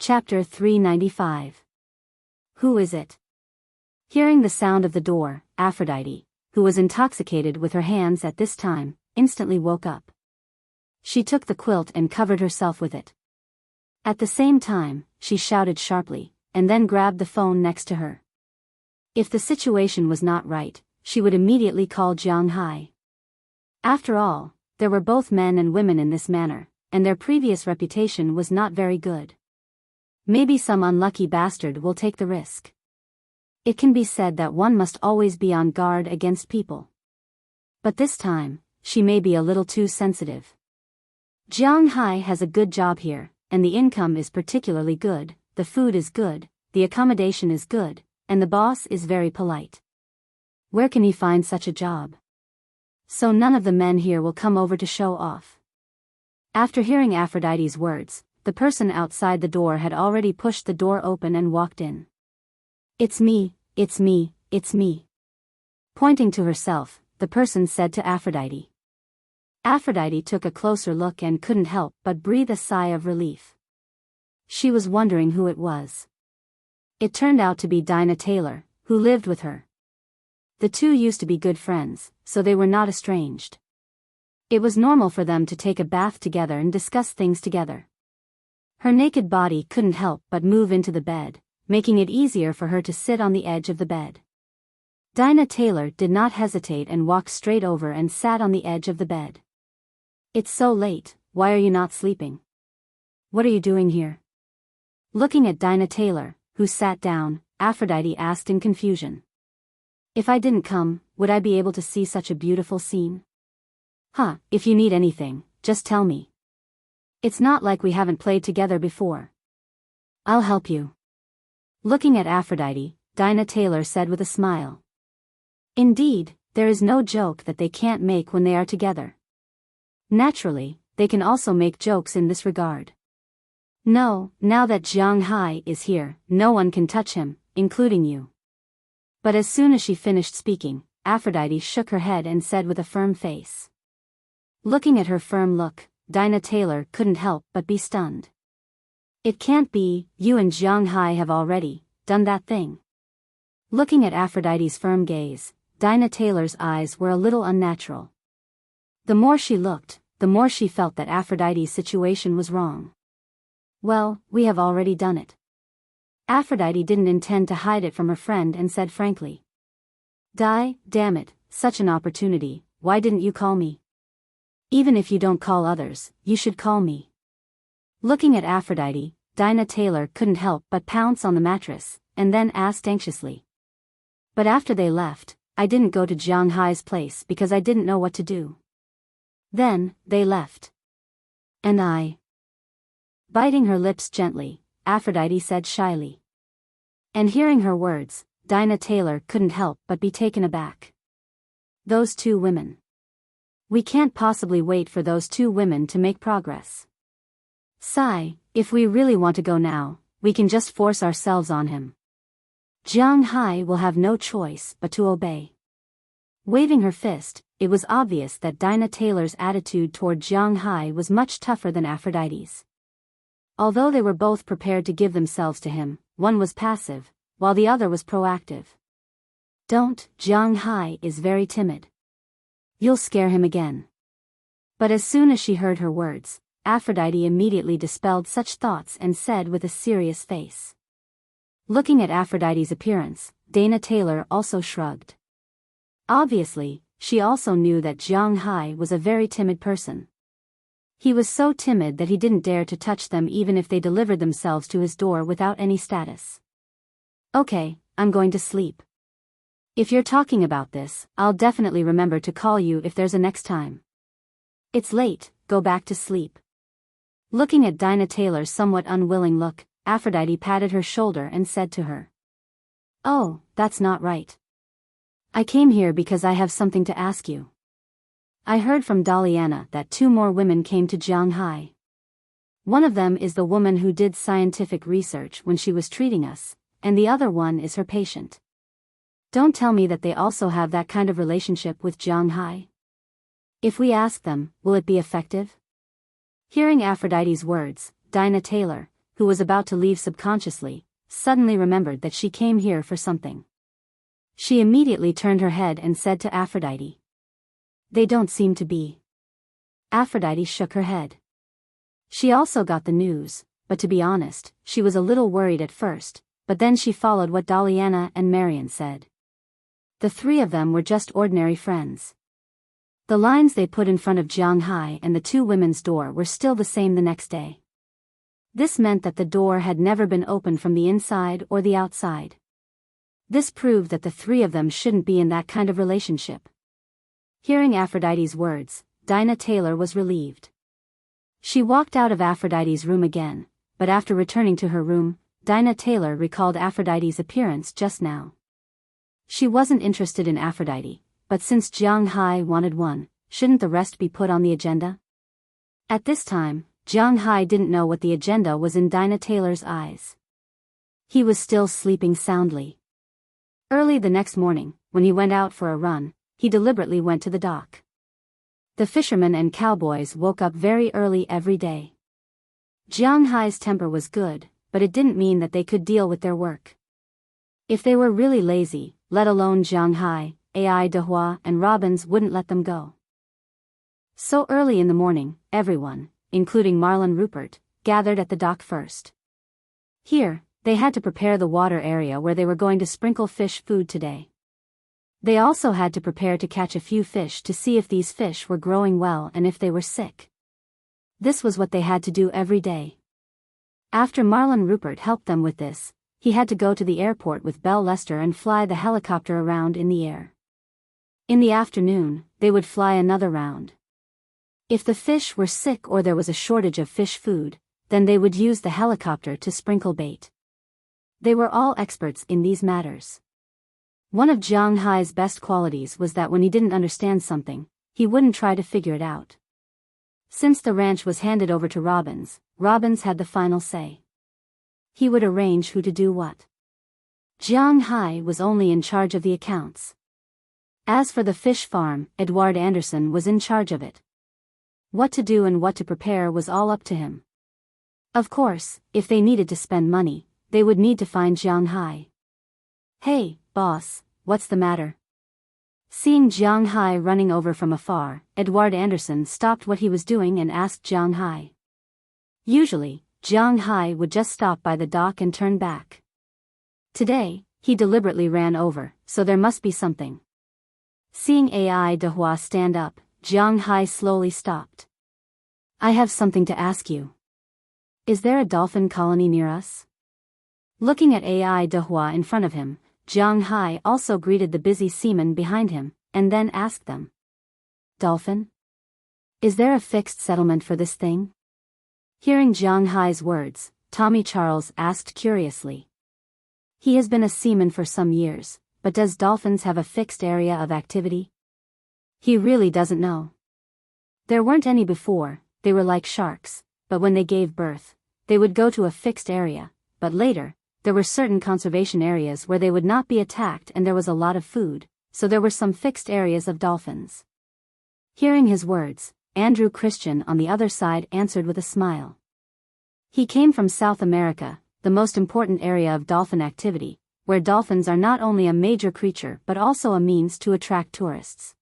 Chapter 395. Who is it? Hearing the sound of the door, Aphrodite, who was intoxicated with her hands at this time, instantly woke up. She took the quilt and covered herself with it. At the same time, she shouted sharply, and then grabbed the phone next to her. If the situation was not right, she would immediately call Jiang Hai. After all, there were both men and women in this manner, and their previous reputation was not very good. Maybe some unlucky bastard will take the risk. It can be said that one must always be on guard against people. But this time, she may be a little too sensitive. Jiang Hai has a good job here, and the income is particularly good, the food is good, the accommodation is good, and the boss is very polite. Where can he find such a job? So none of the men here will come over to show off. After hearing Aphrodite's words, the person outside the door had already pushed the door open and walked in. "It's me, it's me, it's me." Pointing to herself, the person said to Aphrodite. Aphrodite took a closer look and couldn't help but breathe a sigh of relief. She was wondering who it was. It turned out to be Dinah Taylor, who lived with her. The two used to be good friends, so they were not estranged. It was normal for them to take a bath together and discuss things together. Her naked body couldn't help but move into the bed, making it easier for her to sit on the edge of the bed. Dinah Taylor did not hesitate and walked straight over and sat on the edge of the bed. "It's so late, why are you not sleeping? What are you doing here?" Looking at Dinah Taylor, who sat down, Aphrodite asked in confusion. "If I didn't come, would I be able to see such a beautiful scene?" If you need anything, just tell me. It's not like we haven't played together before. I'll help you." Looking at Aphrodite, Dinah Taylor said with a smile. Indeed, there is no joke that they can't make when they are together. Naturally, they can also make jokes in this regard. No, now that Jiang Hai is here, no one can touch him, including you. But as soon as she finished speaking, Aphrodite shook her head and said with a firm face. Looking at her firm look, Dinah Taylor couldn't help but be stunned. "It can't be, you and Jiang Hai have already done that thing." Looking at Aphrodite's firm gaze, Dinah Taylor's eyes were a little unnatural. The more she looked, the more she felt that Aphrodite's situation was wrong. "Well, we have already done it." Aphrodite didn't intend to hide it from her friend and said frankly. Damn it, such an opportunity, why didn't you call me? Even if you don't call others, you should call me." Looking at Aphrodite, Dinah Taylor couldn't help but pounce on the mattress, and then asked anxiously. "But after they left, I didn't go to Jiang Hai's place because I didn't know what to do." "Then, they left. And I..." Biting her lips gently, Aphrodite said shyly. And hearing her words, Dinah Taylor couldn't help but be taken aback. Those two women. We can't possibly wait for those two women to make progress. Sigh, if we really want to go now, we can just force ourselves on him. Jiang Hai will have no choice but to obey. Waving her fist, it was obvious that Dinah Taylor's attitude toward Jiang Hai was much tougher than Aphrodite's. Although they were both prepared to give themselves to him, one was passive, while the other was proactive. "Don't, Jiang Hai is very timid. You'll scare him again." But as soon as she heard her words, Aphrodite immediately dispelled such thoughts and said with a serious face. Looking at Aphrodite's appearance, Dinah Taylor also shrugged. Obviously, she also knew that Jiang Hai was a very timid person. He was so timid that he didn't dare to touch them even if they delivered themselves to his door without any status. "Okay, I'm going to sleep. If you're talking about this, I'll definitely remember to call you if there's a next time. It's late, go back to sleep." Looking at Dinah Taylor's somewhat unwilling look, Aphrodite patted her shoulder and said to her. "Oh, that's not right. I came here because I have something to ask you. I heard from Daliana that two more women came to Jiang Hai. One of them is the woman who did scientific research when she was treating us, and the other one is her patient. Don't tell me that they also have that kind of relationship with Jiang Hai. If we ask them, will it be effective?" Hearing Aphrodite's words, Dinah Taylor, who was about to leave subconsciously, suddenly remembered that she came here for something. She immediately turned her head and said to Aphrodite, "They don't seem to be." Aphrodite shook her head. She also got the news, but to be honest, she was a little worried at first, but then she followed what Daliana and Marion said. The three of them were just ordinary friends. The lines they put in front of Jiang Hai and the two women's door were still the same the next day. This meant that the door had never been opened from the inside or the outside. This proved that the three of them shouldn't be in that kind of relationship. Hearing Aphrodite's words, Dinah Taylor was relieved. She walked out of Aphrodite's room again, but after returning to her room, Dinah Taylor recalled Aphrodite's appearance just now. She wasn't interested in Aphrodite, but since Jiang Hai wanted one, shouldn't the rest be put on the agenda? At this time, Jiang Hai didn't know what the agenda was in Dinah Taylor's eyes. He was still sleeping soundly. Early the next morning, when he went out for a run, he deliberately went to the dock. The fishermen and cowboys woke up very early every day. Jiang Hai's temper was good, but it didn't mean that they could deal with their work. If they were really lazy, let alone Jiang Hai, Ai Dehua and Robbins wouldn't let them go. So early in the morning, everyone, including Marlon Rupert, gathered at the dock first. Here, they had to prepare the water area where they were going to sprinkle fish food today. They also had to prepare to catch a few fish to see if these fish were growing well and if they were sick. This was what they had to do every day. After Marlon Rupert helped them with this, he had to go to the airport with Belle Lester and fly the helicopter around in the air. In the afternoon, they would fly another round. If the fish were sick or there was a shortage of fish food, then they would use the helicopter to sprinkle bait. They were all experts in these matters. One of Jiang Hai's best qualities was that when he didn't understand something, he wouldn't try to figure it out. Since the ranch was handed over to Robbins, Robbins had the final say. He would arrange who to do what. Jiang Hai was only in charge of the accounts. As for the fish farm, Edward Anderson was in charge of it. What to do and what to prepare was all up to him. Of course, if they needed to spend money, they would need to find Jiang Hai. "Hey, boss, what's the matter?" Seeing Jiang Hai running over from afar, Edward Anderson stopped what he was doing and asked Jiang Hai. Usually, Jiang Hai would just stop by the dock and turn back. Today, he deliberately ran over, so there must be something. Seeing Ai Dehua stand up, Jiang Hai slowly stopped. "I have something to ask you. Is there a dolphin colony near us?" Looking at Ai Dehua in front of him, Jiang Hai also greeted the busy seamen behind him, and then asked them. "Dolphin? Is there a fixed settlement for this thing?" Hearing Jiang Hai's words, Tommy Charles asked curiously. He has been a seaman for some years, but does dolphins have a fixed area of activity? He really doesn't know. There weren't any before, they were like sharks, but when they gave birth, they would go to a fixed area, but later, there were certain conservation areas where they would not be attacked and there was a lot of food, so there were some fixed areas of dolphins. Hearing his words, Andrew Christian on the other side answered with a smile. He came from South America, the most important area of dolphin activity, where dolphins are not only a major creature but also a means to attract tourists.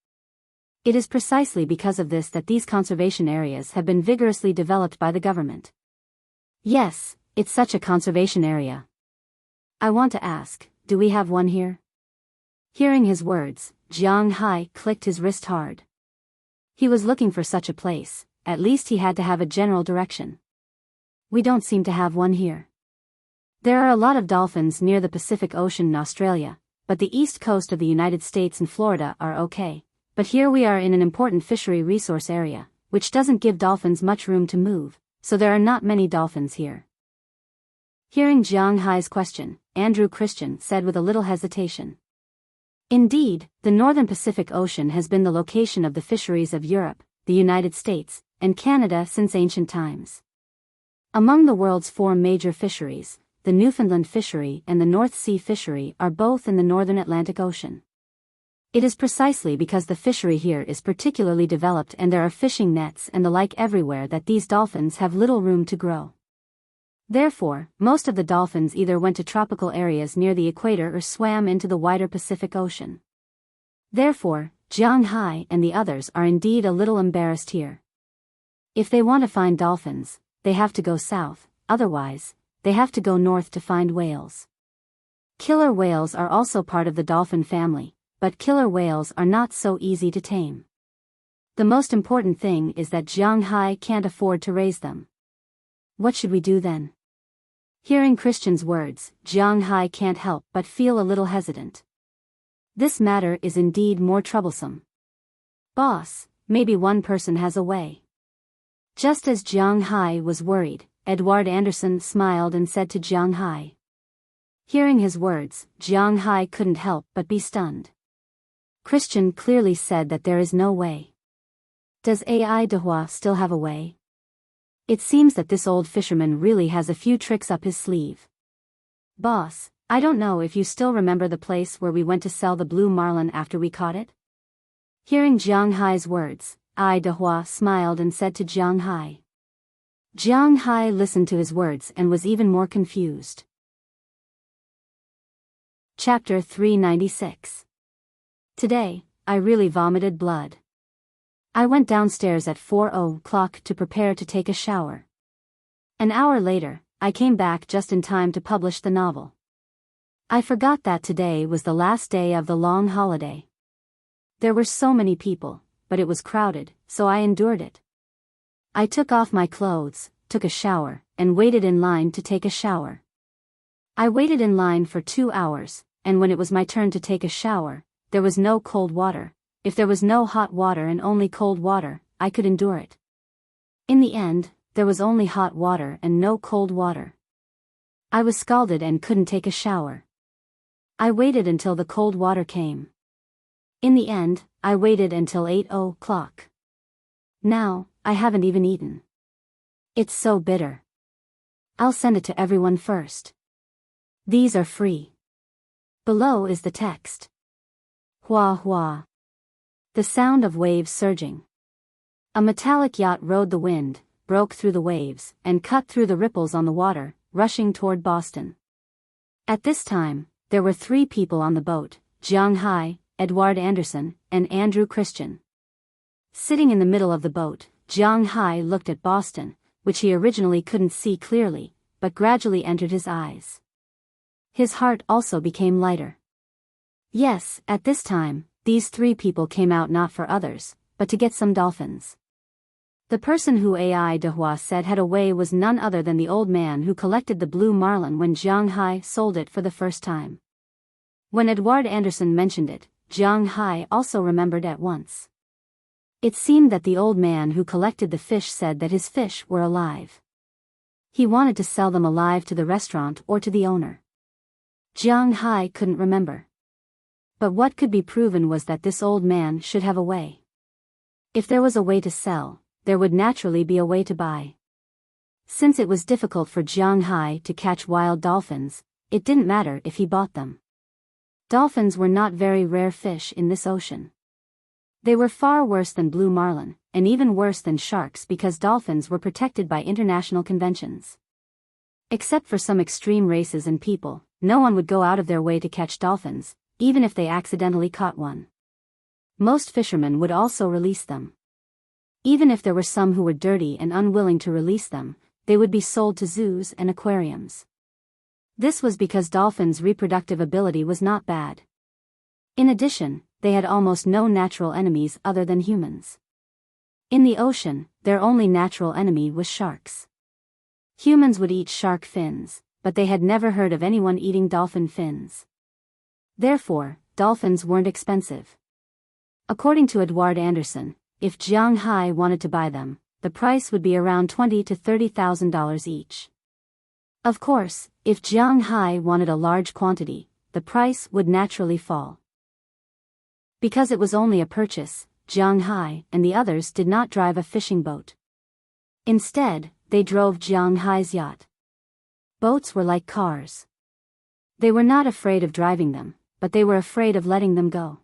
It is precisely because of this that these conservation areas have been vigorously developed by the government. Yes, it's such a conservation area. I want to ask, do we have one here? Hearing his words, Jiang Hai clicked his wrist hard. He was looking for such a place, at least he had to have a general direction. We don't seem to have one here. There are a lot of dolphins near the Pacific Ocean in Australia, but the east coast of the United States and Florida are okay, but here we are in an important fishery resource area, which doesn't give dolphins much room to move, so there are not many dolphins here. Hearing Jiang Hai's question, Andrew Christian said with a little hesitation. Indeed, the northern Pacific Ocean has been the location of the fisheries of Europe, the United States, and Canada since ancient times. Among the world's four major fisheries, the Newfoundland fishery and the North Sea fishery are both in the northern Atlantic Ocean. It is precisely because the fishery here is particularly developed and there are fishing nets and the like everywhere that these dolphins have little room to grow. Therefore, most of the dolphins either went to tropical areas near the equator or swam into the wider Pacific Ocean. Therefore, Jiang Hai and the others are indeed a little embarrassed here. If they want to find dolphins, they have to go south, otherwise, they have to go north to find whales. Killer whales are also part of the dolphin family, but killer whales are not so easy to tame. The most important thing is that Jiang Hai can't afford to raise them. What should we do then? Hearing Christian's words, Jiang Hai can't help but feel a little hesitant. This matter is indeed more troublesome. Boss, maybe one person has a way. Just as Jiang Hai was worried, Edward Anderson smiled and said to Jiang Hai. Hearing his words, Jiang Hai couldn't help but be stunned. Christian clearly said that there is no way. Does Ai Dehua still have a way? It seems that this old fisherman really has a few tricks up his sleeve. Boss, I don't know if you still remember the place where we went to sell the blue marlin after we caught it? Hearing Jiang Hai's words, Ai Dehua smiled and said to Jiang Hai. Jiang Hai listened to his words and was even more confused. Chapter 396. Today, I really vomited blood. I went downstairs at 4:00 to prepare to take a shower. An hour later, I came back just in time to publish the novel. I forgot that today was the last day of the long holiday. There were so many people, but it was crowded, so I endured it. I took off my clothes, took a shower, and waited in line to take a shower. I waited in line for 2 hours, and when it was my turn to take a shower, there was no cold water. If there was no hot water and only cold water, I could endure it. In the end, there was only hot water and no cold water. I was scalded and couldn't take a shower. I waited until the cold water came. In the end, I waited until 8:00. Now, I haven't even eaten. It's so bitter. I'll send it to everyone first. These are free. Below is the text. Hua hua. The sound of waves surging. A metallic yacht rode the wind, broke through the waves, and cut through the ripples on the water, rushing toward Boston. At this time, there were 3 people on the boat, Jiang Hai, Edward Anderson, and Andrew Christian. Sitting in the middle of the boat, Jiang Hai looked at Boston, which he originally couldn't see clearly, but gradually entered his eyes. His heart also became lighter. Yes, at this time, these 3 people came out not for others, but to get some dolphins. The person who Ai Dehua said had a way was none other than the old man who collected the blue marlin when Jiang Hai sold it for the first time. When Edward Anderson mentioned it, Jiang Hai also remembered at once. It seemed that the old man who collected the fish said that his fish were alive. He wanted to sell them alive to the restaurant or to the owner. Jiang Hai couldn't remember. But what could be proven was that this old man should have a way. If there was a way to sell, there would naturally be a way to buy. Since it was difficult for Jiang Hai to catch wild dolphins, it didn't matter if he bought them. Dolphins were not very rare fish in this ocean. They were far worse than blue marlin, and even worse than sharks because dolphins were protected by international conventions. Except for some extreme races and people, no one would go out of their way to catch dolphins, even if they accidentally caught one. Most fishermen would also release them. Even if there were some who were dirty and unwilling to release them, they would be sold to zoos and aquariums. This was because dolphins' reproductive ability was not bad. In addition, they had almost no natural enemies other than humans. In the ocean, their only natural enemy was sharks. Humans would eat shark fins, but they had never heard of anyone eating dolphin fins. Therefore, dolphins weren't expensive. According to Edward Anderson, if Jiang Hai wanted to buy them, the price would be around $20,000 to $30,000 each. Of course, if Jiang Hai wanted a large quantity, the price would naturally fall. Because it was only a purchase, Jiang Hai and the others did not drive a fishing boat. Instead, they drove Jiang Hai's yacht. Boats were like cars. They were not afraid of driving them, but they were afraid of letting them go.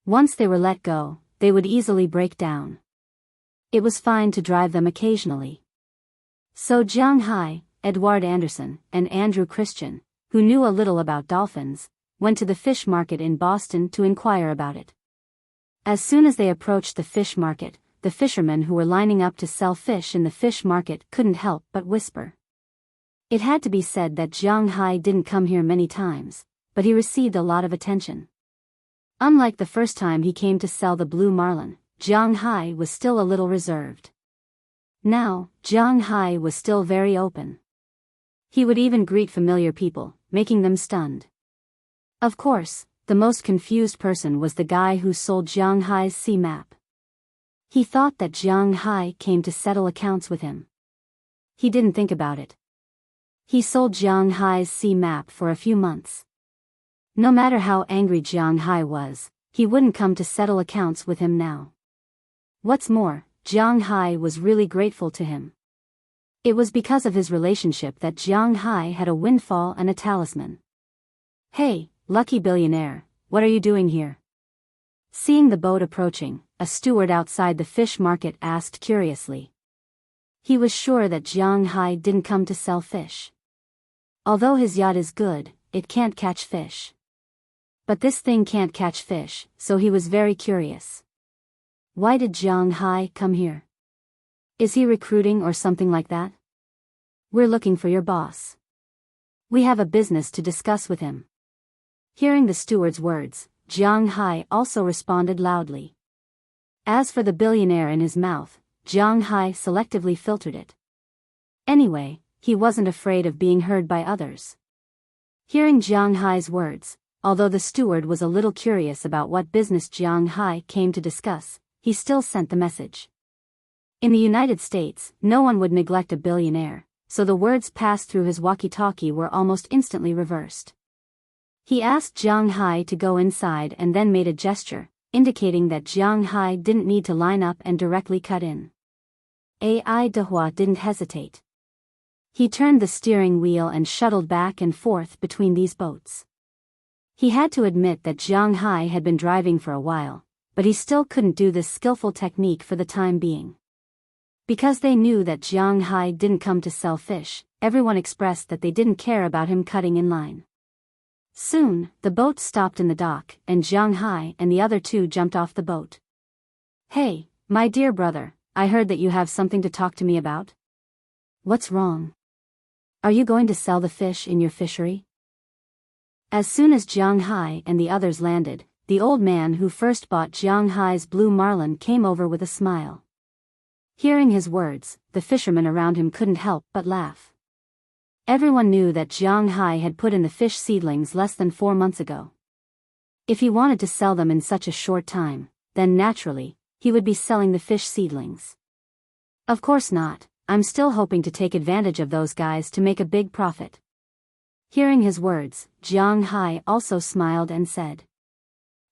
Once they were let go, they would easily break down. It was fine to drive them occasionally. So Jiang Hai, Edward Anderson, and Andrew Christian, who knew a little about dolphins, went to the fish market in Boston to inquire about it. As soon as they approached the fish market, the fishermen who were lining up to sell fish in the fish market couldn't help but whisper. It had to be said that Jiang Hai didn't come here many times, but he received a lot of attention. Unlike the first time he came to sell the blue marlin, Jiang Hai was still a little reserved. Now, Jiang Hai was still very open. He would even greet familiar people, making them stunned. Of course, the most confused person was the guy who sold Jiang Hai's sea map. He thought that Jiang Hai came to settle accounts with him. He didn't think about it. He sold Jiang Hai's sea map for a few months. No matter how angry Jiang Hai was, he wouldn't come to settle accounts with him now. What's more, Jiang Hai was really grateful to him. It was because of his relationship that Jiang Hai had a windfall and a talisman. "Hey, lucky billionaire, what are you doing here?" Seeing the boat approaching, a steward outside the fish market asked curiously. He was sure that Jiang Hai didn't come to sell fish. Although his yacht is good, it can't catch fish. But this thing can't catch fish, so he was very curious. Why did Jiang Hai come here? Is he recruiting or something like that? "We're looking for your boss. We have a business to discuss with him." Hearing the steward's words, Jiang Hai also responded loudly. As for the billionaire in his mouth, Jiang Hai selectively filtered it. Anyway, he wasn't afraid of being heard by others. Hearing Jiang Hai's words, although the steward was a little curious about what business Jiang Hai came to discuss, he still sent the message. In the United States, no one would neglect a billionaire, so the words passed through his walkie-talkie were almost instantly reversed. He asked Jiang Hai to go inside and then made a gesture, indicating that Jiang Hai didn't need to line up and directly cut in. Ai Dehua didn't hesitate. He turned the steering wheel and shuttled back and forth between these boats. He had to admit that Jiang Hai had been driving for a while, but he still couldn't do this skillful technique for the time being. Because they knew that Jiang Hai didn't come to sell fish, everyone expressed that they didn't care about him cutting in line. Soon, the boat stopped in the dock, and Jiang Hai and the other two jumped off the boat. "Hey, my dear brother, I heard that you have something to talk to me about." "What's wrong? Are you going to sell the fish in your fishery?" As soon as Jiang Hai and the others landed, the old man who first bought Jiang Hai's blue marlin came over with a smile. Hearing his words, the fishermen around him couldn't help but laugh. Everyone knew that Jiang Hai had put in the fish seedlings less than 4 months ago. If he wanted to sell them in such a short time, then naturally, he would be selling the fish seedlings. "Of course not, I'm still hoping to take advantage of those guys to make a big profit." Hearing his words, Jiang Hai also smiled and said.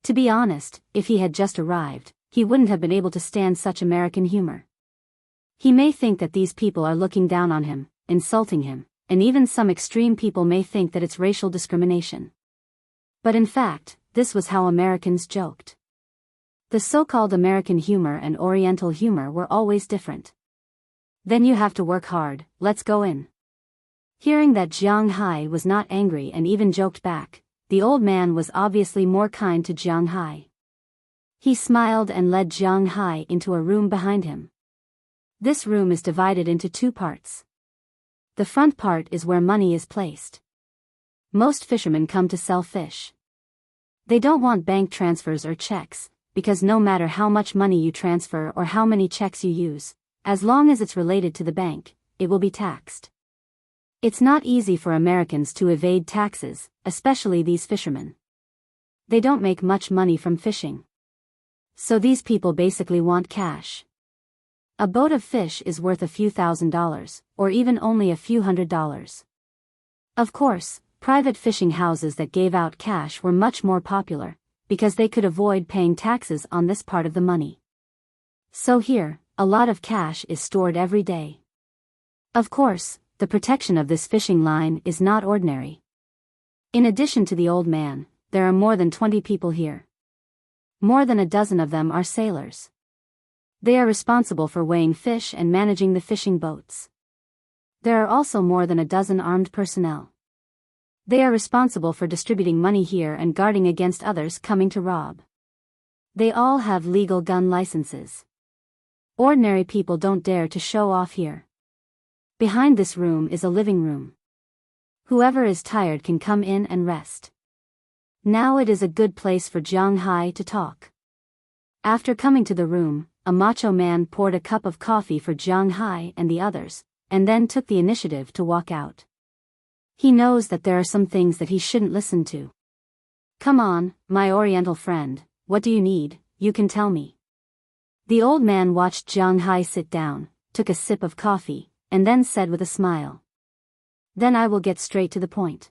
To be honest, if he had just arrived, he wouldn't have been able to stand such American humor. He may think that these people are looking down on him, insulting him, and even some extreme people may think that it's racial discrimination. But in fact, this was how Americans joked. The so-called American humor and Oriental humor were always different. "Then you have to work hard, let's go in." Hearing that Jiang Hai was not angry and even joked back, the old man was obviously more kind to Jiang Hai. He smiled and led Jiang Hai into a room behind him. This room is divided into 2 parts. The front part is where money is placed. Most fishermen come to sell fish. They don't want bank transfers or checks, because no matter how much money you transfer or how many checks you use, as long as it's related to the bank, it will be taxed. It's not easy for Americans to evade taxes, especially these fishermen. They don't make much money from fishing. So these people basically want cash. A boat of fish is worth a few $1,000s, or even only a few $100s. Of course, private fishing houses that gave out cash were much more popular, because they could avoid paying taxes on this part of the money. So here, a lot of cash is stored every day. Of course, the protection of this fishing line is not ordinary. In addition to the old man, there are more than 20 people here. More than a dozen of them are sailors. They are responsible for weighing fish and managing the fishing boats. There are also more than a dozen armed personnel. They are responsible for distributing money here and guarding against others coming to rob. They all have legal gun licenses. Ordinary people don't dare to show off here. Behind this room is a living room. Whoever is tired can come in and rest. Now it is a good place for Jiang Hai to talk. After coming to the room, a macho man poured a cup of coffee for Jiang Hai and the others, and then took the initiative to walk out. He knows that there are some things that he shouldn't listen to. Come on, my Oriental friend, what do you need? You can tell me. The old man watched Jiang Hai sit down, took a sip of coffee, and then said with a smile. Then I will get straight to the point.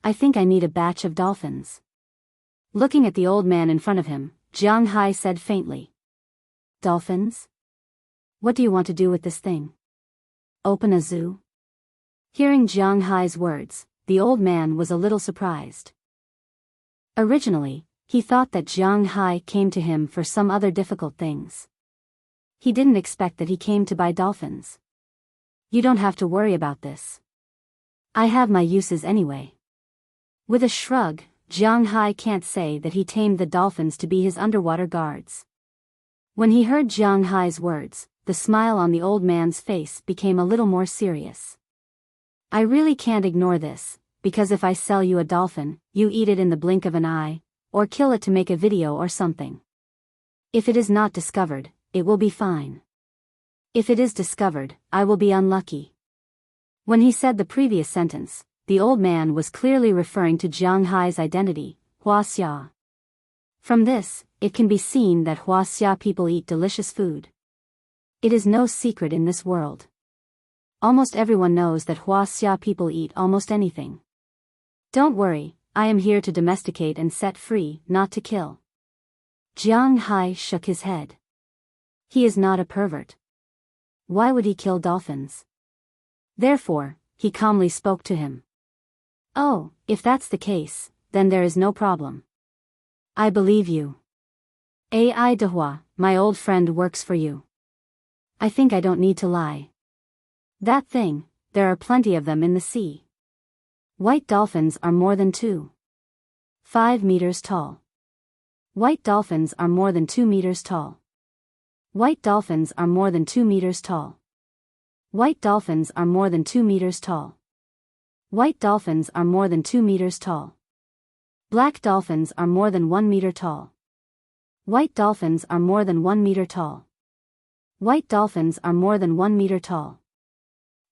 I think I need a batch of dolphins. Looking at the old man in front of him, Jiang Hai said faintly. Dolphins? What do you want to do with this thing? Open a zoo? Hearing Jiang Hai's words, the old man was a little surprised. Originally, he thought that Jiang Hai came to him for some other difficult things. He didn't expect that he came to buy dolphins. You don't have to worry about this. I have my uses anyway. With a shrug, Jiang Hai can't say that he tamed the dolphins to be his underwater guards. When he heard Jiang Hai's words, the smile on the old man's face became a little more serious. I really can't ignore this, because if I sell you a dolphin, you eat it in the blink of an eye, or kill it to make a video or something. If it is not discovered, it will be fine. If it is discovered, I will be unlucky. When he said the previous sentence, the old man was clearly referring to Jiang Hai's identity, Huaxia. From this, it can be seen that Huaxia people eat delicious food. It is no secret in this world. Almost everyone knows that Huaxia people eat almost anything. Don't worry, I am here to domesticate and set free, not to kill. Jiang Hai shook his head. He is not a pervert. Why would he kill dolphins? Therefore, he calmly spoke to him. Oh, if that's the case, then there is no problem. I believe you. Ai Dehua, my old friend works for you. I think I don't need to lie. That thing, there are plenty of them in the sea. White dolphins are more than 2.5 meters tall. White dolphins are more than 2 meters tall. White dolphins are more than 2 meters tall. White dolphins are more than 2 meters tall. White dolphins are more than 2 meters tall. Black dolphins are more than 1 meter tall. White dolphins are more than 1 meter tall. White dolphins are more than 1 meter tall.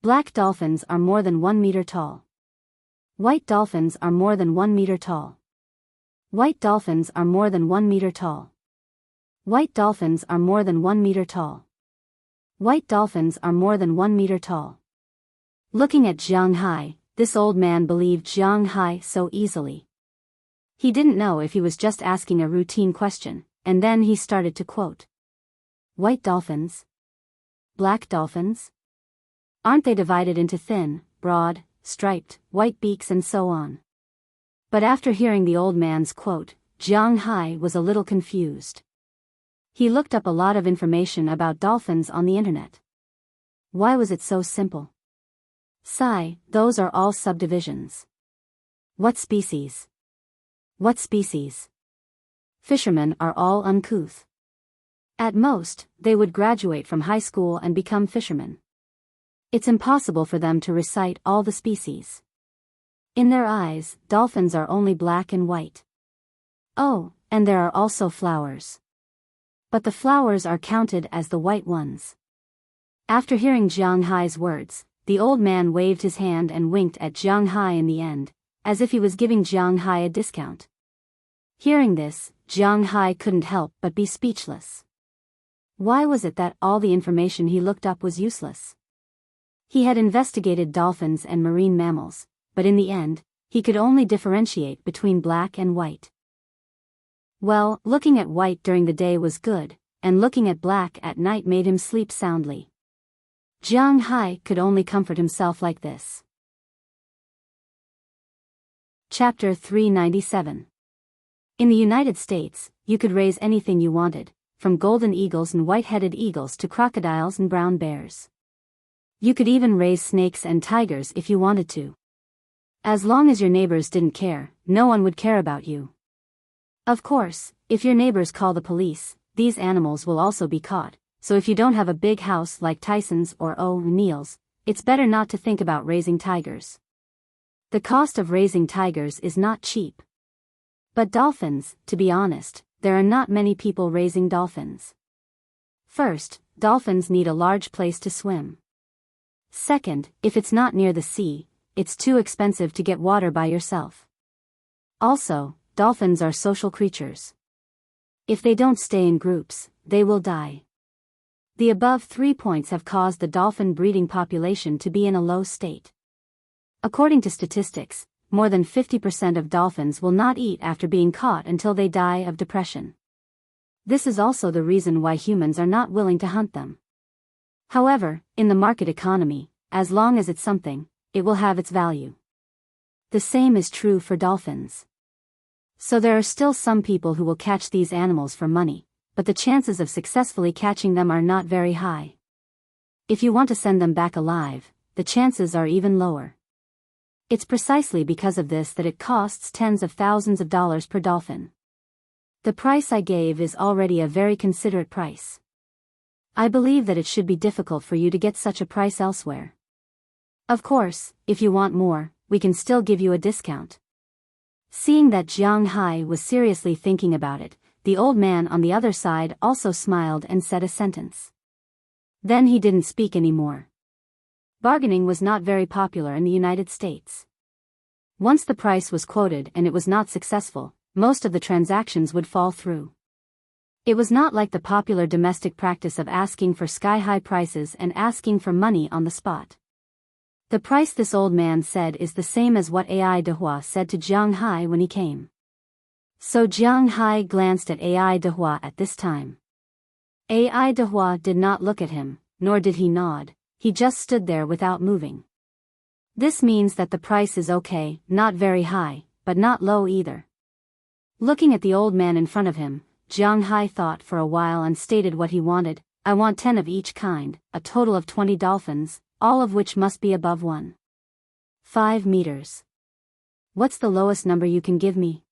Black dolphins are more than 1 meter tall. White dolphins are more than 1 meter tall. White dolphins are more than 1 meter tall. White dolphins are more than 1 meter tall. White dolphins are more than 1 meter tall. Looking at Jiang Hai, this old man believed Jiang Hai so easily. He didn't know if he was just asking a routine question, and then he started to quote. White dolphins? Black dolphins? Aren't they divided into thin, broad, striped, white beaks and so on? But after hearing the old man's quote, Jiang Hai was a little confused. He looked up a lot of information about dolphins on the internet. Why was it so simple? Sigh, those are all subdivisions. What species? What species? Fishermen are all uncouth. At most, they would graduate from high school and become fishermen. It's impossible for them to recite all the species. In their eyes, dolphins are only black and white. Oh, and there are also flowers. But the flowers are counted as the white ones. After hearing Jiang Hai's words, the old man waved his hand and winked at Jiang Hai in the end, as if he was giving Jiang Hai a discount. Hearing this, Jiang Hai couldn't help but be speechless. Why was it that all the information he looked up was useless? He had investigated dolphins and marine mammals, but in the end, he could only differentiate between black and white. Well, looking at white during the day was good, and looking at black at night made him sleep soundly. Jiang Hai could only comfort himself like this. Chapter 397. In the United States, you could raise anything you wanted, from golden eagles and white-headed eagles to crocodiles and brown bears. You could even raise snakes and tigers if you wanted to. As long as your neighbors didn't care, no one would care about you. Of course, if your neighbors call the police, these animals will also be caught, so if you don't have a big house like Tyson's or O'Neill's, it's better not to think about raising tigers. The cost of raising tigers is not cheap. But dolphins, to be honest, there are not many people raising dolphins. First, dolphins need a large place to swim. Second, if it's not near the sea, it's too expensive to get water by yourself. Also, dolphins are social creatures. If they don't stay in groups, they will die. The above 3 points have caused the dolphin breeding population to be in a low state. According to statistics, more than 50% of dolphins will not eat after being caught until they die of depression. This is also the reason why humans are not willing to hunt them. However, in the market economy, as long as it's something, it will have its value. The same is true for dolphins. So there are still some people who will catch these animals for money, but the chances of successfully catching them are not very high. If you want to send them back alive, the chances are even lower. It's precisely because of this that it costs tens of thousands of dollars per dolphin. The price I gave is already a very considerate price. I believe that it should be difficult for you to get such a price elsewhere. Of course, if you want more, we can still give you a discount. Seeing that Jiang Hai was seriously thinking about it, the old man on the other side also smiled and said a sentence. Then he didn't speak anymore. Bargaining was not very popular in the United States. Once the price was quoted and it was not successful, most of the transactions would fall through. It was not like the popular domestic practice of asking for sky-high prices and asking for money on the spot. The price this old man said is the same as what Ai Dehua said to Jiang Hai when he came. So Jiang Hai glanced at Ai Dehua at this time. Ai Dehua did not look at him, nor did he nod, he just stood there without moving. This means that the price is okay, not very high, but not low either. Looking at the old man in front of him, Jiang Hai thought for a while and stated what he wanted. I want 10 of each kind, a total of 20 dolphins, all of which must be above 1.5 meters. What's the lowest number you can give me?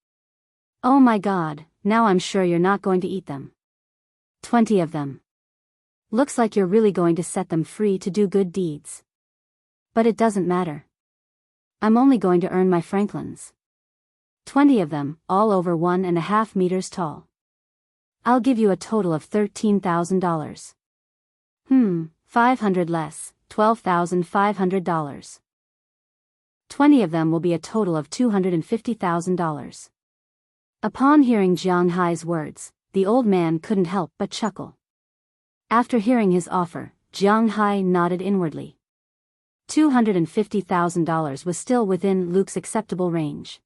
Oh my God, now I'm sure you're not going to eat them. 20 of them. Looks like you're really going to set them free to do good deeds. But it doesn't matter. I'm only going to earn my franklins. 20 of them, all over 1.5 meters tall. I'll give you a total of $13,000. 500 less, $12,500. 20 of them will be a total of $250,000. Upon hearing Jiang Hai's words, the old man couldn't help but chuckle. After hearing his offer, Jiang Hai nodded inwardly. $250,000 was still within Luke's acceptable range.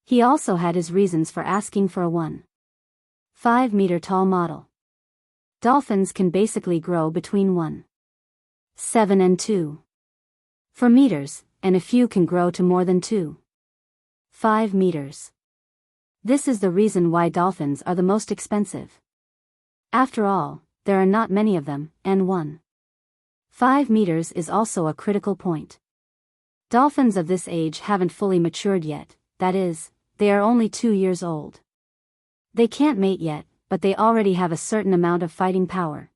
He also had his reasons for asking for a 1.5 meter tall model. Dolphins can basically grow between 1.7 and 2.4 meters, and a few can grow to more than 2.5 meters. This is the reason why dolphins are the most expensive. After all, there are not many of them, and 1.5 meters is also a critical point. Dolphins of this age haven't fully matured yet, that is, they are only 2 years old. They can't mate yet, but they already have a certain amount of fighting power.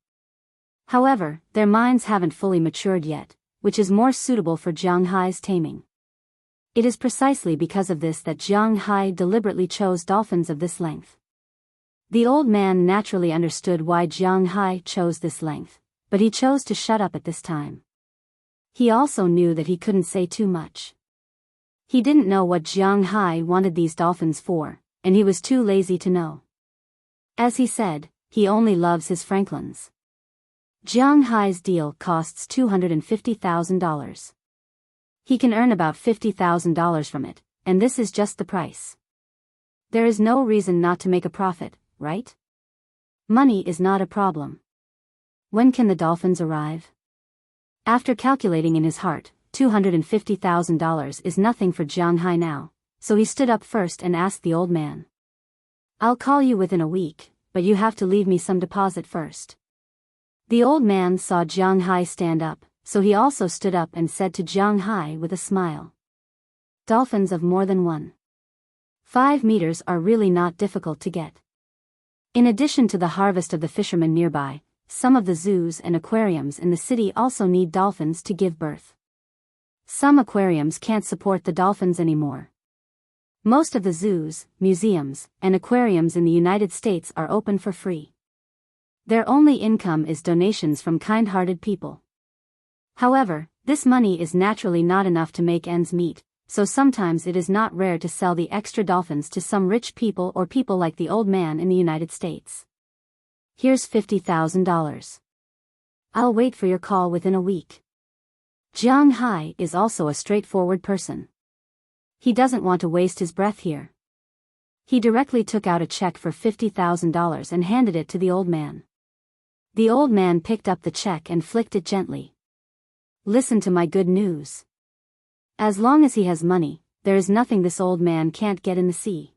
However, their minds haven't fully matured yet, which is more suitable for Jiang Hai's taming. It is precisely because of this that Jiang Hai deliberately chose dolphins of this length. The old man naturally understood why Jiang Hai chose this length, but he chose to shut up at this time. He also knew that he couldn't say too much. He didn't know what Jiang Hai wanted these dolphins for, and he was too lazy to know. As he said, he only loves his franklins. Jiang Hai's deal costs $250,000. He can earn about $50,000 from it, and this is just the price. There is no reason not to make a profit, right? Money is not a problem. When can the dolphins arrive? After calculating in his heart, $250,000 is nothing for Jiang Hai now, so he stood up first and asked the old man. I'll call you within a week, but you have to leave me some deposit first. The old man saw Jiang Hai stand up, so he also stood up and said to Jiang Hai with a smile. Dolphins of more than 1.5 meters are really not difficult to get. In addition to the harvest of the fishermen nearby, some of the zoos and aquariums in the city also need dolphins to give birth. Some aquariums can't support the dolphins anymore. Most of the zoos, museums, and aquariums in the United States are open for free. Their only income is donations from kind-hearted people. However, this money is naturally not enough to make ends meet, so sometimes it is not rare to sell the extra dolphins to some rich people or people like the old man in the United States. Here's $50,000. I'll wait for your call within a week. Jiang Hai is also a straightforward person. He doesn't want to waste his breath here. He directly took out a check for $50,000 and handed it to the old man. The old man picked up the check and flicked it gently. Listen to my good news. As long as he has money, there is nothing this old man can't get in the sea.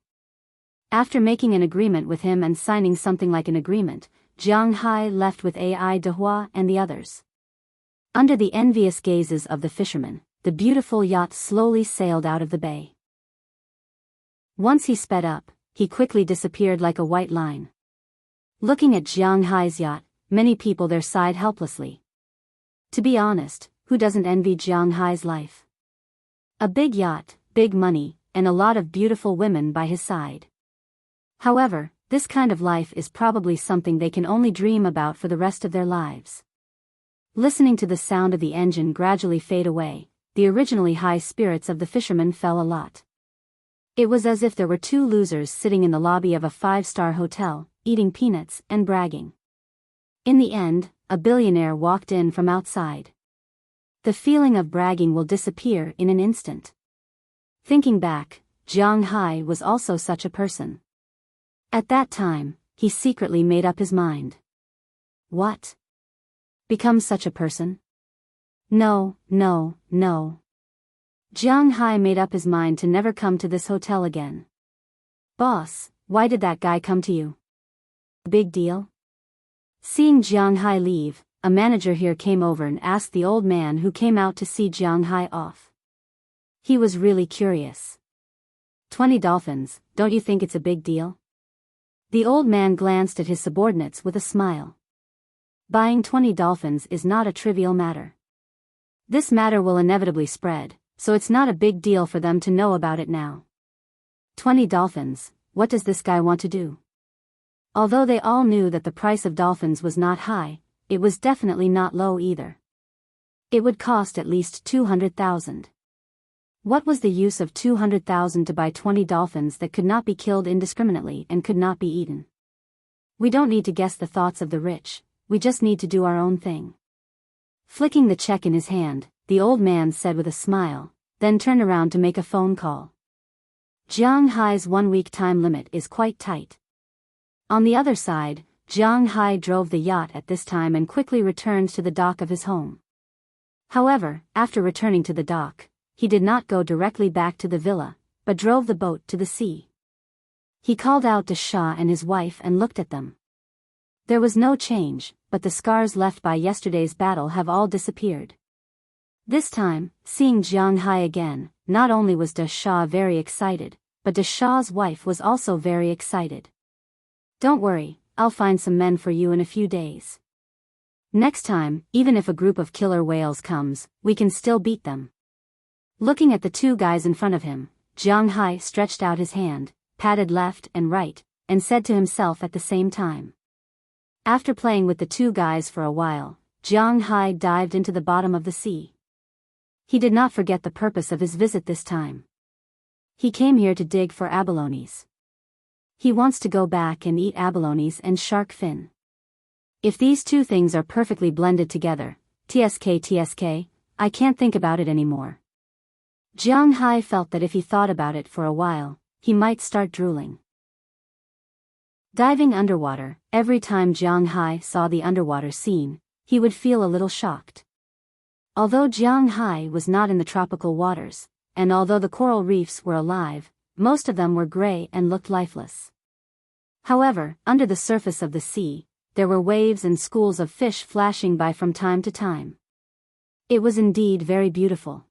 After making an agreement with him and signing something like an agreement, Jiang Hai left with Ai Dehua and the others. Under the envious gazes of the fishermen, the beautiful yacht slowly sailed out of the bay. Once he sped up, he quickly disappeared like a white line. Looking at Jiang Hai's yacht, many people there sighed helplessly. To be honest, who doesn't envy Jiang Hai's life? A big yacht, big money, and a lot of beautiful women by his side. However, this kind of life is probably something they can only dream about for the rest of their lives. Listening to the sound of the engine gradually fade away, the originally high spirits of the fishermen fell a lot. It was as if there were two losers sitting in the lobby of a 5-star hotel, eating peanuts and bragging. In the end, a billionaire walked in from outside. The feeling of bragging will disappear in an instant. Thinking back, Jiang Hai was also such a person. At that time, he secretly made up his mind. What? Become such a person? No, no, no. Jiang Hai made up his mind to never come to this hotel again. Boss, why did that guy come to you? Big deal? Seeing Jiang Hai leave, a manager here came over and asked the old man who came out to see Jiang Hai off. He was really curious. 20 dolphins, don't you think it's a big deal? The old man glanced at his subordinates with a smile. Buying 20 dolphins is not a trivial matter. This matter will inevitably spread, so it's not a big deal for them to know about it now. 20 dolphins, what does this guy want to do? Although they all knew that the price of dolphins was not high, it was definitely not low either. It would cost at least 200,000. What was the use of 200,000 to buy 20 dolphins that could not be killed indiscriminately and could not be eaten? We don't need to guess the thoughts of the rich, we just need to do our own thing. Flicking the check in his hand, the old man said with a smile, then turned around to make a phone call. Jiang Hai's 1-week time limit is quite tight. On the other side, Jiang Hai drove the yacht at this time and quickly returned to the dock of his home. However, after returning to the dock, he did not go directly back to the villa, but drove the boat to the sea. He called out to Shah and his wife and looked at them. There was no change, but the scars left by yesterday's battle have all disappeared. This time, seeing Jiang Hai again, not only was Da Shah very excited, but Da Shah's wife was also very excited. Don't worry, I'll find some men for you in a few days. Next time, even if a group of killer whales comes, we can still beat them. Looking at the two guys in front of him, Jiang Hai stretched out his hand, patted left and right, and said to himself at the same time. After playing with the two guys for a while, Jiang Hai dived into the bottom of the sea. He did not forget the purpose of his visit this time. He came here to dig for abalones. He wants to go back and eat abalones and shark fin. If these two things are perfectly blended together, TSK, I can't think about it anymore. Jiang Hai felt that if he thought about it for a while, he might start drooling. Diving underwater, every time Jiang Hai saw the underwater scene, he would feel a little shocked. Although Jiang Hai was not in the tropical waters, and although the coral reefs were alive, most of them were gray and looked lifeless. However, under the surface of the sea, there were waves and schools of fish flashing by from time to time. It was indeed very beautiful.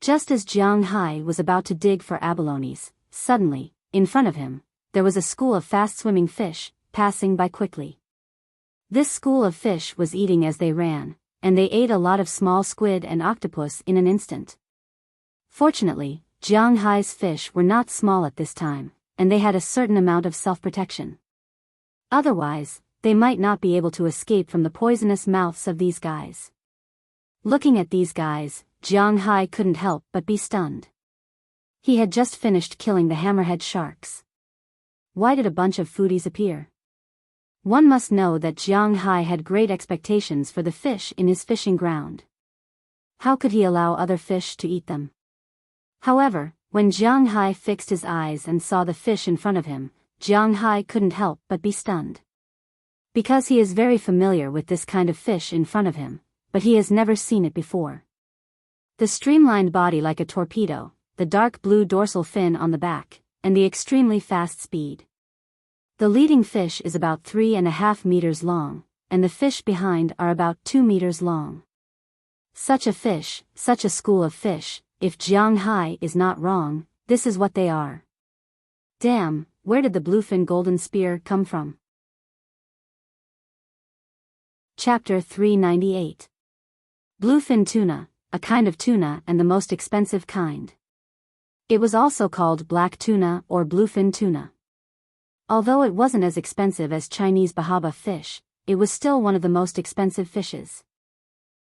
Just as Jiang Hai was about to dig for abalones, suddenly, in front of him, there was a school of fast-swimming fish, passing by quickly. This school of fish was eating as they ran, and they ate a lot of small squid and octopus in an instant. Fortunately, Jiang Hai's fish were not small at this time, and they had a certain amount of self-protection. Otherwise, they might not be able to escape from the poisonous mouths of these guys. Looking at these guys, Jiang Hai couldn't help but be stunned. He had just finished killing the hammerhead sharks. Why did a bunch of foodies appear? One must know that Jiang Hai had great expectations for the fish in his fishing ground. How could he allow other fish to eat them? However, when Jiang Hai fixed his eyes and saw the fish in front of him, Jiang Hai couldn't help but be stunned. Because he is very familiar with this kind of fish in front of him, but he has never seen it before. The streamlined body like a torpedo, the dark blue dorsal fin on the back, and the extremely fast speed. The leading fish is about 3.5 meters long, and the fish behind are about 2 meters long. Such a fish, such a school of fish, if Jiang Hai is not wrong, this is what they are. Damn, where did the bluefin golden spear come from? Chapter 398. Bluefin tuna, a kind of tuna and the most expensive kind. It was also called black tuna or bluefin tuna. Although it wasn't as expensive as Chinese bahaba fish, it was still one of the most expensive fishes.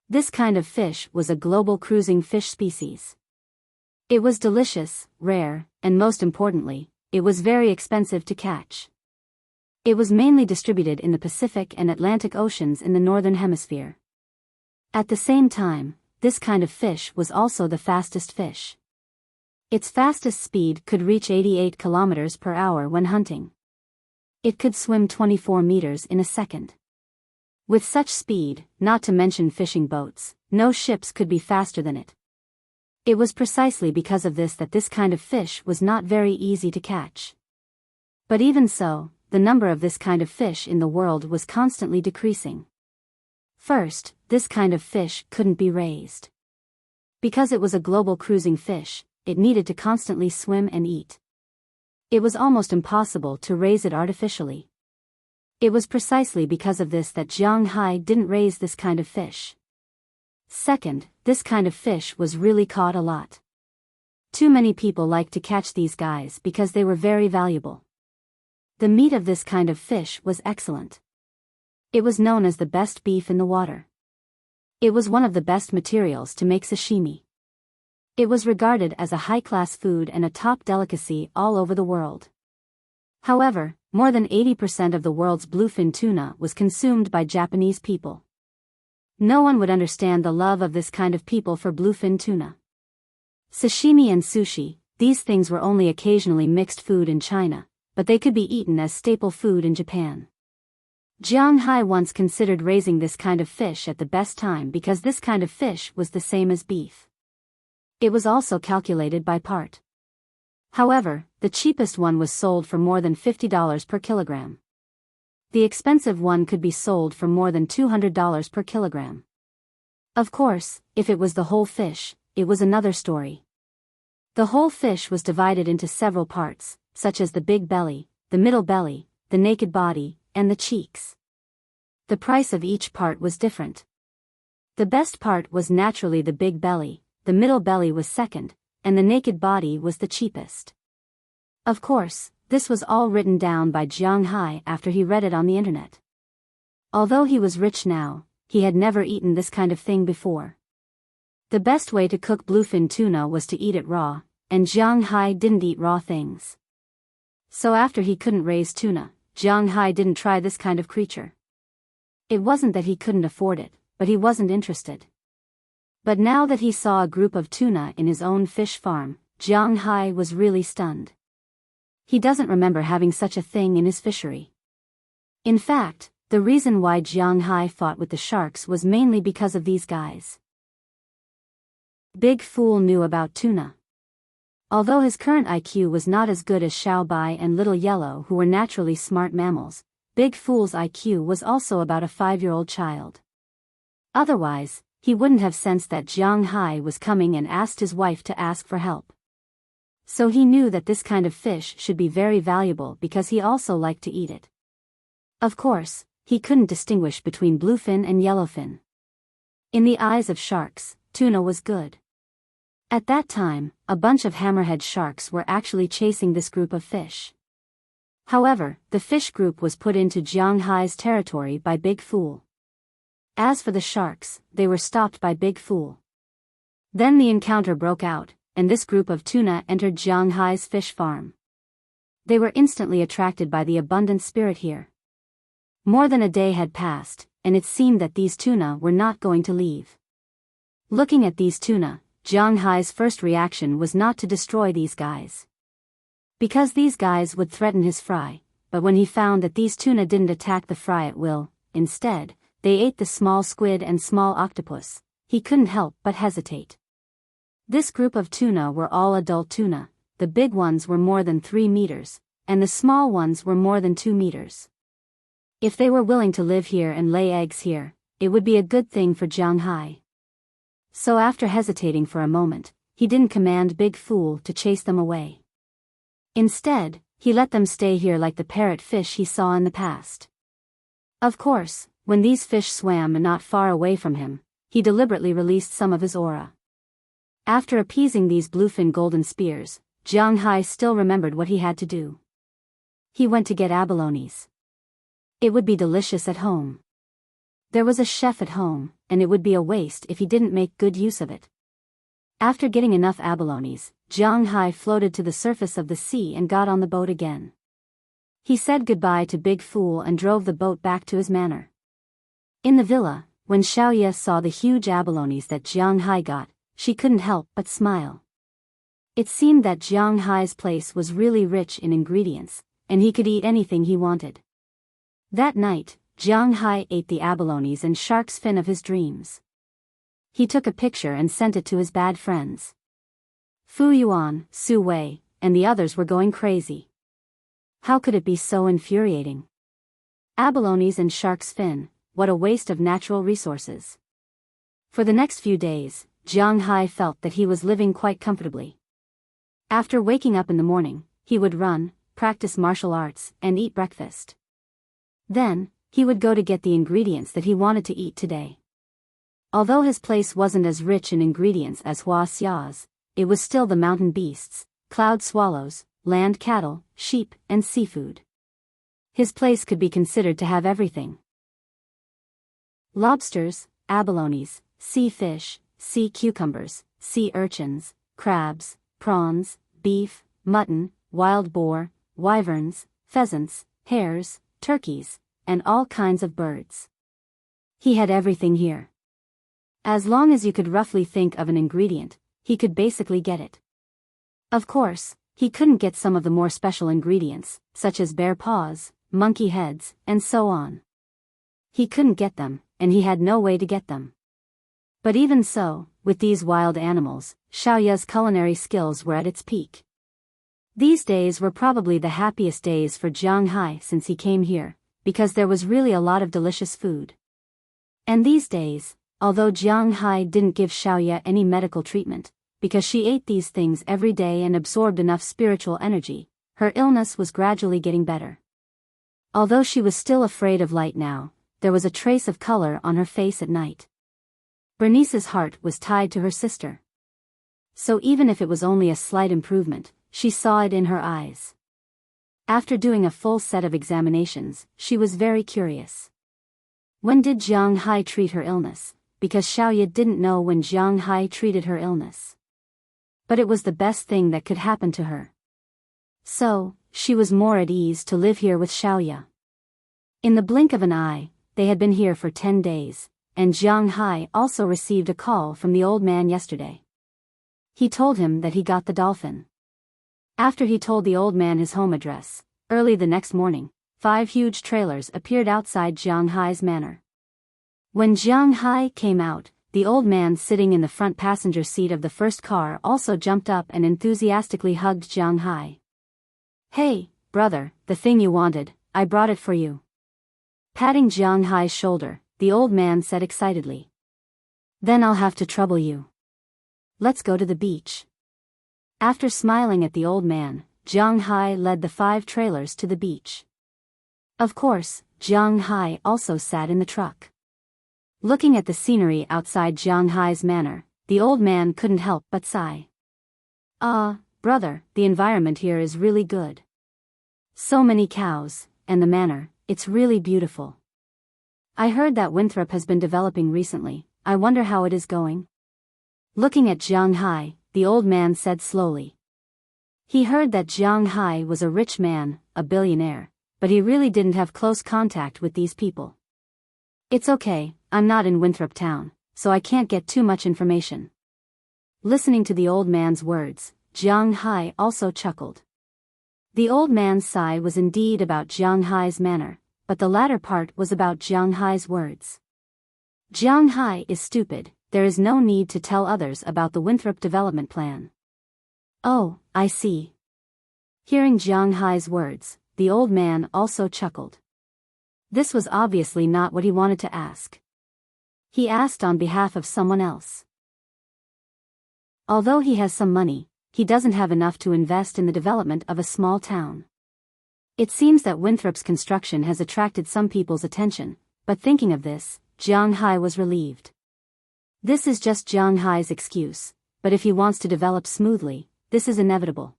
This kind of fish was a global cruising fish species. It was delicious, rare, and most importantly, it was very expensive to catch. It was mainly distributed in the Pacific and Atlantic Oceans in the Northern Hemisphere. At the same time, this kind of fish was also the fastest fish. Its fastest speed could reach 88 kilometers per hour when hunting. It could swim 24 meters in a second. With such speed, not to mention fishing boats, no ships could be faster than it. It was precisely because of this that this kind of fish was not very easy to catch. But even so, the number of this kind of fish in the world was constantly decreasing. First, this kind of fish couldn't be raised. Because it was a global cruising fish, it needed to constantly swim and eat. It was almost impossible to raise it artificially. It was precisely because of this that Jiang Hai didn't raise this kind of fish. Second, this kind of fish was really caught a lot. Too many people liked to catch these guys because they were very valuable. The meat of this kind of fish was excellent. It was known as the best beef in the water. It was one of the best materials to make sashimi. It was regarded as a high-class food and a top delicacy all over the world. However, more than 80% of the world's bluefin tuna was consumed by Japanese people. No one would understand the love of this kind of people for bluefin tuna. Sashimi and sushi, these things were only occasionally mixed food in China, but they could be eaten as staple food in Japan. Jiang Hai once considered raising this kind of fish at the best time because this kind of fish was the same as beef. It was also calculated by part. However, the cheapest one was sold for more than $50 per kilogram. The expensive one could be sold for more than $200 per kilogram. Of course, if it was the whole fish, it was another story. The whole fish was divided into several parts, such as the big belly, the middle belly, the naked body, and the cheeks. The price of each part was different. The best part was naturally the big belly, the middle belly was second, and the naked body was the cheapest. Of course, this was all written down by Jiang Hai after he read it on the internet. Although he was rich now, he had never eaten this kind of thing before. The best way to cook bluefin tuna was to eat it raw, and Jiang Hai didn't eat raw things. So after he couldn't raise tuna, Jiang Hai didn't try this kind of creature. It wasn't that he couldn't afford it, but he wasn't interested. But now that he saw a group of tuna in his own fish farm, Jiang Hai was really stunned. He doesn't remember having such a thing in his fishery. In fact, the reason why Jiang Hai fought with the sharks was mainly because of these guys. Big Fool knew about tuna. Although his current IQ was not as good as Xiao Bai and Little Yellow, who were naturally smart mammals, Big Fool's IQ was also about a 5-year-old child. Otherwise, he wouldn't have sensed that Jiang Hai was coming and asked his wife to ask for help. So he knew that this kind of fish should be very valuable because he also liked to eat it. Of course, he couldn't distinguish between bluefin and yellowfin. In the eyes of sharks, tuna was good. At that time, a bunch of hammerhead sharks were actually chasing this group of fish. However, the fish group was put into Jiang Hai's territory by Big Fool. As for the sharks, they were stopped by Big Fool. Then the encounter broke out, and this group of tuna entered Jiang Hai's fish farm. They were instantly attracted by the abundant spirit here. More than a day had passed, and it seemed that these tuna were not going to leave. Looking at these tuna, Jiang Hai's first reaction was not to destroy these guys, because these guys would threaten his fry, but when he found that these tuna didn't attack the fry at will, instead, they ate the small squid and small octopus, he couldn't help but hesitate. This group of tuna were all adult tuna, the big ones were more than 3 meters, and the small ones were more than 2 meters. If they were willing to live here and lay eggs here, it would be a good thing for Jiang Hai. So after hesitating for a moment, he didn't command Big Fool to chase them away. Instead, he let them stay here like the parrot fish he saw in the past. Of course, when these fish swam not far away from him, he deliberately released some of his aura. After appeasing these bluefin golden spears, Jiang Hai still remembered what he had to do. He went to get abalones. It would be delicious at home. There was a chef at home, and it would be a waste if he didn't make good use of it. After getting enough abalones, Jiang Hai floated to the surface of the sea and got on the boat again. He said goodbye to Big Fool and drove the boat back to his manor. In the villa, when Xiaoya saw the huge abalones that Jiang Hai got, she couldn't help but smile. It seemed that Jiang Hai's place was really rich in ingredients, and he could eat anything he wanted. That night, Jiang Hai ate the abalones and shark's fin of his dreams. He took a picture and sent it to his bad friends. Fu Yuan, Su Wei, and the others were going crazy. How could it be so infuriating? Abalones and shark's fin, what a waste of natural resources. For the next few days, Jiang Hai felt that he was living quite comfortably. After waking up in the morning, he would run, practice martial arts, and eat breakfast. Then, he would go to get the ingredients that he wanted to eat today. Although his place wasn't as rich in ingredients as Hua Xia's, it was still the mountain beasts, cloud swallows, land cattle, sheep, and seafood. His place could be considered to have everything. Lobsters, abalones, sea fish, sea cucumbers, sea urchins, crabs, prawns, beef, mutton, wild boar, wyverns, pheasants, hares, turkeys, and all kinds of birds. He had everything here. As long as you could roughly think of an ingredient, he could basically get it. Of course, he couldn't get some of the more special ingredients, such as bear paws, monkey heads, and so on. He couldn't get them, and he had no way to get them. But even so, with these wild animals, Xiaoya's culinary skills were at its peak. These days were probably the happiest days for Jiang Hai since he came here, because there was really a lot of delicious food. And these days, although Jiang Hai didn't give Xiaoya any medical treatment, because she ate these things every day and absorbed enough spiritual energy, her illness was gradually getting better. Although she was still afraid of light now, there was a trace of color on her face at night. Bernice's heart was tied to her sister. So even if it was only a slight improvement, she saw it in her eyes. After doing a full set of examinations, she was very curious. When did Jiang Hai treat her illness? Because Xiaoya didn't know when Jiang Hai treated her illness. But it was the best thing that could happen to her. So, she was more at ease to live here with Xiaoya. In the blink of an eye, they had been here for 10 days, and Jiang Hai also received a call from the old man yesterday. He told him that he got the dolphin. After he told the old man his home address, early the next morning, 5 huge trailers appeared outside Jiang Hai's manor. When Jiang Hai came out, the old man sitting in the front passenger seat of the first car also jumped up and enthusiastically hugged Jiang Hai. "Hey, brother, the thing you wanted, I brought it for you." Patting Jiang Hai's shoulder, the old man said excitedly. Then I'll have to trouble you. Let's go to the beach. After smiling at the old man, Jiang Hai led the 5 trailers to the beach. Of course, Jiang Hai also sat in the truck. Looking at the scenery outside Jiang Hai's manor, the old man couldn't help but sigh. Brother, the environment here is really good. So many cows, and the manor, it's really beautiful. I heard that Winthrop has been developing recently. I wonder how it is going. Looking at Jiang Hai, the old man said slowly. He heard that Jiang Hai was a rich man, a billionaire, but he really didn't have close contact with these people. It's okay, I'm not in Winthrop town, so I can't get too much information. Listening to the old man's words, Jiang Hai also chuckled. The old man's sigh was indeed about Jiang Hai's manner, but the latter part was about Jiang Hai's words. Jiang Hai is stupid, there is no need to tell others about the Winthrop development plan. Oh, I see. Hearing Jiang Hai's words, the old man also chuckled. This was obviously not what he wanted to ask. He asked on behalf of someone else. Although he has some money, he doesn't have enough to invest in the development of a small town. It seems that Winthrop's construction has attracted some people's attention, but thinking of this, Jiang Hai was relieved. This is just Jiang Hai's excuse, but if he wants to develop smoothly, this is inevitable.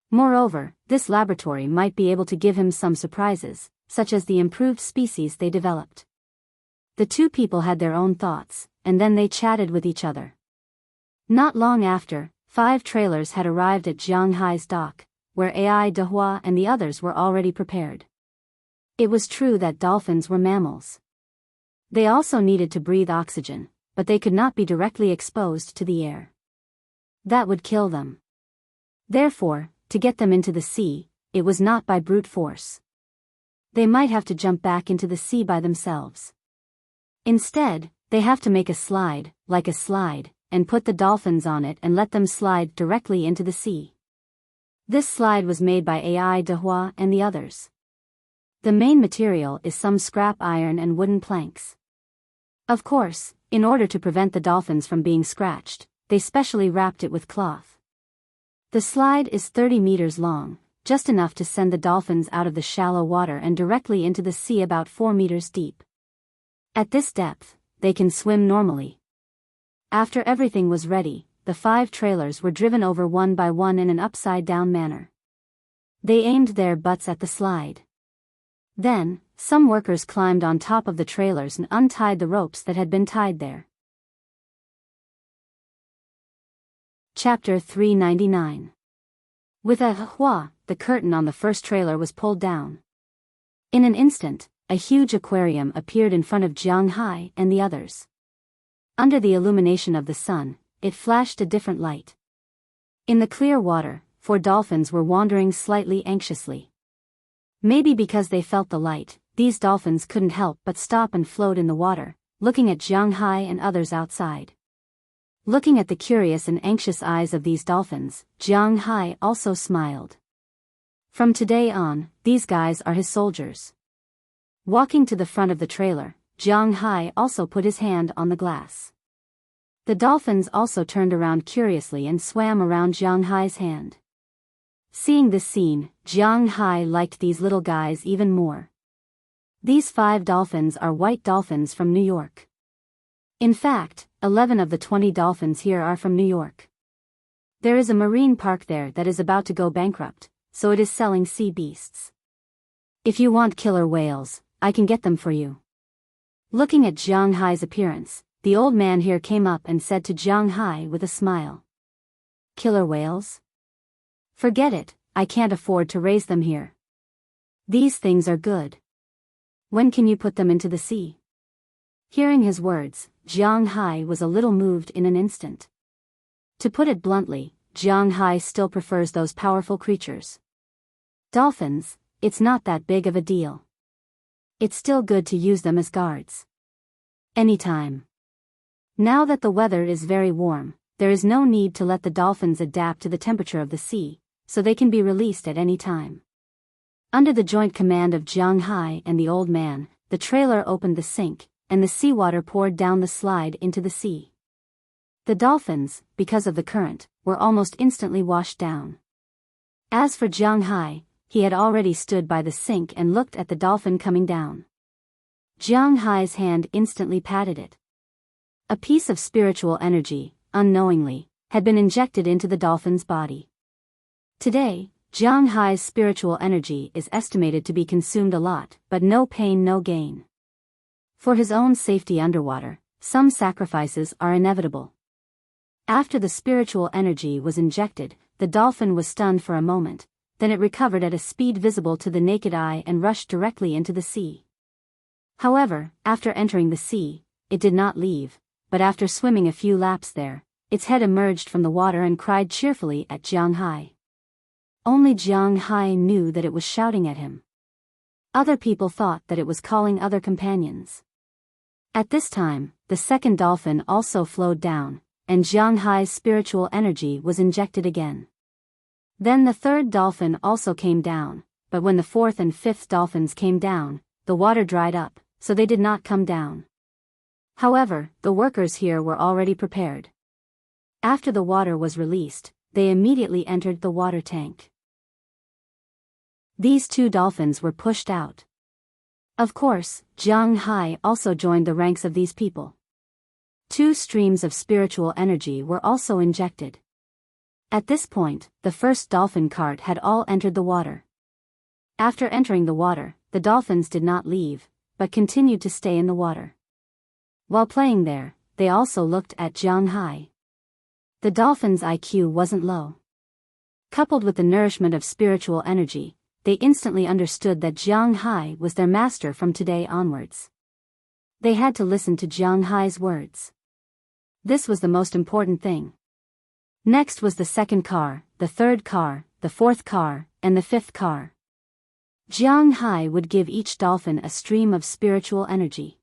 Moreover, this laboratory might be able to give him some surprises, such as the improved species they developed. The 2 people had their own thoughts, and then they chatted with each other. Not long after, 5 trailers had arrived at Jiang Hai's dock, where Ai Dehua and the others were already prepared. It was true that dolphins were mammals. They also needed to breathe oxygen, but they could not be directly exposed to the air. That would kill them. Therefore, to get them into the sea, it was not by brute force. They might have to jump back into the sea by themselves. Instead, they have to make a slide, like a slide, and put the dolphins on it and let them slide directly into the sea. This slide was made by Ai Dehua and the others. The main material is some scrap iron and wooden planks. Of course, in order to prevent the dolphins from being scratched, they specially wrapped it with cloth. The slide is 30 meters long, just enough to send the dolphins out of the shallow water and directly into the sea about 4 meters deep. At this depth, they can swim normally. After everything was ready, the 5 trailers were driven over one by one in an upside-down manner. They aimed their butts at the slide. Then, some workers climbed on top of the trailers and untied the ropes that had been tied there. Chapter 399. With a hua, the curtain on the first trailer was pulled down. In an instant, a huge aquarium appeared in front of Jiang Hai and the others. Under the illumination of the sun, it flashed a different light. In the clear water, 4 dolphins were wandering slightly anxiously. Maybe because they felt the light, these dolphins couldn't help but stop and float in the water, looking at Jiang Hai and others outside. Looking at the curious and anxious eyes of these dolphins, Jiang Hai also smiled. From today on, these guys are his soldiers. Walking to the front of the trailer, Jiang Hai also put his hand on the glass. The dolphins also turned around curiously and swam around Jiang Hai's hand. Seeing this scene, Jiang Hai liked these little guys even more. These 5 dolphins are white dolphins from New York. In fact, 11 of the 20 dolphins here are from New York. There is a marine park there that is about to go bankrupt, so it is selling sea beasts. If you want killer whales, I can get them for you. Looking at Jiang Hai's appearance, the old man here came up and said to Jiang Hai with a smile. Killer whales? Forget it, I can't afford to raise them here. These things are good. When can you put them into the sea? Hearing his words, Jiang Hai was a little moved in an instant. To put it bluntly, Jiang Hai still prefers those powerful creatures. Dolphins, it's not that big of a deal. It's still good to use them as guards. Anytime. Now that the weather is very warm, there is no need to let the dolphins adapt to the temperature of the sea, so they can be released at any time. Under the joint command of Jiang Hai and the old man, the trailer opened the sink, and the seawater poured down the slide into the sea. The dolphins, because of the current, were almost instantly washed down. As for Jiang Hai, he had already stood by the sink and looked at the dolphin coming down. Jiang Hai's hand instantly patted it. A piece of spiritual energy, unknowingly, had been injected into the dolphin's body. Today, Jiang Hai's spiritual energy is estimated to be consumed a lot, but no pain, no gain. For his own safety underwater, some sacrifices are inevitable. After the spiritual energy was injected, the dolphin was stunned for a moment, then it recovered at a speed visible to the naked eye and rushed directly into the sea. However, after entering the sea, it did not leave, but after swimming a few laps there, its head emerged from the water and cried cheerfully at Jiang Hai. Only Jiang Hai knew that it was shouting at him. Other people thought that it was calling other companions. At this time, the second dolphin also flowed down, and Jiang Hai's spiritual energy was injected again. Then the third dolphin also came down, but when the fourth and fifth dolphins came down, the water dried up, so they did not come down. However, the workers here were already prepared. After the water was released, they immediately entered the water tank. These two dolphins were pushed out. Of course, Jiang Hai also joined the ranks of these people. Two streams of spiritual energy were also injected. At this point, the first dolphin cart had all entered the water. After entering the water, the dolphins did not leave, but continued to stay in the water. While playing there, they also looked at Jiang Hai. The dolphin's IQ wasn't low. Coupled with the nourishment of spiritual energy, they instantly understood that Jiang Hai was their master from today onwards. They had to listen to Jiang Hai's words. This was the most important thing. Next was the second car, the third car, the fourth car, and the fifth car. Jiang Hai would give each dolphin a stream of spiritual energy.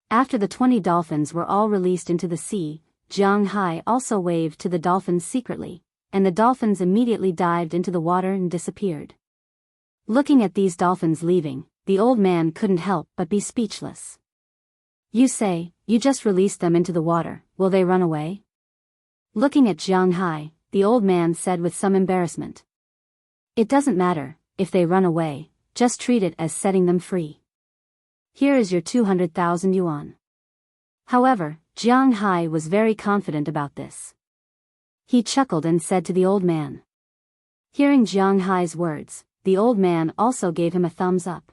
After the 20 dolphins were all released into the sea, Jiang Hai also waved to the dolphins secretly, and the dolphins immediately dived into the water and disappeared. Looking at these dolphins leaving, the old man couldn't help but be speechless. You say, you just released them into the water, will they run away? Looking at Jiang Hai, the old man said with some embarrassment. It doesn't matter, if they run away, just treat it as setting them free. Here is your 200,000 yuan. However, Jiang Hai was very confident about this. He chuckled and said to the old man. Hearing Jiang Hai's words, the old man also gave him a thumbs up.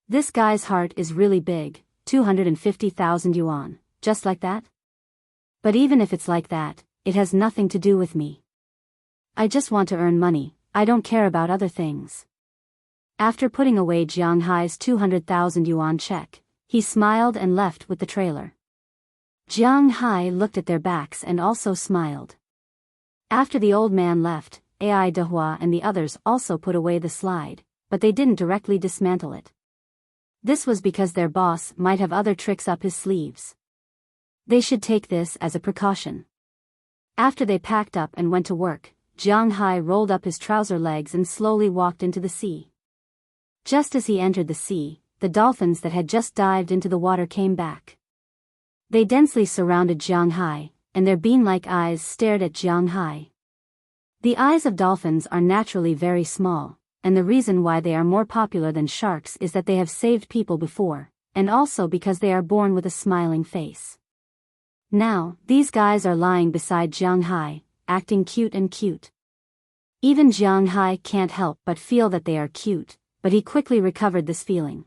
This guy's heart is really big, 250,000 yuan, just like that? But even if it's like that, it has nothing to do with me. I just want to earn money, I don't care about other things. After putting away Jiang Hai's 200,000 yuan check, he smiled and left with the trailer. Jiang Hai looked at their backs and also smiled. After the old man left, Ai Dehua and the others also put away the slide, but they didn't directly dismantle it. This was because their boss might have other tricks up his sleeves. They should take this as a precaution. After they packed up and went to work, Jiang Hai rolled up his trouser legs and slowly walked into the sea. Just as he entered the sea, the dolphins that had just dived into the water came back. They densely surrounded Jiang Hai, and their bean-like eyes stared at Jiang Hai. The eyes of dolphins are naturally very small, and the reason why they are more popular than sharks is that they have saved people before, and also because they are born with a smiling face. Now, these guys are lying beside Jiang Hai, acting cute and cute. Even Jiang Hai can't help but feel that they are cute, but he quickly recovered this feeling.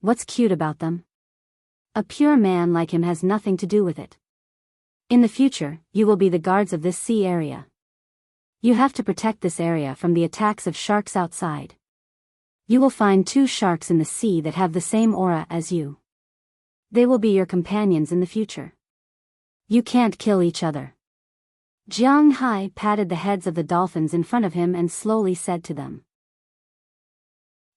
What's cute about them? A pure man like him has nothing to do with it. In the future, you will be the guards of this sea area. You have to protect this area from the attacks of sharks outside. You will find 2 sharks in the sea that have the same aura as you. They will be your companions in the future. You can't kill each other. Jiang Hai patted the heads of the dolphins in front of him and slowly said to them.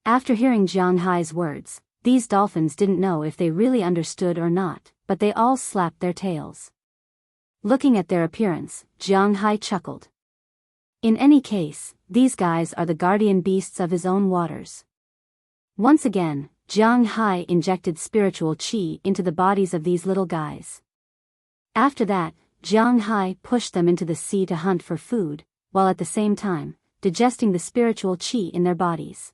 After hearing Jiang Hai's words, these dolphins didn't know if they really understood or not, but they all slapped their tails. Looking at their appearance, Jiang Hai chuckled. In any case, these guys are the guardian beasts of his own waters. Once again, Jiang Hai injected spiritual qi into the bodies of these little guys. After that, Jiang Hai pushed them into the sea to hunt for food, while at the same time, digesting the spiritual qi in their bodies.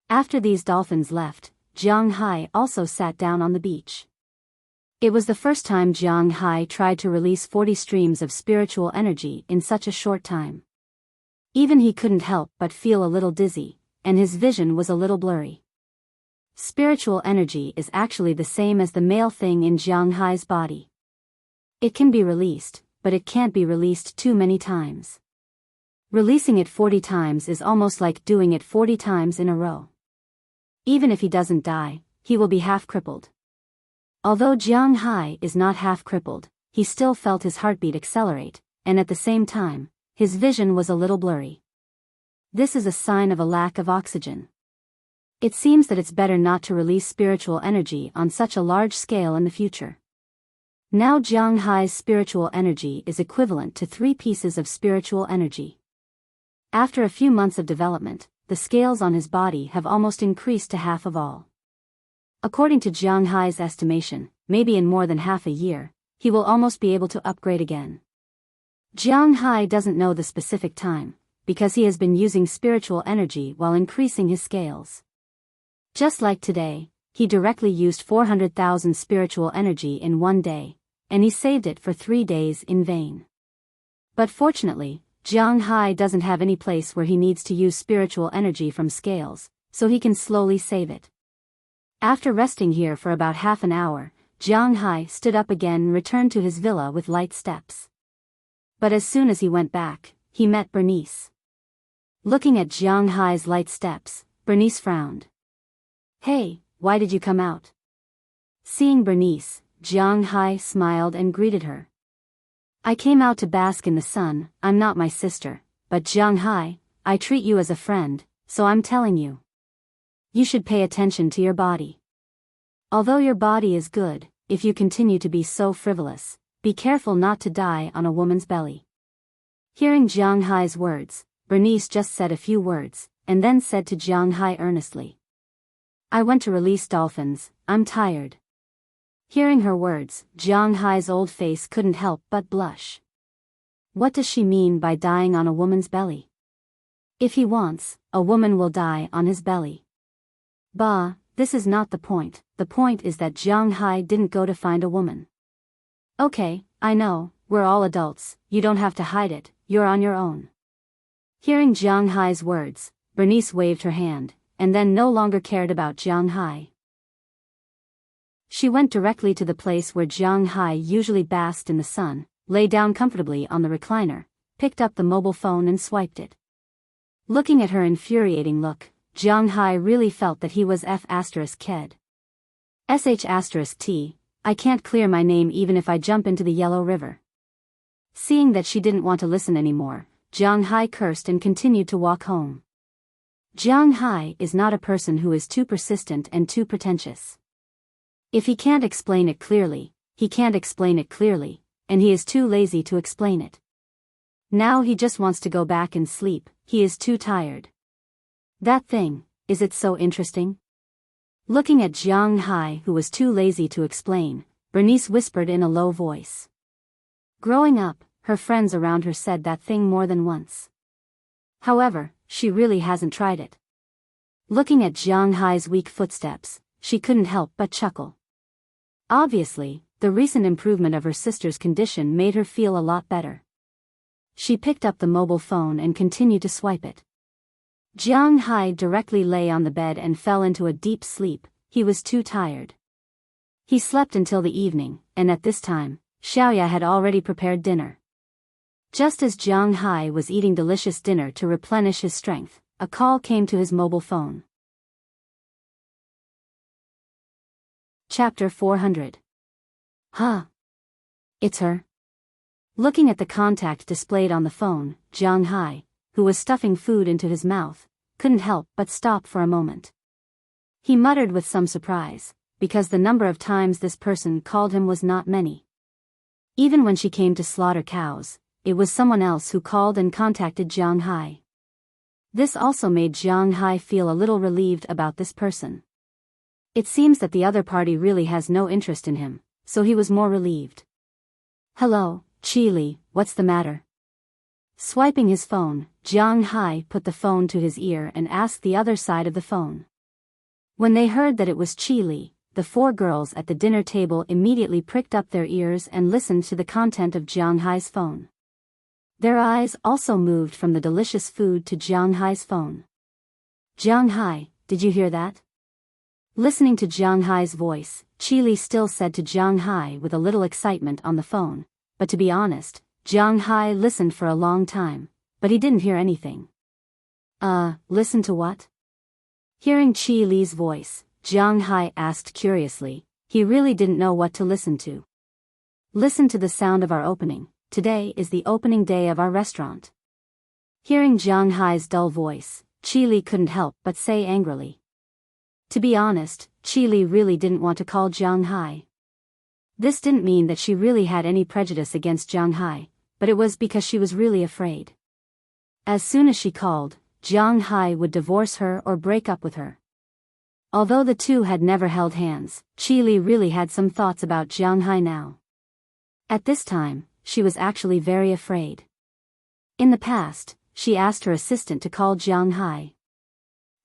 After these dolphins left, Jiang Hai also sat down on the beach. It was the first time Jiang Hai tried to release 40 streams of spiritual energy in such a short time. Even he couldn't help but feel a little dizzy, and his vision was a little blurry. Spiritual energy is actually the same as the male thing in Jiang Hai's body. It can be released, but it can't be released too many times. Releasing it 40 times is almost like doing it 40 times in a row. Even if he doesn't die, he will be half crippled. Although Jiang Hai is not half crippled, he still felt his heartbeat accelerate, and at the same time, his vision was a little blurry. This is a sign of a lack of oxygen. It seems that it's better not to release spiritual energy on such a large scale in the future. Now Jiang Hai's spiritual energy is equivalent to 3 pieces of spiritual energy. After a few months of development, the scales on his body have almost increased to half of all. According to Jiang Hai's estimation, maybe in more than half a year, he will almost be able to upgrade again. Jiang Hai doesn't know the specific time, because he has been using spiritual energy while increasing his scales. Just like today, he directly used 400,000 spiritual energy in one day, and he saved it for 3 days in vain. But fortunately, Jiang Hai doesn't have any place where he needs to use spiritual energy from scales, so he can slowly save it. After resting here for about half an hour, Jiang Hai stood up again and returned to his villa with light steps. But as soon as he went back, he met Bernice. Looking at Jiang Hai's light steps, Bernice frowned. "Hey, why did you come out?" Seeing Bernice, Jiang Hai smiled and greeted her. "I came out to bask in the sun. I'm not my sister, but Jiang Hai, I treat you as a friend, so I'm telling you. You should pay attention to your body. Although your body is good, if you continue to be so frivolous, be careful not to die on a woman's belly." Hearing Jiang Hai's words, Bernice just said a few words, and then said to Jiang Hai earnestly, "I went to release dolphins, I'm tired." Hearing her words, Jiang Hai's old face couldn't help but blush. What does she mean by dying on a woman's belly? If he wants, a woman will die on his belly. Bah, this is not the point. The point is that Jiang Hai didn't go to find a woman. "Okay, I know, we're all adults, you don't have to hide it, you're on your own." Hearing Jiang Hai's words, Bernice waved her hand, and then no longer cared about Jiang Hai. She went directly to the place where Jiang Hai usually basked in the sun, lay down comfortably on the recliner, picked up the mobile phone and swiped it. Looking at her infuriating look, Jiang Hai really felt that he was F***ked. *T, I can't clear my name even if I jump into the Yellow River. Seeing that she didn't want to listen anymore, Jiang Hai cursed and continued to walk home. Jiang Hai is not a person who is too persistent and too pretentious. If he can't explain it clearly, he can't explain it clearly, and he is too lazy to explain it. Now he just wants to go back and sleep, he is too tired. That thing, is it so interesting? Looking at Jiang Hai, who was too lazy to explain, Bernice whispered in a low voice. Growing up, her friends around her said that thing more than once. However, she really hasn't tried it. Looking at Jiang Hai's weak footsteps, she couldn't help but chuckle. Obviously, the recent improvement of her sister's condition made her feel a lot better. She picked up the mobile phone and continued to swipe it. Jiang Hai directly lay on the bed and fell into a deep sleep. He was too tired. He slept until the evening, and at this time, Xiaoya had already prepared dinner. Just as Jiang Hai was eating delicious dinner to replenish his strength, a call came to his mobile phone. Chapter 400. Huh. It's her. Looking at the contact displayed on the phone, Jiang Hai, who was stuffing food into his mouth, couldn't help but stop for a moment. He muttered with some surprise, because the number of times this person called him was not many. Even when she came to slaughter cows, it was someone else who called and contacted Jiang Hai. This also made Jiang Hai feel a little relieved about this person. It seems that the other party really has no interest in him, so he was more relieved. Hello, Chi, what's the matter? Swiping his phone, Jiang Hai put the phone to his ear and asked the other side of the phone. When they heard that it was Chi, the four girls at the dinner table immediately pricked up their ears and listened to the content of Jiang Hai's phone. Their eyes also moved from the delicious food to Jiang Hai's phone. Jiang Hai, did you hear that? Listening to Jiang Hai's voice, Chi still said to Jiang Hai with a little excitement on the phone, but to be honest, Jiang Hai listened for a long time, but he didn't hear anything. Listen to what? Hearing Chi Li's voice, Jiang Hai asked curiously. He really didn't know what to listen to. Listen to the sound of our opening. Today is the opening day of our restaurant. Hearing Jiang Hai's dull voice, Chi Li couldn't help but say angrily. To be honest, Chi Li really didn't want to call Jiang Hai. This didn't mean that she really had any prejudice against Jiang Hai, but it was because she was really afraid. As soon as she called, Jiang Hai would divorce her or break up with her. Although the two had never held hands, Chi Li really had some thoughts about Jiang Hai now. At this time, she was actually very afraid. In the past, she asked her assistant to call Jiang Hai.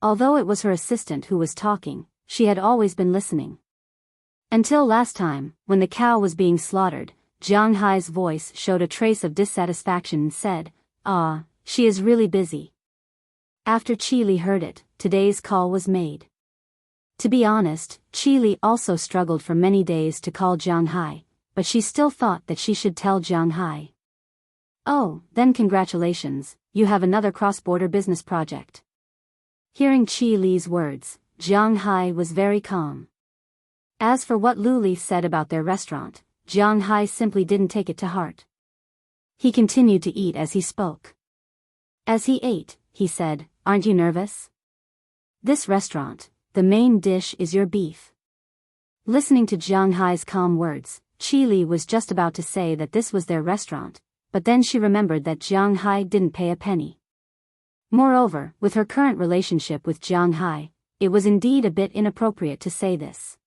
Although it was her assistant who was talking, she had always been listening. Until last time, when the cow was being slaughtered, Jiang Hai's voice showed a trace of dissatisfaction and said, she is really busy. After Chi Li heard it, today's call was made. To be honest, Chi Li also struggled for many days to call Jiang Hai, but she still thought that she should tell Jiang Hai. Oh, then congratulations, you have another cross-border business project. Hearing Chi Li's words, Jiang Hai was very calm. As for what Lu Li said about their restaurant, Jiang Hai simply didn't take it to heart. He continued to eat as he spoke. As he ate, he said, "Aren't you nervous? This restaurant, the main dish is your beef." Listening to Jiang Hai's calm words, Chi Li was just about to say that this was their restaurant, but then she remembered that Jiang Hai didn't pay a penny. Moreover, with her current relationship with Jiang Hai, it was indeed a bit inappropriate to say this.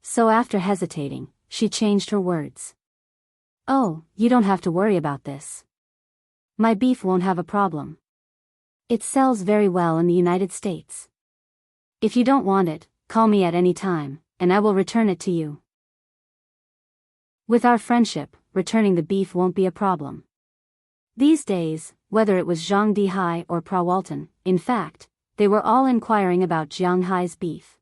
So after hesitating, she changed her words. "Oh, you don't have to worry about this. My beef won't have a problem. It sells very well in the United States. If you don't want it, call me at any time, and I will return it to you. With our friendship, returning the beef won't be a problem." These days, whether it was Zhang Dihai or Prawalton, in fact, they were all inquiring about Jiang Hai's beef.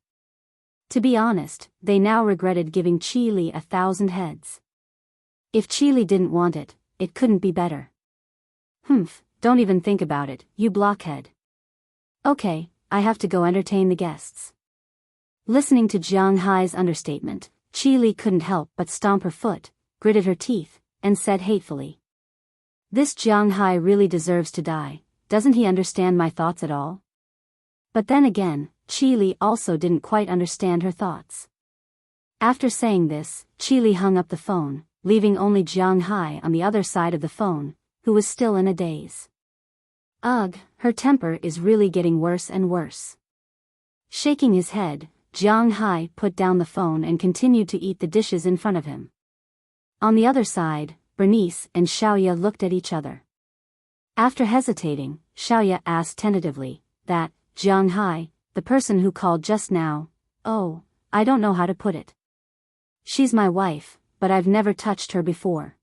To be honest, they now regretted giving Chi Li 1,000 heads. If Chi Li didn't want it, it couldn't be better. Don't even think about it, you blockhead. Okay, I have to go entertain the guests. Listening to Jiang Hai's understatement, Chi Li couldn't help but stomp her foot, gritted her teeth, and said hatefully. This Jiang Hai really deserves to die. Doesn't he understand my thoughts at all? But then again, Chi Li also didn't quite understand her thoughts. After saying this, Chi Li hung up the phone, leaving only Jiang Hai on the other side of the phone, who was still in a daze. Ugh, her temper is really getting worse and worse. Shaking his head, Jiang Hai put down the phone and continued to eat the dishes in front of him. On the other side, Bernice and Xiaoya looked at each other. After hesitating, Xiaoya asked tentatively, "That, Jiang Hai, the person who called just now, oh, I don't know how to put it. She's my wife, but I've never touched her before.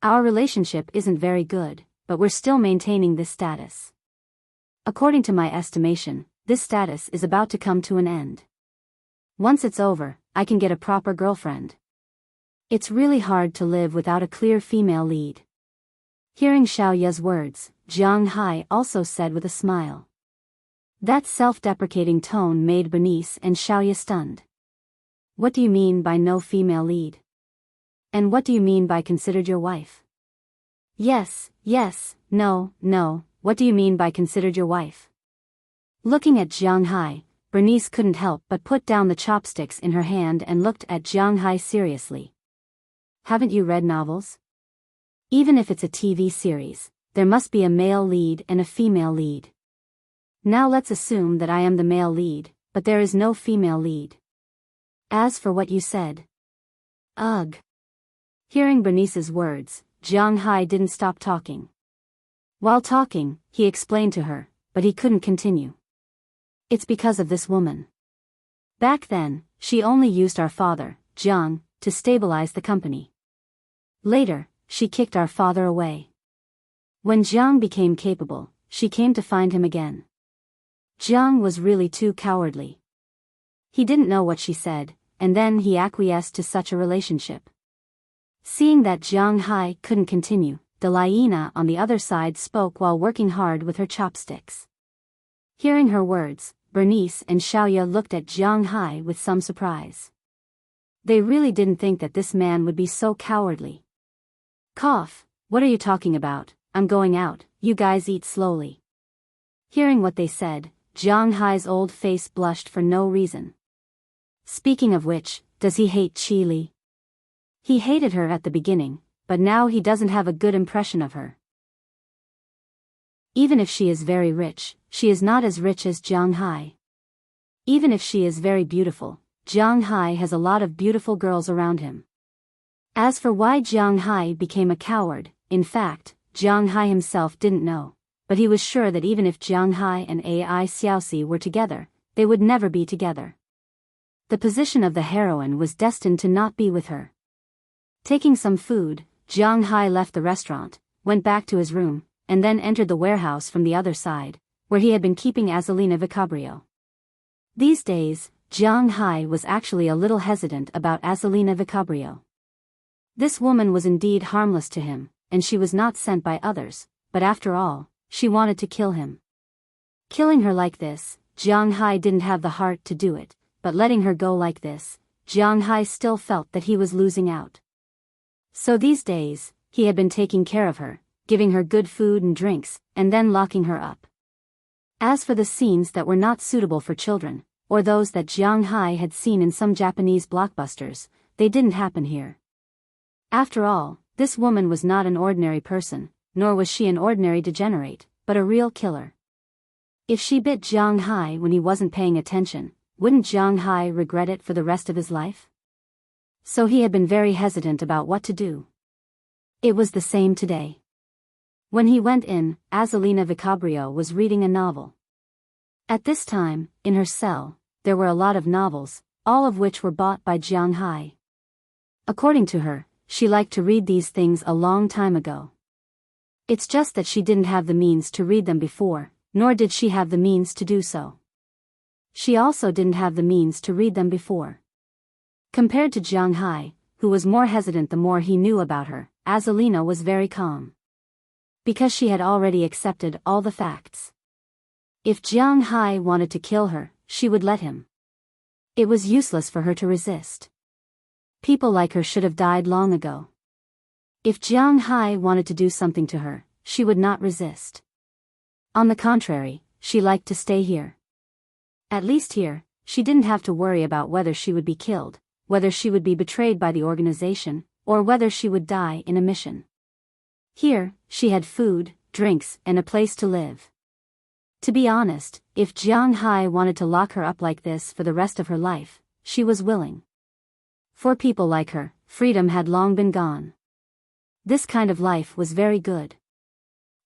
Our relationship isn't very good, but we're still maintaining this status. According to my estimation, this status is about to come to an end. Once it's over, I can get a proper girlfriend. It's really hard to live without a clear female lead." Hearing Xiaoya's words, Jiang Hai also said with a smile. That self-deprecating tone made Bernice and Xiaoya stunned. What do you mean by no female lead? And what do you mean by considered your wife? Yes, no, what do you mean by considered your wife? Looking at Jiang Hai, Bernice couldn't help but put down the chopsticks in her hand and looked at Jiang Hai seriously. Haven't you read novels? Even if it's a TV series, there must be a male lead and a female lead. Now let's assume that I am the male lead, but there is no female lead. As for what you said. Ugh. Hearing Bernice's words, Jiang Hai didn't stop talking. While talking, he explained to her, but he couldn't continue. It's because of this woman. Back then, she only used our father, Jiang, to stabilize the company. Later, she kicked our father away. When Jiang became capable, she came to find him again. Jiang was really too cowardly. He didn't know what she said, and then he acquiesced to such a relationship. Seeing that Jiang Hai couldn't continue, Deliana on the other side spoke while working hard with her chopsticks. Hearing her words, Bernice and Xiaoya looked at Jiang Hai with some surprise. They really didn't think that this man would be so cowardly. Cough, what are you talking about? I'm going out, you guys eat slowly. Hearing what they said, Jiang Hai's old face blushed for no reason. Speaking of which, does he hate Qi Li? He hated her at the beginning, but now he doesn't have a good impression of her. Even if she is very rich, she is not as rich as Jiang Hai. Even if she is very beautiful, Jiang Hai has a lot of beautiful girls around him. As for why Jiang Hai became a coward, in fact, Jiang Hai himself didn't know, but he was sure that even if Jiang Hai and Ai Xiaoxi were together, they would never be together. The position of the heroine was destined to not be with her. Taking some food, Jiang Hai left the restaurant, went back to his room, and then entered the warehouse from the other side, where he had been keeping Azalina Vicabrio. These days, Jiang Hai was actually a little hesitant about Azalina Vicabrio. This woman was indeed harmless to him, and she was not sent by others, but after all, she wanted to kill him. Killing her like this, Jiang Hai didn't have the heart to do it, but letting her go like this, Jiang Hai still felt that he was losing out. So these days, he had been taking care of her, giving her good food and drinks, and then locking her up. As for the scenes that were not suitable for children, or those that Jiang Hai had seen in some Japanese blockbusters, they didn't happen here. After all, this woman was not an ordinary person, nor was she an ordinary degenerate, but a real killer. If she bit Jiang Hai when he wasn't paying attention, wouldn't Jiang Hai regret it for the rest of his life? So he had been very hesitant about what to do. It was the same today. When he went in, Azalina Vicabrio was reading a novel. At this time, in her cell, there were a lot of novels, all of which were bought by Jiang Hai. According to her, she liked to read these things a long time ago. It's just that she didn't have the means to read them before, nor did she have the means to do so. She also didn't have the means to read them before. Compared to Jiang Hai, who was more hesitant the more he knew about her, Azalina was very calm. Because she had already accepted all the facts. If Jiang Hai wanted to kill her, she would let him. It was useless for her to resist. People like her should have died long ago. If Jiang Hai wanted to do something to her, she would not resist. On the contrary, she liked to stay here. At least here, she didn't have to worry about whether she would be killed, whether she would be betrayed by the organization, or whether she would die in a mission. Here, she had food, drinks, and a place to live. To be honest, if Jiang Hai wanted to lock her up like this for the rest of her life, she was willing. For people like her, freedom had long been gone. This kind of life was very good.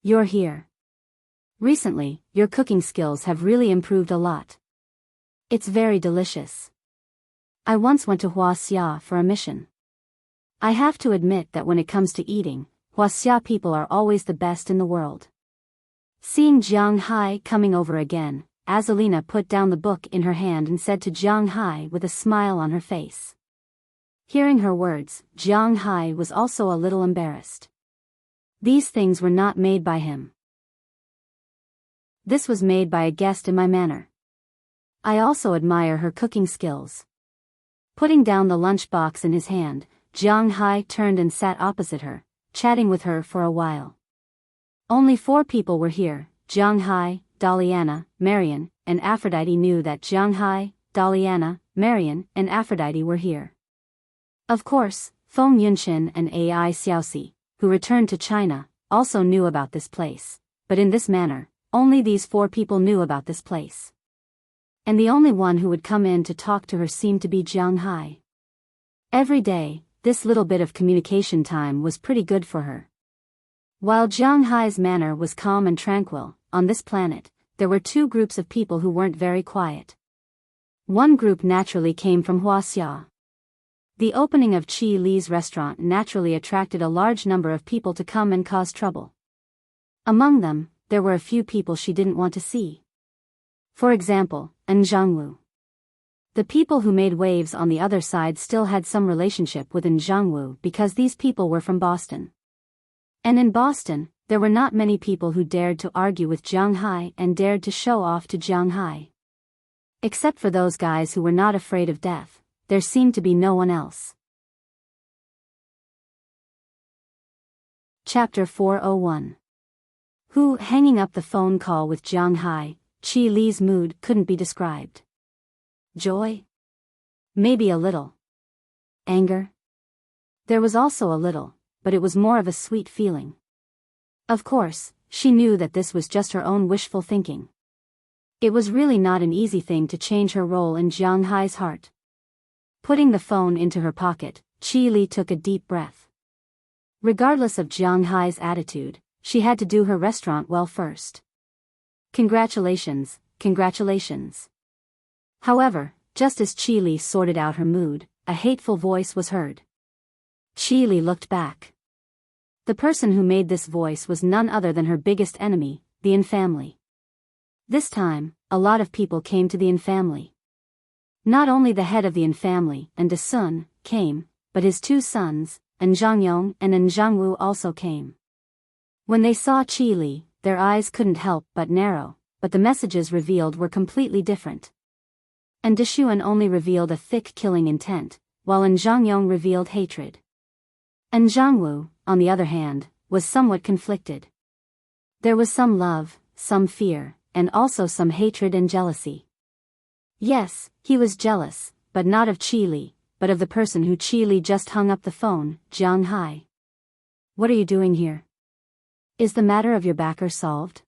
You're here. Recently, your cooking skills have really improved a lot. It's very delicious. I once went to Huaxia for a mission. I have to admit that when it comes to eating, Huaxia people are always the best in the world. Seeing Jiang Hai coming over again, Azalina put down the book in her hand and said to Jiang Hai with a smile on her face. Hearing her words, Jiang Hai was also a little embarrassed. These things were not made by him. This was made by a guest in my manor. I also admire her cooking skills. Putting down the lunchbox in his hand, Jiang Hai turned and sat opposite her, chatting with her for a while. Only 4 people were here. Jiang Hai, Daliana, Marian, and Aphrodite knew that Jiang Hai, Daliana, Marian, and Aphrodite were here. Of course, Feng Yunqin and Ai Xiaoxi, who returned to China, also knew about this place, but in this manner, only these 4 people knew about this place. And the only one who would come in to talk to her seemed to be Jiang Hai. Every day, this little bit of communication time was pretty good for her. While Jiang Hai's manner was calm and tranquil, on this planet, there were two groups of people who weren't very quiet. One group naturally came from Huaxia. The opening of Qi Li's restaurant naturally attracted a large number of people to come and cause trouble. Among them, there were a few people she didn't want to see. For example, Zhangwu. The people who made waves on the other side still had some relationship with Zhangwu because these people were from Boston. And in Boston, there were not many people who dared to argue with Jiang Hai and dared to show off to Jiang Hai. Except for those guys who were not afraid of death, there seemed to be no one else. Chapter 401. Who, hanging up the phone call with Jiang Hai, Qi Li's mood couldn't be described. Joy? Maybe a little. Anger? There was also a little, but it was more of a sweet feeling. Of course, she knew that this was just her own wishful thinking. It was really not an easy thing to change her role in Jiang Hai's heart. Putting the phone into her pocket, Qi Li took a deep breath. Regardless of Jiang Hai's attitude, she had to do her restaurant well first. Congratulations, congratulations. However, just as Qi Li sorted out her mood, a hateful voice was heard. Qi Li looked back. The person who made this voice was none other than her biggest enemy, the Yin family. This time, a lot of people came to the Yin family. Not only the head of the Yin family, Sun, came, but his two sons, Zhangyong and Zhangwu also came. When they saw Qi Li, their eyes couldn't help but narrow, but the messages revealed were completely different. Deshuan only revealed a thick killing intent, while Zhangyong revealed hatred. Zhangwu, on the other hand, was somewhat conflicted. There was some love, some fear, and also some hatred and jealousy. Yes, he was jealous, but not of Qi Li, but of the person who Qi Li just hung up the phone, Jiang Hai. What are you doing here? Is the matter of your backer solved?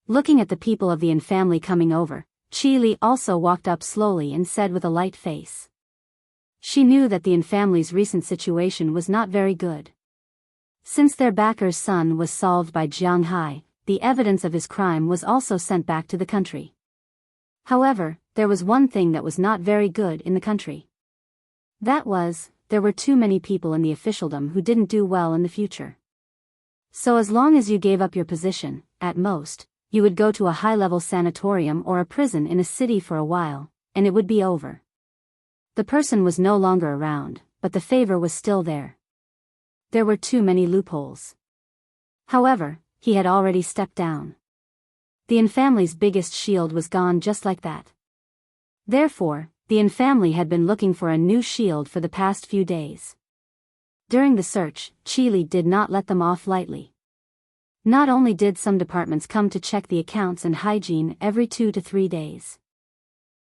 Looking at the people of the Yin family coming over, Qi Li also walked up slowly and said with a light face. She knew that the Yin family's recent situation was not very good. Since their backer's son was solved by Jiang Hai, the evidence of his crime was also sent back to the country. However, there was one thing that was not very good in the country. That was, there were too many people in the officialdom who didn't do well in the future. So as long as you gave up your position, at most, you would go to a high-level sanatorium or a prison in a city for a while, and it would be over. The person was no longer around, but the favor was still there. There were too many loopholes. However, he had already stepped down. The Yin family's biggest shield was gone just like that. Therefore, the Yin family had been looking for a new shield for the past few days. During the search, Qi Li did not let them off lightly. Not only did some departments come to check the accounts and hygiene every 2 to 3 days.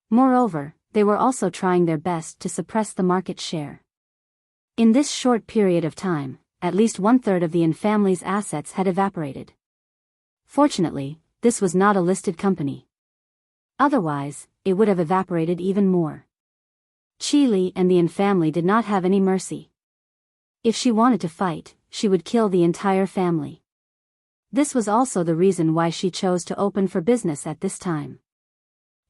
Moreover, they were also trying their best to suppress the market share. In this short period of time, at least 1/3 of the Yin family's assets had evaporated. Fortunately, this was not a listed company. Otherwise, it would have evaporated even more. Qi Li and the Yin family did not have any mercy. If she wanted to fight, she would kill the entire family. This was also the reason why she chose to open for business at this time.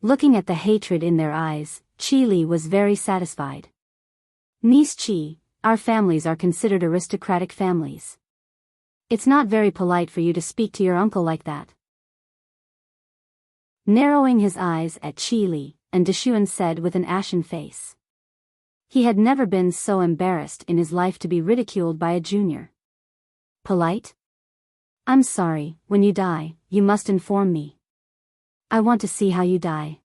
Looking at the hatred in their eyes, Qi Li was very satisfied. Niece Qi, our families are considered aristocratic families. It's not very polite for you to speak to your uncle like that. Narrowing his eyes at Qi Li, Deshuan said with an ashen face. He had never been so embarrassed in his life to be ridiculed by a junior. Polite? I'm sorry, when you die, you must inform me. I want to see how you die.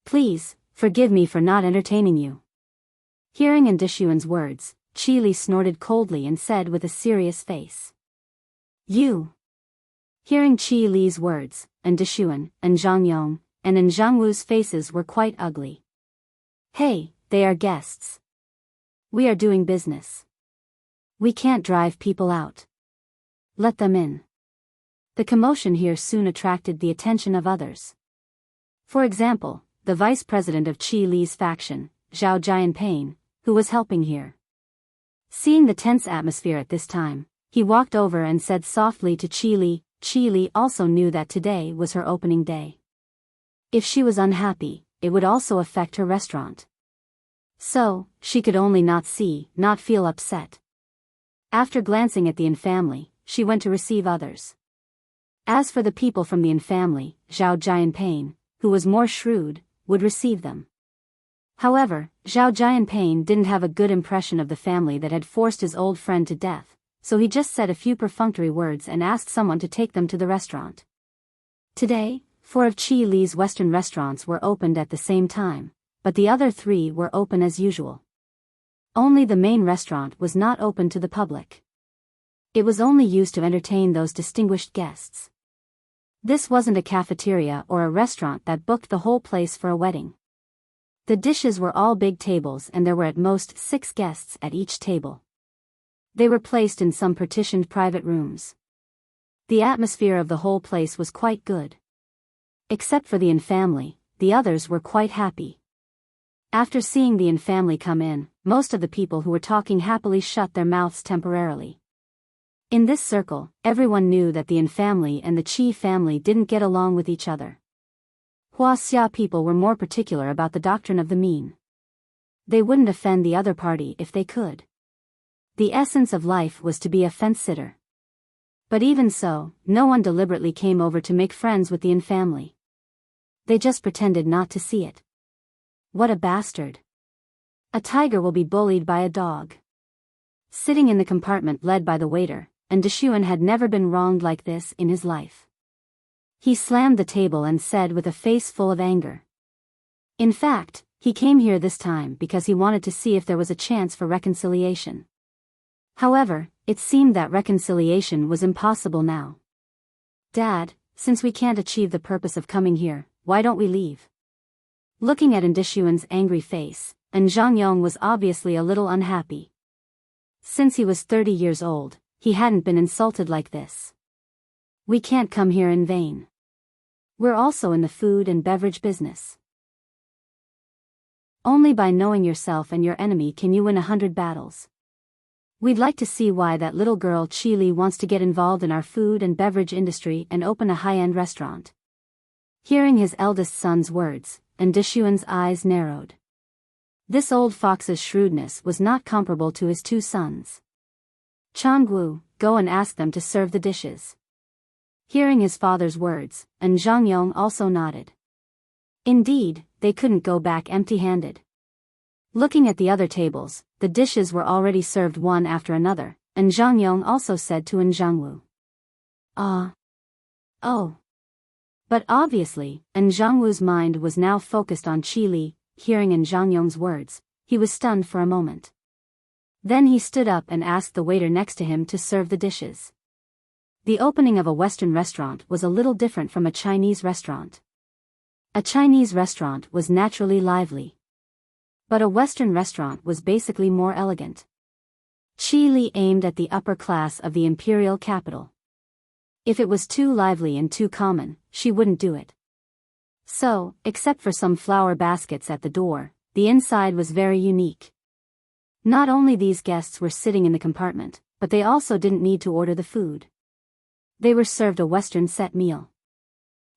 Please, forgive me for not entertaining you. Hearing Deshuan's words, Qi Li snorted coldly and said with a serious face. You. Hearing Qi Li's words, Deshuan, Zhangyong, and Zhangwu's faces were quite ugly. Hey, they are guests. We are doing business. We can't drive people out. Let them in. The commotion here soon attracted the attention of others. For example, the vice president of Qi Li's faction, Zhao Jianping, who was helping here. Seeing the tense atmosphere at this time, he walked over and said softly to Qi Li. Qi Li also knew that today was her opening day. If she was unhappy, it would also affect her restaurant. So, she could only not feel upset. After glancing at the Yin family, she went to receive others. As for the people from the Yin family, Zhao Jianping, who was more shrewd, would receive them. However, Zhao Jianping didn't have a good impression of the family that had forced his old friend to death, so he just said a few perfunctory words and asked someone to take them to the restaurant. Today, 4 of Qi Li's Western restaurants were opened at the same time, but the other 3 were open as usual. Only the main restaurant was not open to the public. It was only used to entertain those distinguished guests. This wasn't a cafeteria or a restaurant that booked the whole place for a wedding. The dishes were all big tables and there were at most 6 guests at each table. They were placed in some partitioned private rooms. The atmosphere of the whole place was quite good. Except for the Yin family, the others were quite happy. After seeing the Yin family come in, most of the people who were talking happily shut their mouths temporarily. In this circle, everyone knew that the Yin family and the Qi family didn't get along with each other. Huaxia people were more particular about the doctrine of the mean. They wouldn't offend the other party if they could. The essence of life was to be a fence-sitter. But even so, no one deliberately came over to make friends with the Yin family. They just pretended not to see it. What a bastard. A tiger will be bullied by a dog. Sitting in the compartment led by the waiter, and Deshuan had never been wronged like this in his life. He slammed the table and said with a face full of anger. In fact, he came here this time because he wanted to see if there was a chance for reconciliation. However, it seemed that reconciliation was impossible now. Dad, since we can't achieve the purpose of coming here, why don't we leave? Looking at Deshuan's angry face, and Zhang Yong was obviously a little unhappy. Since he was 30 years old, he hadn't been insulted like this. We can't come here in vain. We're also in the food and beverage business. Only by knowing yourself and your enemy can you win 100 battles. We'd like to see why that little girl Qi Li wants to get involved in our food and beverage industry and open a high-end restaurant. Hearing his eldest son's words, and Deshuan's eyes narrowed. This old fox's shrewdness was not comparable to his 2 sons. Changgu, go and ask them to serve the dishes. Hearing his father's words, and Zhang Yong also nodded. Indeed, they couldn't go back empty-handed. Looking at the other tables, the dishes were already served one after another, and Zhang Yong also said to Zhangwu. Oh. But obviously, Zhangwu's mind was now focused on Qi Li. Hearing Zhang Yong's words, he was stunned for a moment. Then he stood up and asked the waiter next to him to serve the dishes. The opening of a Western restaurant was a little different from a Chinese restaurant. A Chinese restaurant was naturally lively. But a Western restaurant was basically more elegant. Qi Li aimed at the upper class of the imperial capital. If it was too lively and too common, she wouldn't do it. So, except for some flower baskets at the door, the inside was very unique. Not only these guests were sitting in the compartment, but they also didn't need to order the food. They were served a Western set meal.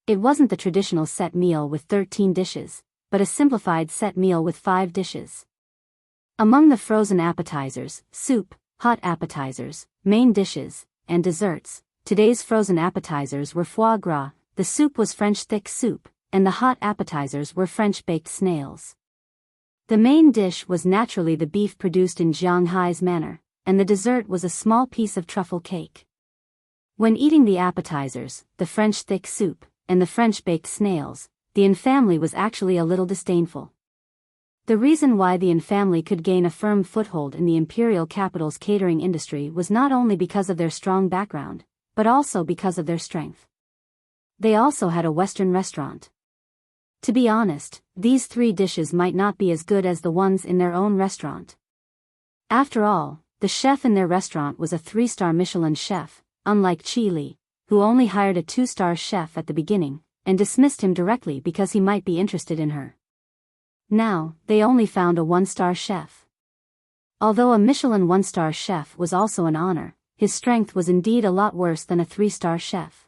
It wasn't the traditional set meal with 13 dishes, but a simplified set meal with 5 dishes. Among the frozen appetizers, soup, hot appetizers, main dishes, and desserts, today's frozen appetizers were foie gras, the soup was French thick soup, and the hot appetizers were French baked snails. The main dish was naturally the beef produced in Jianghai's manner, and the dessert was a small piece of truffle cake. When eating the appetizers, the French thick soup, and the French baked snails, the Yin family was actually a little disdainful. The reason why the Yin family could gain a firm foothold in the imperial capital's catering industry was not only because of their strong background, but also because of their strength. They also had a Western restaurant. To be honest, these 3 dishes might not be as good as the ones in their own restaurant. After all, the chef in their restaurant was a 3-star Michelin chef, unlike Qi Li, who only hired a 2-star chef at the beginning, and dismissed him directly because he might be interested in her. Now, they only found a one-star chef. Although a Michelin one-star chef was also an honor, his strength was indeed a lot worse than a three-star chef.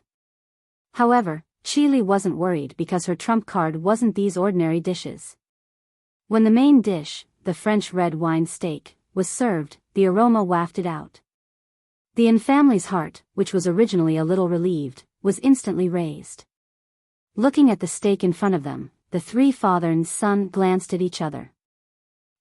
However, Chili wasn't worried because her trump card wasn't these ordinary dishes. When the main dish, the French red wine steak, was served, the aroma wafted out. The Yin family's heart, which was originally a little relieved, was instantly raised. Looking at the steak in front of them, the three father and son glanced at each other.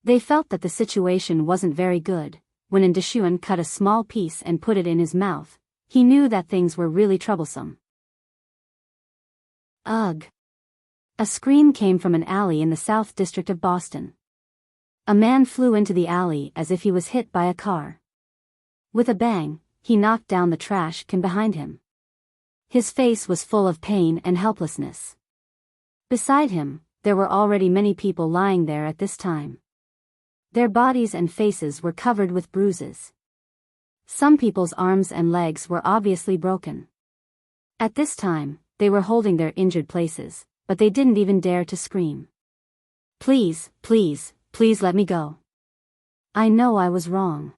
They felt that the situation wasn't very good. When Indishuan cut a small piece and put it in his mouth, he knew that things were really troublesome. Ugh! A scream came from an alley in the South District of Boston. A man flew into the alley as if he was hit by a car. With a bang, he knocked down the trash can behind him. His face was full of pain and helplessness. Beside him, there were already many people lying there at this time. Their bodies and faces were covered with bruises. Some people's arms and legs were obviously broken. At this time, they were holding their injured places, but they didn't even dare to scream. Please, please, please let me go. I know I was wrong.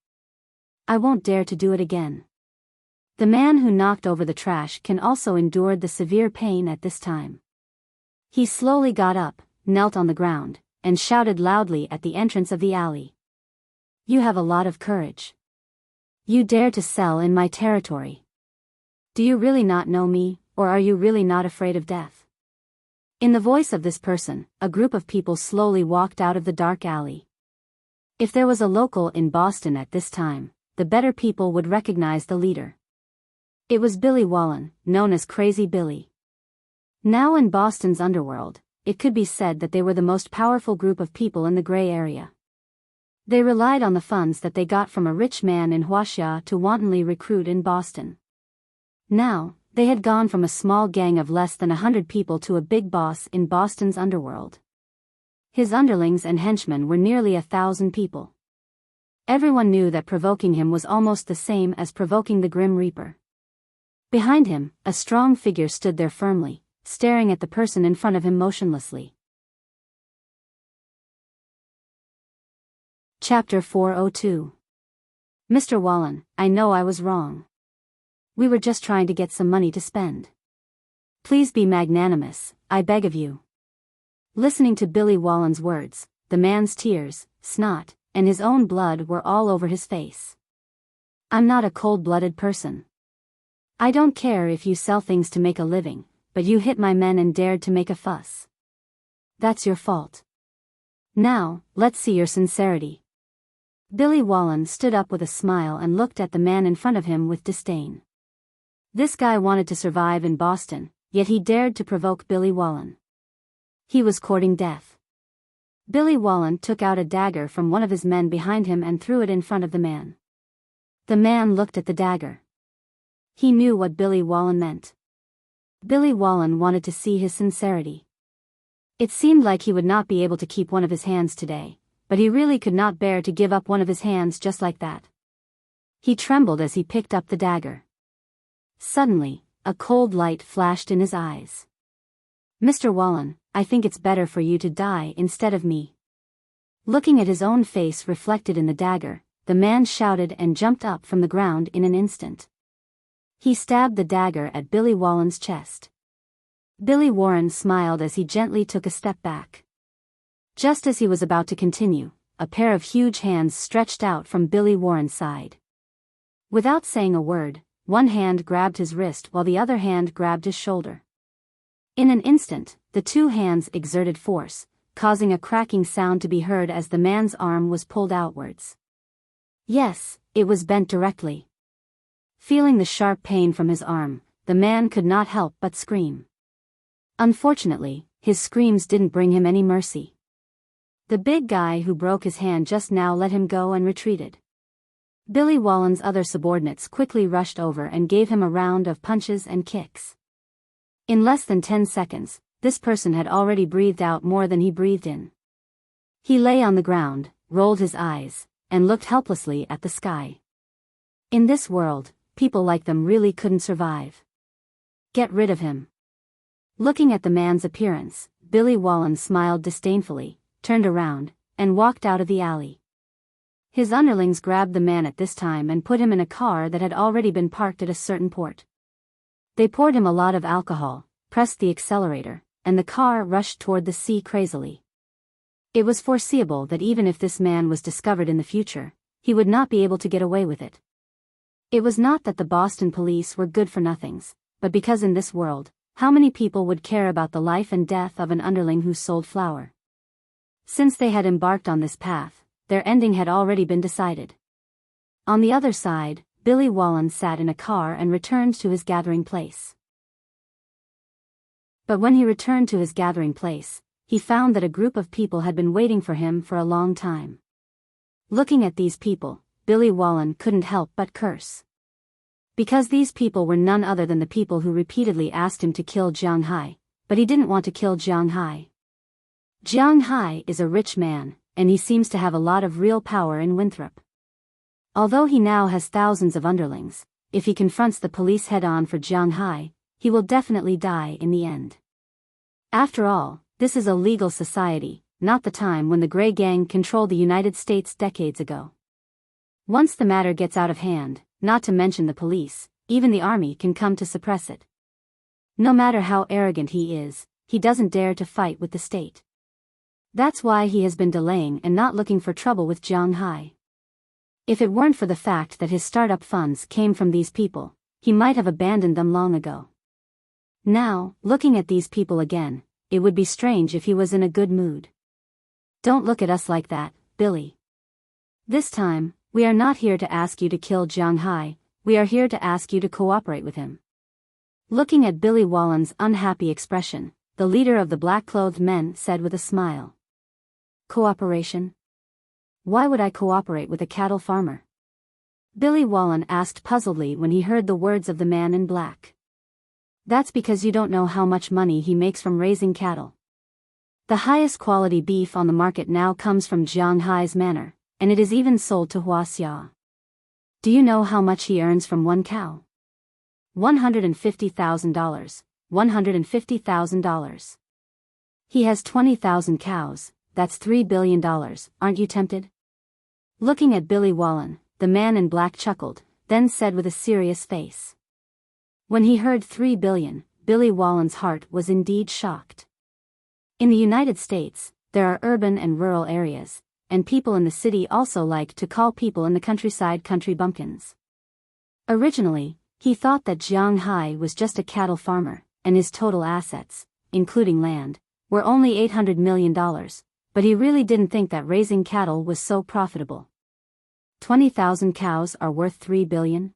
I won't dare to do it again. The man who knocked over the trash can also endured the severe pain at this time. He slowly got up, knelt on the ground, and shouted loudly at the entrance of the alley. You have a lot of courage. You dare to sell in my territory. Do you really not know me, or are you really not afraid of death? In the voice of this person, a group of people slowly walked out of the dark alley. If there was a local in Boston at this time, the better people would recognize the leader. It was Billy Wallen, known as Crazy Billy. Now in Boston's underworld, it could be said that they were the most powerful group of people in the gray area. They relied on the funds that they got from a rich man in Huaxia to wantonly recruit in Boston. Now, they had gone from a small gang of less than 100 people to a big boss in Boston's underworld. His underlings and henchmen were nearly 1,000 people. Everyone knew that provoking him was almost the same as provoking the Grim Reaper. Behind him, a strong figure stood there firmly, staring at the person in front of him motionlessly. Chapter 402. Mr. Wallen, I know I was wrong. We were just trying to get some money to spend. Please be magnanimous, I beg of you. Listening to Billy Wallen's words, the man's tears, snot, and his own blood were all over his face. I'm not a cold-blooded person. I don't care if you sell things to make a living, but you hit my men and dared to make a fuss. That's your fault. Now, let's see your sincerity. Billy Wallen stood up with a smile and looked at the man in front of him with disdain. This guy wanted to survive in Boston, yet he dared to provoke Billy Wallen. He was courting death. Billy Wallen took out a dagger from one of his men behind him and threw it in front of the man. The man looked at the dagger. He knew what Billy Wallen meant. Billy Wallen wanted to see his sincerity. It seemed like he would not be able to keep one of his hands today, but he really could not bear to give up one of his hands just like that. He trembled as he picked up the dagger. Suddenly, a cold light flashed in his eyes. Mr. Wallen, I think it's better for you to die instead of me. Looking at his own face reflected in the dagger, the man shouted and jumped up from the ground in an instant. He stabbed the dagger at Billy Wallen's chest. Billy Warren smiled as he gently took a step back. Just as he was about to continue, a pair of huge hands stretched out from Billy Warren's side. Without saying a word, one hand grabbed his wrist while the other hand grabbed his shoulder. In an instant, the two hands exerted force, causing a cracking sound to be heard as the man's arm was pulled outwards. Yes, it was bent directly. Feeling the sharp pain from his arm, the man could not help but scream. Unfortunately, his screams didn't bring him any mercy. The big guy who broke his hand just now let him go and retreated. Billy Wallen's other subordinates quickly rushed over and gave him a round of punches and kicks. In less than 10 seconds, this person had already breathed out more than he breathed in. He lay on the ground, rolled his eyes, and looked helplessly at the sky. In this world, people like them really couldn't survive. Get rid of him. Looking at the man's appearance, Billy Wallen smiled disdainfully, turned around, and walked out of the alley. His underlings grabbed the man at this time and put him in a car that had already been parked at a certain port. They poured him a lot of alcohol, pressed the accelerator, and the car rushed toward the sea crazily. It was foreseeable that even if this man was discovered in the future, he would not be able to get away with it. It was not that the Boston police were good-for-nothings, but because in this world, how many people would care about the life and death of an underling who sold flour? Since they had embarked on this path, their ending had already been decided. On the other side, Billy Wallen sat in a car and returned to his gathering place. But when he returned to his gathering place, he found that a group of people had been waiting for him for a long time. Looking at these people, Billy Wallen couldn't help but curse. Because these people were none other than the people who repeatedly asked him to kill Jiang Hai, but he didn't want to kill Jiang Hai. Jiang Hai is a rich man, and he seems to have a lot of real power in Winthrop. Although he now has thousands of underlings, if he confronts the police head-on for Jiang Hai, he will definitely die in the end. After all, this is a legal society, not the time when the Gray Gang controlled the United States decades ago. Once the matter gets out of hand, not to mention the police, even the army can come to suppress it. No matter how arrogant he is, he doesn't dare to fight with the state. That's why he has been delaying and not looking for trouble with Jiang Hai. If it weren't for the fact that his startup funds came from these people, he might have abandoned them long ago. Now, looking at these people again, it would be strange if he was in a good mood. Don't look at us like that, Billy. This time, we are not here to ask you to kill Jiang Hai, we are here to ask you to cooperate with him. Looking at Billy Wallen's unhappy expression, the leader of the black-clothed men said with a smile. Cooperation? Why would I cooperate with a cattle farmer? Billy Wallen asked puzzledly when he heard the words of the man in black. That's because you don't know how much money he makes from raising cattle. The highest quality beef on the market now comes from Jiang Hai's manor, and it is even sold to Huaxia. Do you know how much he earns from one cow? $150,000. $150,000. He has 20,000 cows, that's $3 billion, aren't you tempted? Looking at Billy Wallen, the man in black chuckled, then said with a serious face. When he heard 3 billion, Billy Wallen's heart was indeed shocked. In the United States, there are urban and rural areas, and people in the city also like to call people in the countryside country bumpkins. Originally, he thought that Jiang Hai was just a cattle farmer, and his total assets, including land, were only $800 million, but he really didn't think that raising cattle was so profitable. 20,000 cows are worth $3 billion?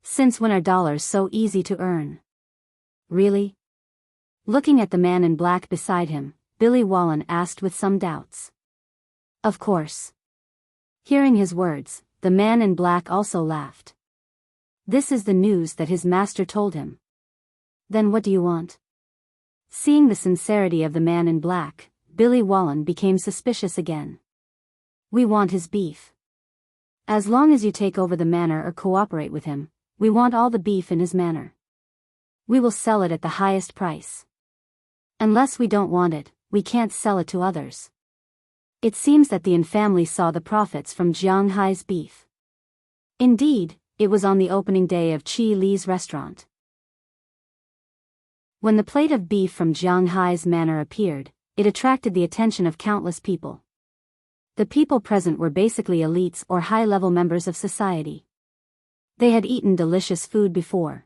Since when are dollars so easy to earn? Really? Looking at the man in black beside him, Billy Wallen asked with some doubts. Of course. Hearing his words, the man in black also laughed. This is the news that his master told him. Then what do you want? Seeing the sincerity of the man in black, Billy Wallen became suspicious again. We want his beef. As long as you take over the manor or cooperate with him, we want all the beef in his manor. We will sell it at the highest price. Unless we don't want it, we can't sell it to others. It seems that the Yin family saw the profits from Jiang Hai's beef. Indeed, it was on the opening day of Chi Li's restaurant. When the plate of beef from Jiang Hai's manor appeared, it attracted the attention of countless people. The people present were basically elites or high-level members of society. They had eaten delicious food before.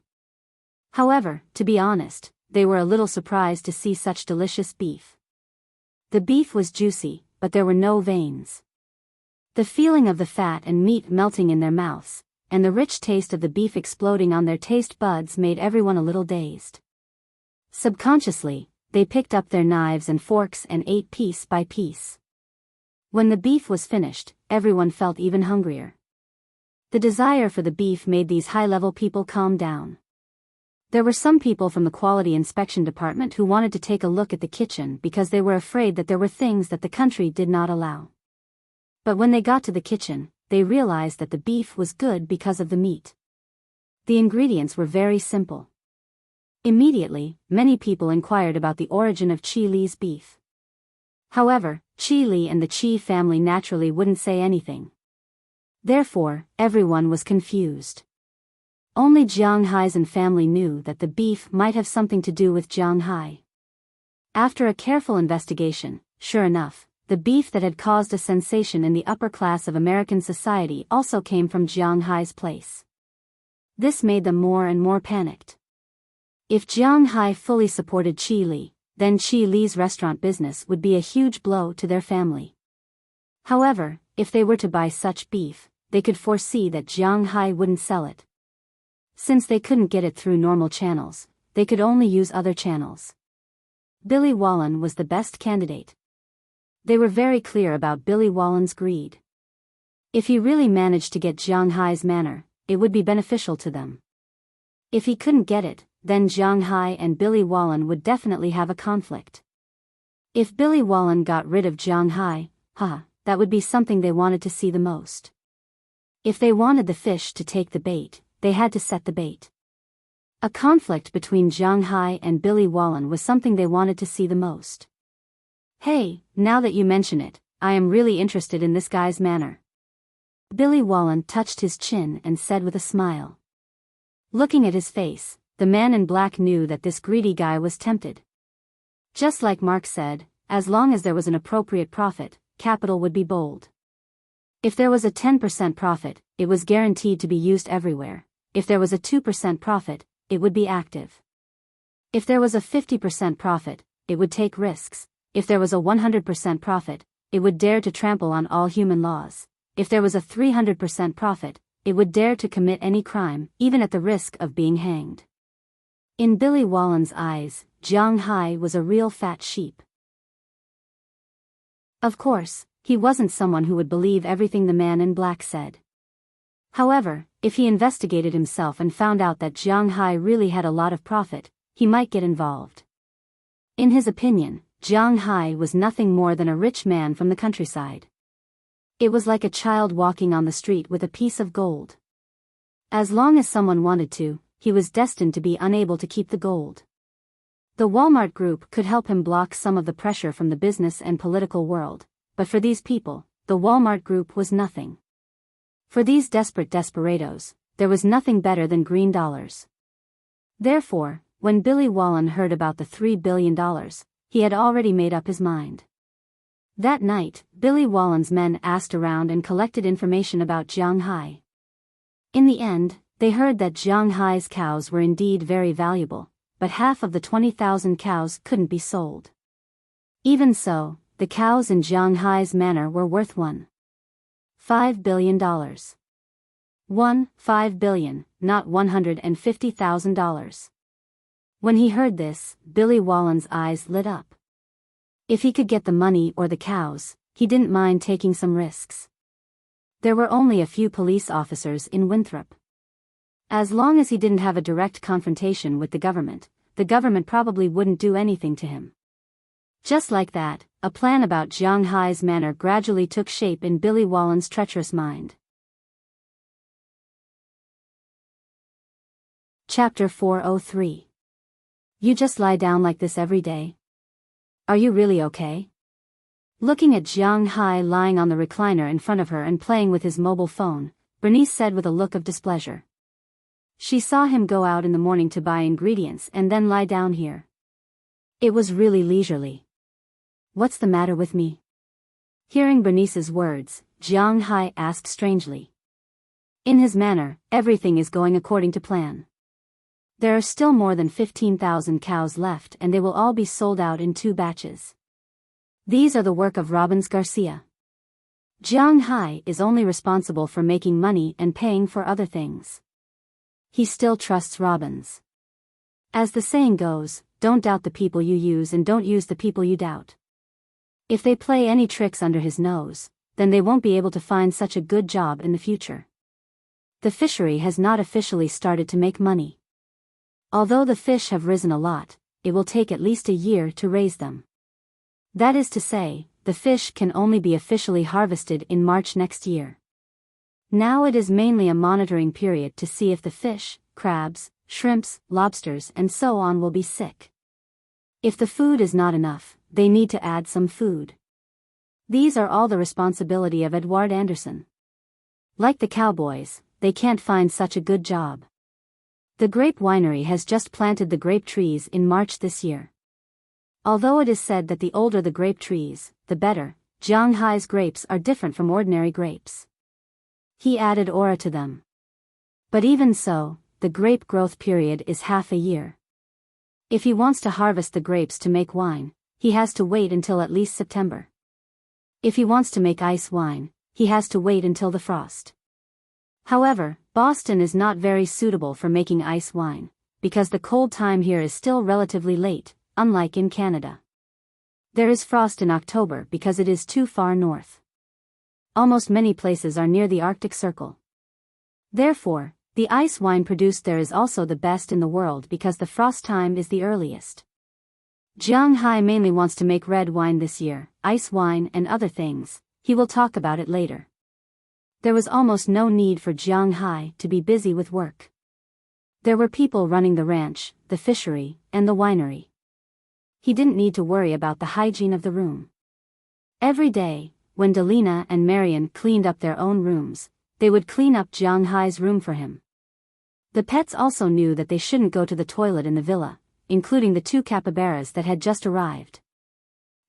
However, to be honest, they were a little surprised to see such delicious beef. The beef was juicy, but there were no veins. The feeling of the fat and meat melting in their mouths, and the rich taste of the beef exploding on their taste buds made everyone a little dazed. Subconsciously, they picked up their knives and forks and ate piece by piece. When the beef was finished, everyone felt even hungrier. The desire for the beef made these high-level people calm down. There were some people from the quality inspection department who wanted to take a look at the kitchen because they were afraid that there were things that the country did not allow. But when they got to the kitchen, they realized that the beef was good because of the meat. The ingredients were very simple. Immediately, many people inquired about the origin of Chi Li's beef. However, Chi Li and the Chi family naturally wouldn't say anything. Therefore, everyone was confused. Only Jiang Hai's and family knew that the beef might have something to do with Jiang Hai. After a careful investigation, sure enough, the beef that had caused a sensation in the upper class of American society also came from Jiang Hai's place. This made them more and more panicked. If Jiang Hai fully supported Chi Li, then Chi Li's restaurant business would be a huge blow to their family. However, if they were to buy such beef, they could foresee that Jiang Hai wouldn't sell it. Since they couldn't get it through normal channels, they could only use other channels. Billy Wallen was the best candidate. They were very clear about Billy Wallen's greed. If he really managed to get Jiang Hai's manor, it would be beneficial to them. If he couldn't get it, then Jiang Hai and Billy Wallen would definitely have a conflict. If Billy Wallen got rid of Jiang Hai, that would be something they wanted to see the most. If they wanted the fish to take the bait, they had to set the bait. A conflict between Jiang Hai and Billy Wallen was something they wanted to see the most. Hey, now that you mention it, I am really interested in this guy's manner. Billy Wallen touched his chin and said with a smile. Looking at his face, the man in black knew that this greedy guy was tempted. Just like Mark said, as long as there was an appropriate profit, capital would be bold. If there was a 10% profit, it was guaranteed to be used everywhere. If there was a 2% profit, it would be active. If there was a 50% profit, it would take risks. If there was a 100% profit, it would dare to trample on all human laws. If there was a 300% profit, it would dare to commit any crime, even at the risk of being hanged. In Billy Wallen's eyes, Jiang Hai was a real fat sheep. Of course, he wasn't someone who would believe everything the man in black said. However, if he investigated himself and found out that Jiang Hai really had a lot of profit, he might get involved. In his opinion, Jiang Hai was nothing more than a rich man from the countryside. It was like a child walking on the street with a piece of gold. As long as someone wanted to, he was destined to be unable to keep the gold. The Walmart Group could help him block some of the pressure from the business and political world, but for these people, the Walmart Group was nothing. For these desperate desperados, there was nothing better than green dollars. Therefore, when Billy Wallen heard about the $3 billion, he had already made up his mind. That night, Billy Wallen's men asked around and collected information about Jiang Hai. In the end, they heard that Jiang Hai's cows were indeed very valuable, but half of the 20,000 cows couldn't be sold. Even so, the cows in Jiang Hai's manor were worth $1.5 billion. $1.5 billion, not $150,000. When he heard this, Billy Wallen's eyes lit up. If he could get the money or the cows, he didn't mind taking some risks. There were only a few police officers in Winthrop. As long as he didn't have a direct confrontation with the government probably wouldn't do anything to him. Just like that, a plan about Jiang Hai's manor gradually took shape in Billy Wallen's treacherous mind. Chapter 403. You just lie down like this every day? Are you really okay? Looking at Jiang Hai lying on the recliner in front of her and playing with his mobile phone, Bernice said with a look of displeasure. She saw him go out in the morning to buy ingredients and then lie down here. It was really leisurely. What's the matter with me? Hearing Bernice's words, Jiang Hai asked strangely. In his manner, everything is going according to plan. There are still more than 15,000 cows left and they will all be sold out in 2 batches. These are the work of Robbins Garcia. Jiang Hai is only responsible for making money and paying for other things. He still trusts Robbins. As the saying goes, don't doubt the people you use and don't use the people you doubt. If they play any tricks under his nose, then they won't be able to find such a good job in the future. The fishery has not officially started to make money. Although the fish have risen a lot, it will take at least a year to raise them. That is to say, the fish can only be officially harvested in March next year. Now it is mainly a monitoring period to see if the fish, crabs, shrimps, lobsters and so on will be sick. If the food is not enough, they need to add some food. These are all the responsibility of Edward Anderson. Like the cowboys, they can't find such a good job. The grape winery has just planted the grape trees in March this year. Although it is said that the older the grape trees, the better, Jianghai's grapes are different from ordinary grapes. He added aura to them. But even so, the grape growth period is half a year. If he wants to harvest the grapes to make wine, he has to wait until at least September. If he wants to make ice wine, he has to wait until the frost. However, Boston is not very suitable for making ice wine, because the cold time here is still relatively late, unlike in Canada. There is frost in October because it is too far north. Almost many places are near the Arctic Circle. Therefore, the ice wine produced there is also the best in the world because the frost time is the earliest. Jianghai mainly wants to make red wine this year, ice wine and other things. He will talk about it later. There was almost no need for Jianghai to be busy with work. There were people running the ranch, the fishery, and the winery. He didn't need to worry about the hygiene of the room. Every day, when Delina and Marion cleaned up their own rooms, they would clean up Jianghai's room for him. The pets also knew that they shouldn't go to the toilet in the villa, including the 2 capybaras that had just arrived.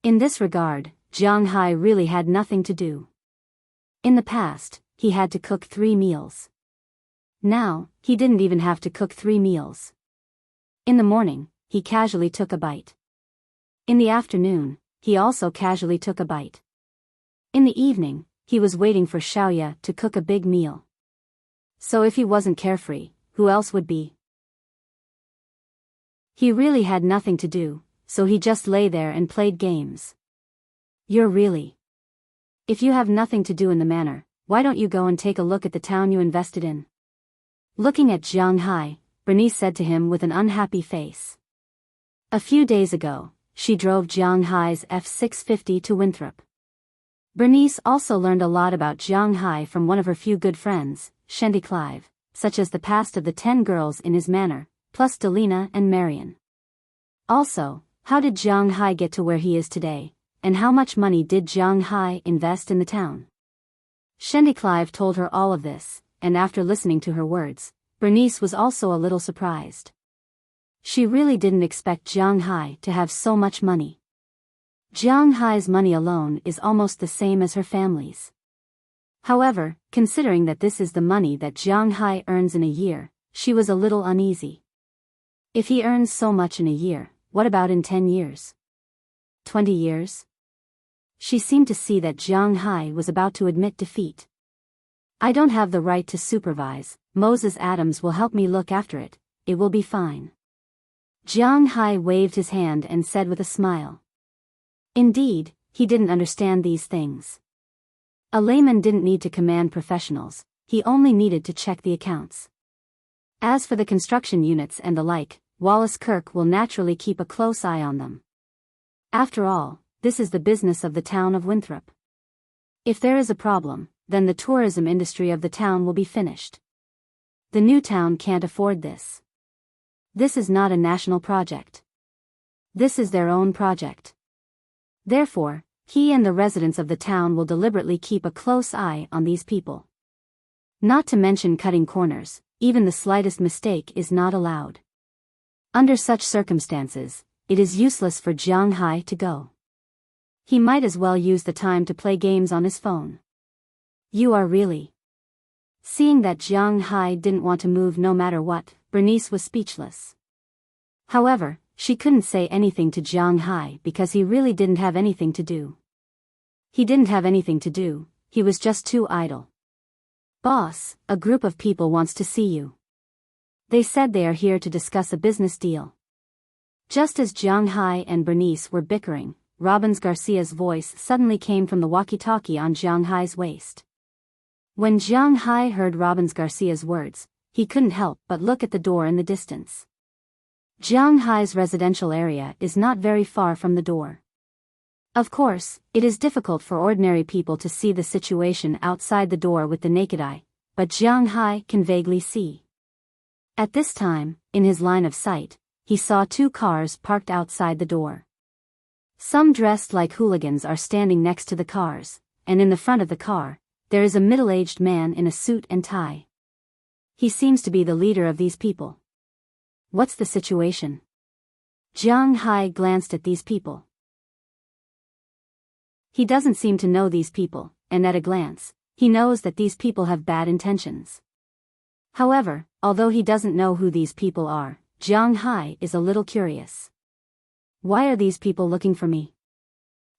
In this regard, Jianghai really had nothing to do. In the past, he had to cook 3 meals. Now, he didn't even have to cook 3 meals. In the morning, he casually took a bite. In the afternoon, he also casually took a bite. In the evening, he was waiting for Xiaoya to cook a big meal. So if he wasn't carefree, who else would be? He really had nothing to do, so he just lay there and played games. You're really. If you have nothing to do in the manor, why don't you go and take a look at the town you invested in? Looking at Jianghai, Bernice said to him with an unhappy face. A few days ago, she drove Jianghai's F650 to Winthrop. Bernice also learned a lot about Jianghai from one of her few good friends, Shendy Clive, such as the past of the 10 girls in his manor, plus Delina and Marion. Also, how did Jianghai get to where he is today, and how much money did Jianghai invest in the town? Shendy Clive told her all of this, and after listening to her words, Bernice was also a little surprised. She really didn't expect Jianghai to have so much money. Jianghai's money alone is almost the same as her family's. However, considering that this is the money that Jianghai earns in a year, she was a little uneasy. If he earns so much in a year, what about in 10 years? 20 years? She seemed to see that Jianghai was about to admit defeat. I don't have the right to supervise, Moses Adams will help me look after it, it will be fine. Jianghai waved his hand and said with a smile. Indeed, he didn't understand these things. A layman didn't need to command professionals, he only needed to check the accounts. As for the construction units and the like, Wallace Kirk will naturally keep a close eye on them. After all, this is the business of the town of Winthrop. If there is a problem, then the tourism industry of the town will be finished. The new town can't afford this. This is not a national project. This is their own project. Therefore, he and the residents of the town will deliberately keep a close eye on these people. Not to mention cutting corners, even the slightest mistake is not allowed. Under such circumstances, it is useless for Jianghai to go. He might as well use the time to play games on his phone. You are really. Seeing that Jianghai didn't want to move no matter what, Bernice was speechless. However, she couldn't say anything to Jianghai because he really didn't have anything to do. He didn't have anything to do, he was just too idle. Boss, a group of people wants to see you. They said they are here to discuss a business deal. Just as Jianghai and Bernice were bickering, Robbins Garcia's voice suddenly came from the walkie-talkie on Jianghai's waist. When Jianghai heard Robbins Garcia's words, he couldn't help but look at the door in the distance. Jianghai's residential area is not very far from the door. Of course, it is difficult for ordinary people to see the situation outside the door with the naked eye, but Jianghai can vaguely see. At this time, in his line of sight, he saw 2 cars parked outside the door. Some dressed like hooligans are standing next to the cars, and in the front of the car, there is a middle-aged man in a suit and tie. He seems to be the leader of these people. What's the situation? Jiang Hai glanced at these people. He doesn't seem to know these people, and at a glance, he knows that these people have bad intentions. However, although he doesn't know who these people are, Jiang Hai is a little curious. Why are these people looking for me?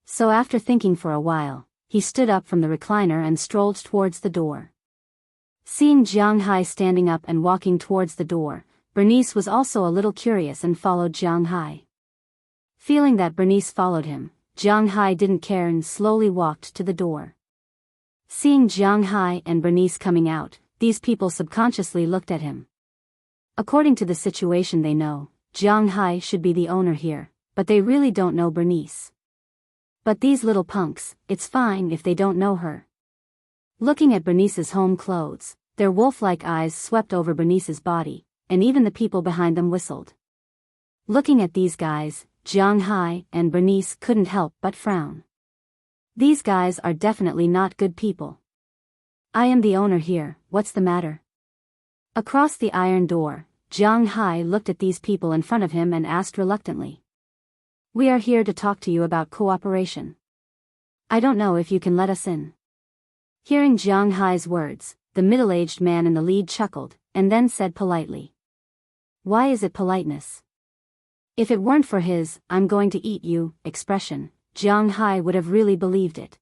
So after thinking for a while, he stood up from the recliner and strolled towards the door. Seeing Jiang Hai standing up and walking towards the door, Bernice was also a little curious and followed Jiang Hai. Feeling that Bernice followed him, Jiang Hai didn't care and slowly walked to the door. Seeing Jiang Hai and Bernice coming out, these people subconsciously looked at him. According to the situation they know, Jiang Hai should be the owner here, but they really don't know Bernice. But these little punks, it's fine if they don't know her. Looking at Bernice's home clothes, their wolf-like eyes swept over Bernice's body, and even the people behind them whistled. Looking at these guys, Jiang Hai and Bernice couldn't help but frown. These guys are definitely not good people. I am the owner here, what's the matter? Across the iron door, Jiang Hai looked at these people in front of him and asked reluctantly. We are here to talk to you about cooperation. I don't know if you can let us in. Hearing Jiang Hai's words, the middle-aged man in the lead chuckled, and then said politely. Why is it politeness? If it weren't for his, I'm going to eat you, expression, Jiang Hai would have really believed it.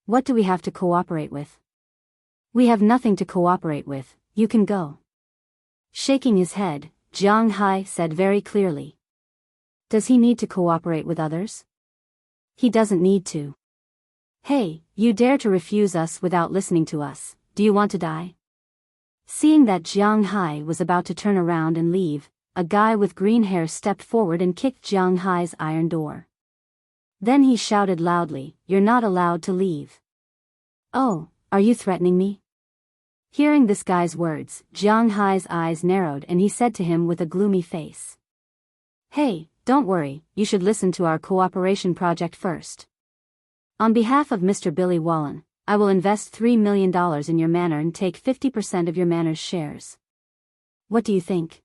What do we have to cooperate with? We have nothing to cooperate with, you can go. Shaking his head, Jiang Hai said very clearly. Does he need to cooperate with others? He doesn't need to. Hey, you dare to refuse us without listening to us, do you want to die? Seeing that Jiang Hai was about to turn around and leave, a guy with green hair stepped forward and kicked Jiang Hai's iron door. Then he shouted loudly, You're not allowed to leave. Oh, are you threatening me? Hearing this guy's words, Jiang Hai's eyes narrowed and he said to him with a gloomy face. Hey, don't worry, you should listen to our cooperation project first. On behalf of Mr. Billy Wallen, I will invest $3 million in your manor and take 50% of your manor's shares. What do you think?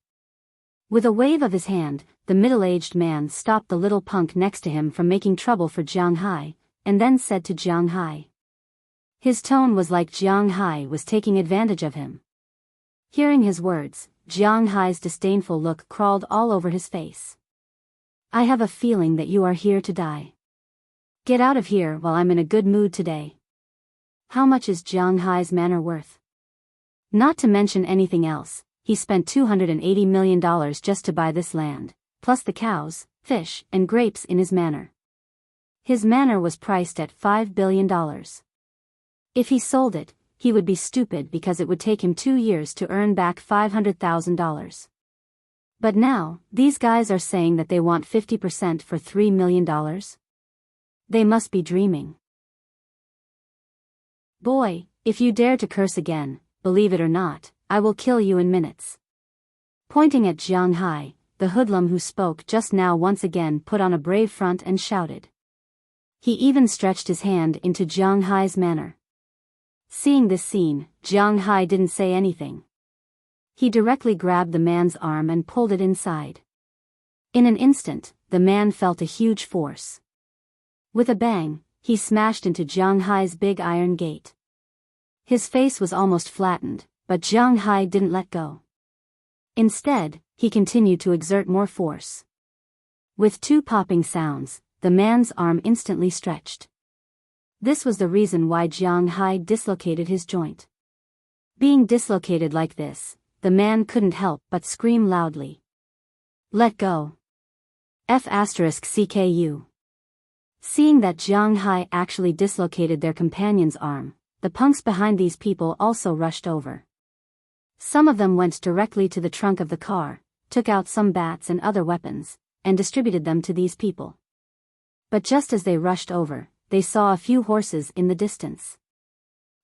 With a wave of his hand, the middle-aged man stopped the little punk next to him from making trouble for Jiang Hai, and then said to Jiang Hai. His tone was like Jiang Hai was taking advantage of him. Hearing his words, Jiang Hai's disdainful look crawled all over his face. I have a feeling that you are here to die. Get out of here while I'm in a good mood today. How much is Jiang Hai's manor worth? Not to mention anything else, he spent $280 million just to buy this land, plus the cows, fish, and grapes in his manor. His manor was priced at $5 billion. If he sold it, he would be stupid because it would take him 2 years to earn back $500,000. But now, these guys are saying that they want 50% for $3 million? They must be dreaming. Boy, if you dare to curse again, believe it or not, I will kill you in minutes. Pointing at Jiang Hai, the hoodlum who spoke just now once again put on a brave front and shouted. He even stretched his hand into Jiang Hai's manor. Seeing this scene, Jiang Hai didn't say anything. He directly grabbed the man's arm and pulled it inside. In an instant, the man felt a huge force. With a bang, he smashed into Jiang Hai's big iron gate. His face was almost flattened, but Jiang Hai didn't let go. Instead, he continued to exert more force. With 2 popping sounds, the man's arm instantly stretched. This was the reason why Jiang Hai dislocated his joint. Being dislocated like this, the man couldn't help but scream loudly. Let go. F***CKU. Seeing that Jiang Hai actually dislocated their companion's arm, the punks behind these people also rushed over. Some of them went directly to the trunk of the car, took out some bats and other weapons, and distributed them to these people. But just as they rushed over, they saw a few horses in the distance.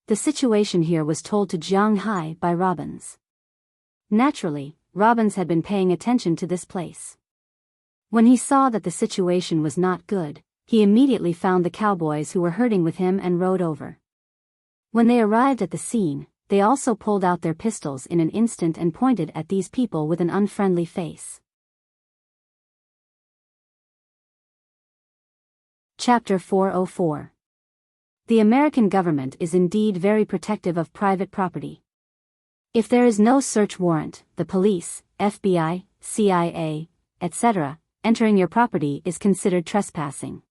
The situation here was told to Jiang Hai by Robbins. Naturally, Robbins had been paying attention to this place. When he saw that the situation was not good, he immediately found the cowboys who were herding with him and rode over. When they arrived at the scene, they also pulled out their pistols in an instant and pointed at these people with an unfriendly face. Chapter 404. The American government is indeed very protective of private property. If there is no search warrant, the police, FBI, CIA, etc., entering your property is considered trespassing.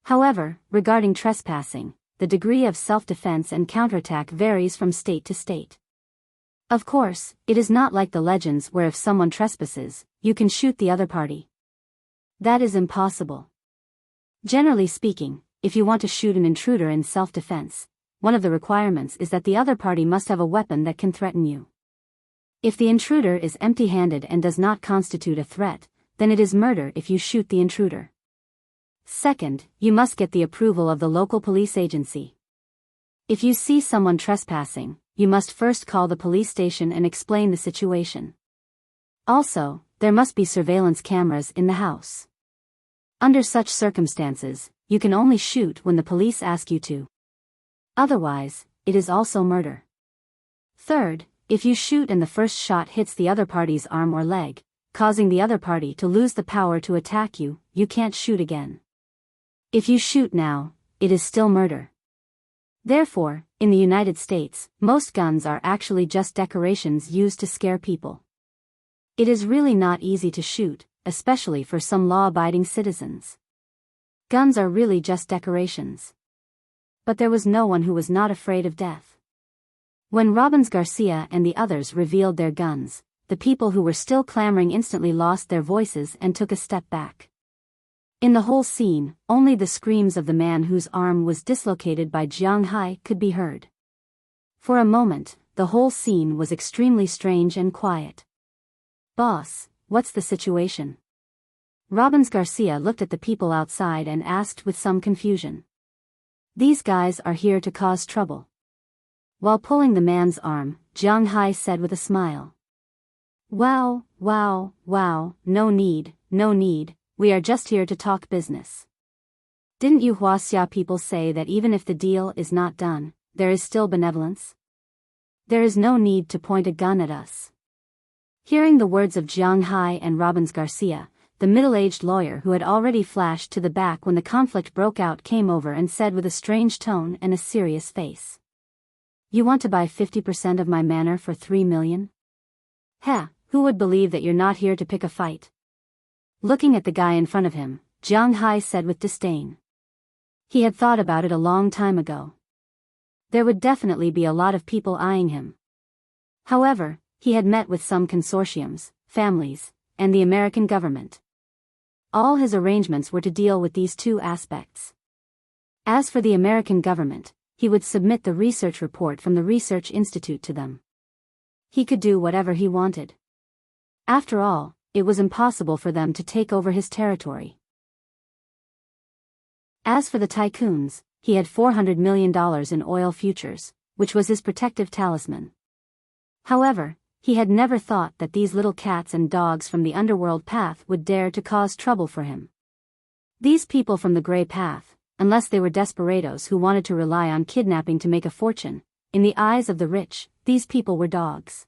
However, regarding trespassing, the degree of self-defense and counterattack varies from state to state. Of course, it is not like the legends where if someone trespasses, you can shoot the other party. That is impossible. Generally speaking, if you want to shoot an intruder in self-defense, one of the requirements is that the other party must have a weapon that can threaten you. If the intruder is empty-handed and does not constitute a threat, then it is murder if you shoot the intruder. Second, you must get the approval of the local police agency. If you see someone trespassing, you must first call the police station and explain the situation. Also, there must be surveillance cameras in the house. Under such circumstances, you can only shoot when the police ask you to. Otherwise, it is also murder. Third, if you shoot and the first shot hits the other party's arm or leg, causing the other party to lose the power to attack you, you can't shoot again. If you shoot now, it is still murder. Therefore, in the United States, most guns are actually just decorations used to scare people. It is really not easy to shoot, especially for some law-abiding citizens. Guns are really just decorations. But there was no one who was not afraid of death. When Robbins Garcia and the others revealed their guns, the people who were still clamoring instantly lost their voices and took a step back. In the whole scene, only the screams of the man whose arm was dislocated by Jiang Hai could be heard. For a moment, the whole scene was extremely strange and quiet. "Boss, what's the situation?" Robbins Garcia looked at the people outside and asked with some confusion. "These guys are here to cause trouble." While pulling the man's arm, Jiang Hai said with a smile. Wow, no need, we are just here to talk business. Didn't you Huaxia people say that even if the deal is not done, there is still benevolence? There is no need to point a gun at us." Hearing the words of Jiang Hai and Robbins Garcia, the middle-aged lawyer who had already flashed to the back when the conflict broke out came over and said with a strange tone and a serious face. "You want to buy 50% of my manor for 3 million? Heh, who would believe that you're not here to pick a fight?" Looking at the guy in front of him, Jiang Hai said with disdain. He had thought about it a long time ago. There would definitely be a lot of people eyeing him. However, he had met with some consortiums, families, and the American government. All his arrangements were to deal with these two aspects. As for the American government, he would submit the research report from the Research Institute to them. He could do whatever he wanted. After all, it was impossible for them to take over his territory. As for the tycoons, he had $400 million in oil futures, which was his protective talisman. However, he had never thought that these little cats and dogs from the underworld path would dare to cause trouble for him. These people from the gray path, unless they were desperados who wanted to rely on kidnapping to make a fortune, in the eyes of the rich, these people were dogs.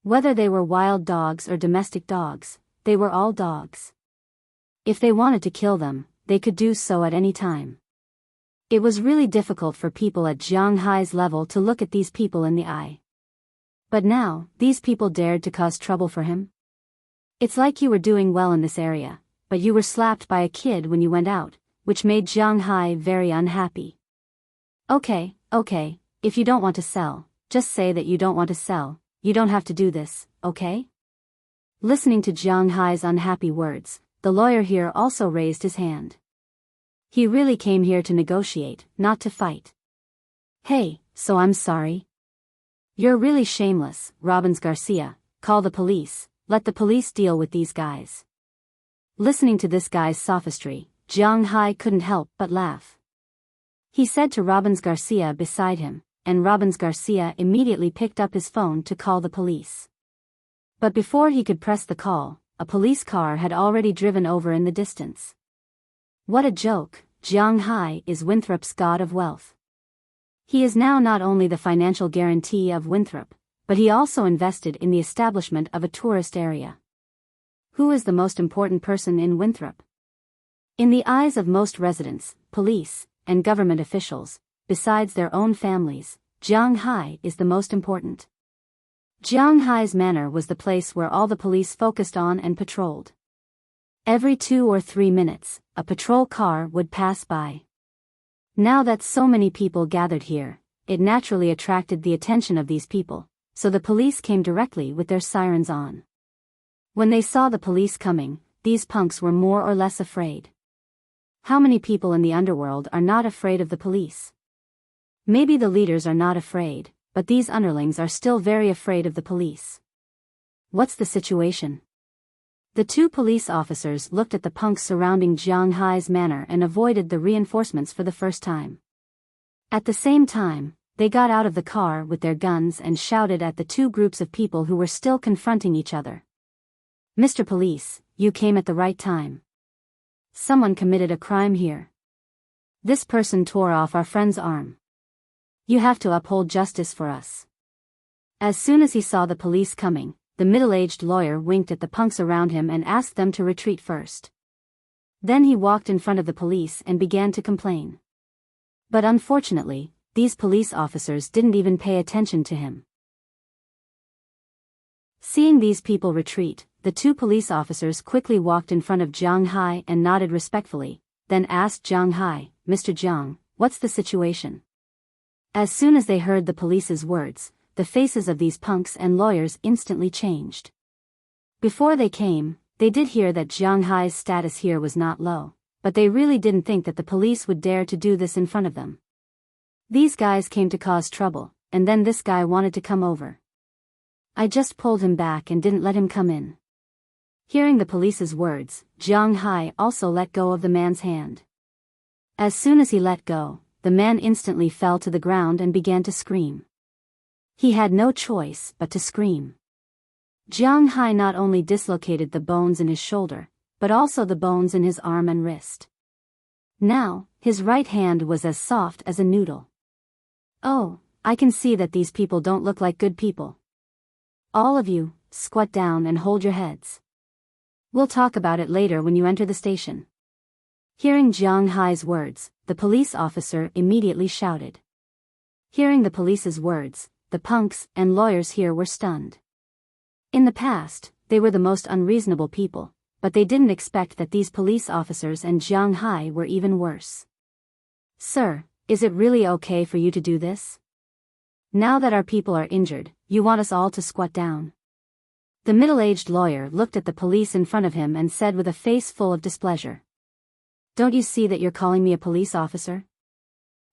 Whether they were wild dogs or domestic dogs, they were all dogs. If they wanted to kill them, they could do so at any time. It was really difficult for people at Jiang Hai's level to look at these people in the eye. But now, these people dared to cause trouble for him? It's like you were doing well in this area, but you were slapped by a kid when you went out, which made Jiang Hai very unhappy. Okay, if you don't want to sell, just say that you don't want to sell. You don't have to do this, okay? Listening to Jiang Hai's unhappy words, the lawyer here also raised his hand. He really came here to negotiate, not to fight. Hey, so I'm sorry. You're really shameless, Robbins Garcia. Call the police, let the police deal with these guys. Listening to this guy's sophistry, Jiang Hai couldn't help but laugh. He said to Robbins Garcia beside him, and Robbins Garcia immediately picked up his phone to call the police. But before he could press the call, a police car had already driven over in the distance. What a joke! Jiang Hai is Winthrop's god of wealth. He is now not only the financial guarantee of Winthrop, but he also invested in the establishment of a tourist area. Who is the most important person in Winthrop? In the eyes of most residents, police, and government officials, besides their own families, Jiang Hai is the most important. Jiang Hai's manor was the place where all the police focused on and patrolled. Every 2 or 3 minutes, a patrol car would pass by. Now that so many people gathered here, it naturally attracted the attention of these people, so the police came directly with their sirens on. When they saw the police coming, these punks were more or less afraid. How many people in the underworld are not afraid of the police? Maybe the leaders are not afraid, but these underlings are still very afraid of the police. What's the situation? The 2 police officers looked at the punks surrounding Jiang Hai's manor and avoided the reinforcements for the first time. At the same time, they got out of the car with their guns and shouted at the 2 groups of people who were still confronting each other. Mr. Police, you came at the right time. Someone committed a crime here. This person tore off our friend's arm. You have to uphold justice for us. As soon as he saw the police coming, the middle-aged lawyer winked at the punks around him and asked them to retreat first. Then he walked in front of the police and began to complain. But unfortunately, these police officers didn't even pay attention to him. Seeing these people retreat, the 2 police officers quickly walked in front of Jiang Hai and nodded respectfully, then asked Jiang Hai, Mr. Jiang, what's the situation? As soon as they heard the police's words, the faces of these punks and lawyers instantly changed. Before they came, they did hear that Jiang Hai's status here was not low, but they really didn't think that the police would dare to do this in front of them. These guys came to cause trouble, and then this guy wanted to come over. I just pulled him back and didn't let him come in. Hearing the police's words, Jiang Hai also let go of the man's hand. As soon as he let go, the man instantly fell to the ground and began to scream. He had no choice but to scream. Jiang Hai not only dislocated the bones in his shoulder, but also the bones in his arm and wrist. Now, his right hand was as soft as a noodle. Oh, I can see that these people don't look like good people. All of you, squat down and hold your heads. We'll talk about it later when you enter the station. Hearing Jiang Hai's words, the police officer immediately shouted. Hearing the police's words, the punks and lawyers here were stunned. In the past, they were the most unreasonable people, but they didn't expect that these police officers and Jiang Hai were even worse. Sir, is it really okay for you to do this? Now that our people are injured, you want us all to squat down? The middle-aged lawyer looked at the police in front of him and said with a face full of displeasure. Don't you see that you're calling me a police officer?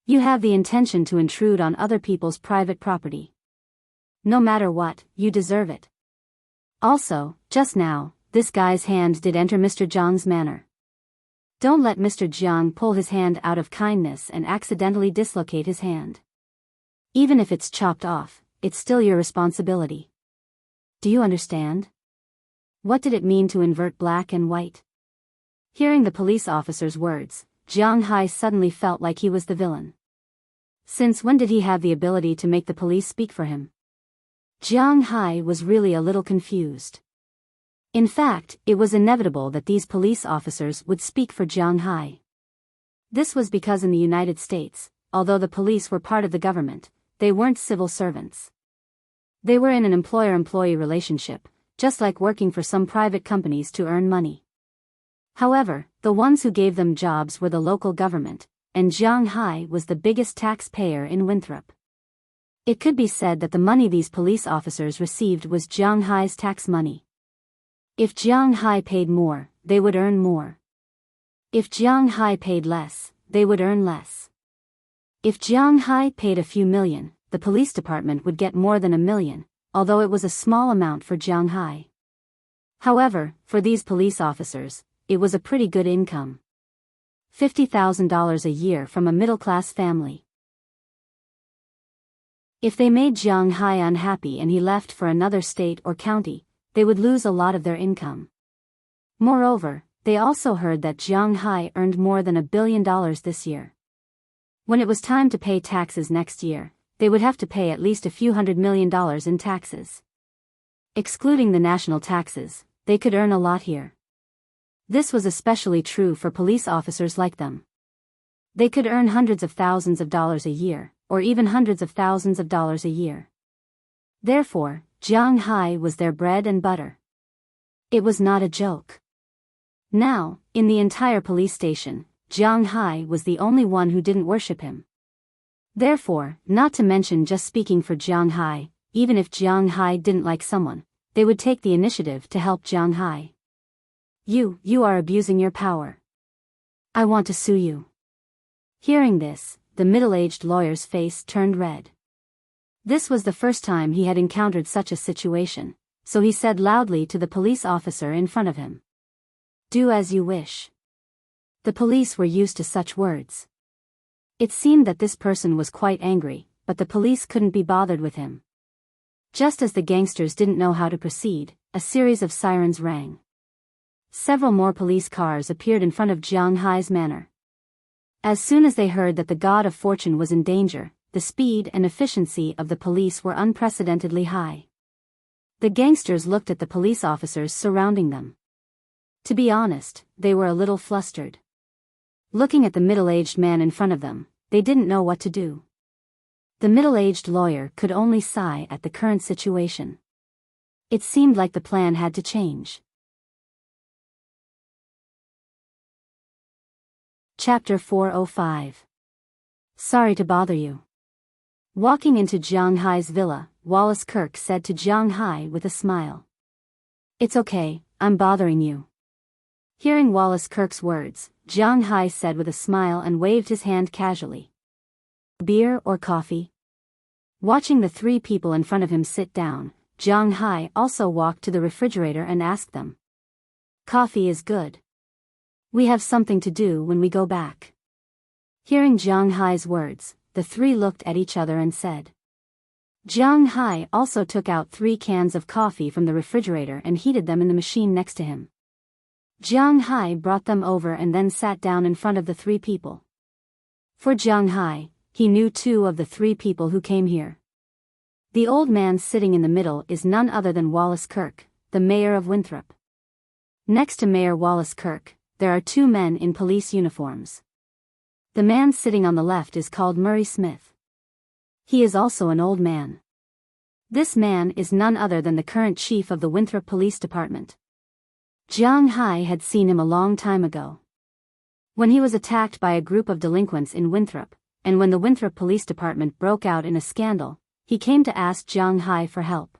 You have the intention to intrude on other people's private property. No matter what, you deserve it. Also, just now, this guy's hand did enter Mr. Jiang's manor. Don't let Mr. Jiang pull his hand out of kindness and accidentally dislocate his hand. Even if it's chopped off, it's still your responsibility. Do you understand? What did it mean to invert black and white? Hearing the police officer's words, Jiang Hai suddenly felt like he was the villain. Since when did he have the ability to make the police speak for him? Jiang Hai was really a little confused. In fact, it was inevitable that these police officers would speak for Jiang Hai. This was because in the United States, although the police were part of the government, they weren't civil servants. They were in an employer-employee relationship, just like working for some private companies to earn money. However, the ones who gave them jobs were the local government, and Jiang Hai was the biggest taxpayer in Winthrop. It could be said that the money these police officers received was Jiang Hai's tax money. If Jiang Hai paid more, they would earn more. If Jiang Hai paid less, they would earn less. If Jiang Hai paid a few million, the police department would get more than $1 million, although it was a small amount for Jiang Hai. However, for these police officers, it was a pretty good income. $50,000 a year from a middle-class family. If they made Jiang Hai unhappy and he left for another state or county, they would lose a lot of their income. Moreover, they also heard that Jiang Hai earned more than $1 billion this year. When it was time to pay taxes next year, they would have to pay at least a few $100 million in taxes. Excluding the national taxes, they could earn a lot here. This was especially true for police officers like them. They could earn hundreds of thousands of dollars a year, or even hundreds of thousands of dollars a year. Therefore, Jiang Hai was their bread and butter. It was not a joke. Now, in the entire police station, Jiang Hai was the only one who didn't worship him. Therefore, not to mention just speaking for Jiang Hai, even if Jiang Hai didn't like someone, they would take the initiative to help Jiang Hai. You are abusing your power. I want to sue you. Hearing this, the middle-aged lawyer's face turned red. This was the first time he had encountered such a situation, so he said loudly to the police officer in front of him. Do as you wish. The police were used to such words. It seemed that this person was quite angry, but the police couldn't be bothered with him. Just as the gangsters didn't know how to proceed, a series of sirens rang. Several more police cars appeared in front of Jiang Hai's manor. As soon as they heard that the god of fortune was in danger, the speed and efficiency of the police were unprecedentedly high. The gangsters looked at the police officers surrounding them. To be honest, they were a little flustered. Looking at the middle-aged man in front of them, they didn't know what to do. The middle-aged lawyer could only sigh at the current situation. It seemed like the plan had to change. Chapter 405. Sorry to bother you. Walking into Jiang Hai's villa, Wallace Kirk said to Jiang Hai with a smile. It's okay, I'm bothering you. Hearing Wallace Kirk's words, Jiang Hai said with a smile and waved his hand casually. Beer or coffee? Watching the three people in front of him sit down, Jiang Hai also walked to the refrigerator and asked them. Coffee is good. We have something to do when we go back. Hearing Jiang Hai's words, the three looked at each other and said. Jiang Hai also took out 3 cans of coffee from the refrigerator and heated them in the machine next to him. Jiang Hai brought them over and then sat down in front of the 3 people. For Jiang Hai, he knew 2 of the 3 people who came here. The old man sitting in the middle is none other than Wallace Kirk, the mayor of Winthrop. Next to Mayor Wallace Kirk, there are 2 men in police uniforms. The man sitting on the left is called Murray Smith. He is also an old man. This man is none other than the current chief of the Winthrop Police Department. Jiang Hai had seen him a long time ago. When he was attacked by a group of delinquents in Winthrop, and when the Winthrop Police Department broke out in a scandal, he came to ask Jiang Hai for help.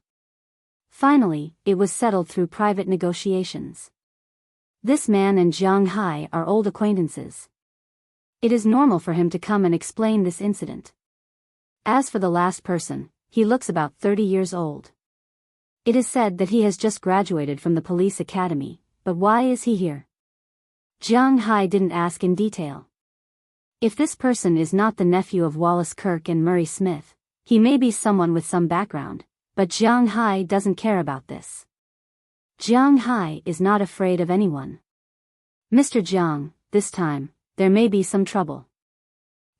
Finally, it was settled through private negotiations. This man and Jiang Hai are old acquaintances. It is normal for him to come and explain this incident. As for the last person, he looks about 30 years old. It is said that he has just graduated from the police academy, but why is he here? Jiang Hai didn't ask in detail. If this person is not the nephew of Wallace Kirk and Murray Smith, he may be someone with some background, but Jiang Hai doesn't care about this. Jiang Hai is not afraid of anyone. Mr. Jiang, this time, there may be some trouble.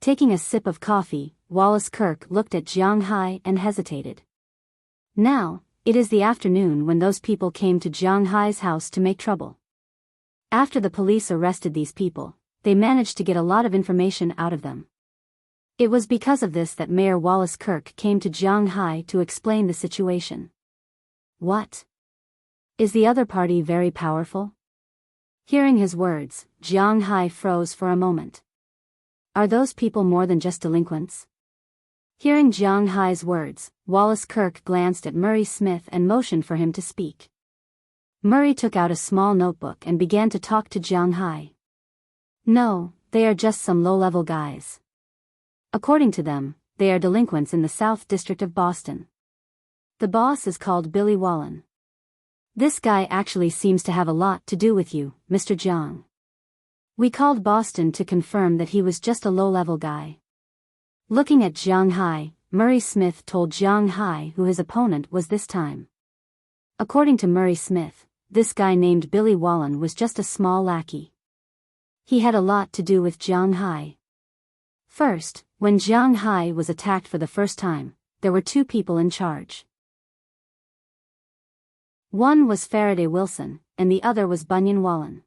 Taking a sip of coffee, Wallace Kirk looked at Jiang Hai and hesitated. Now, it is the afternoon when those people came to Jiang Hai's house to make trouble. After the police arrested these people, they managed to get a lot of information out of them. It was because of this that Mayor Wallace Kirk came to Jiang Hai to explain the situation. What? Is the other party very powerful? Hearing his words, Jiang Hai froze for a moment. Are those people more than just delinquents? Hearing Jiang Hai's words, Wallace Kirk glanced at Murray Smith and motioned for him to speak. Murray took out a small notebook and began to talk to Jiang Hai. No, they are just some low-level guys. According to them, they are delinquents in the South District of Boston. The boss is called Billy Wallen. This guy actually seems to have a lot to do with you, Mr. Jiang. We called Boston to confirm that he was just a low-level guy. Looking at Jiang Hai, Murray Smith told Jiang Hai who his opponent was this time. According to Murray Smith, this guy named Billy Wallen was just a small lackey. He had a lot to do with Jiang Hai. First, when Jiang Hai was attacked for the first time, there were two people in charge. One was Faraday Wilson, and the other was Bunyan Wallen.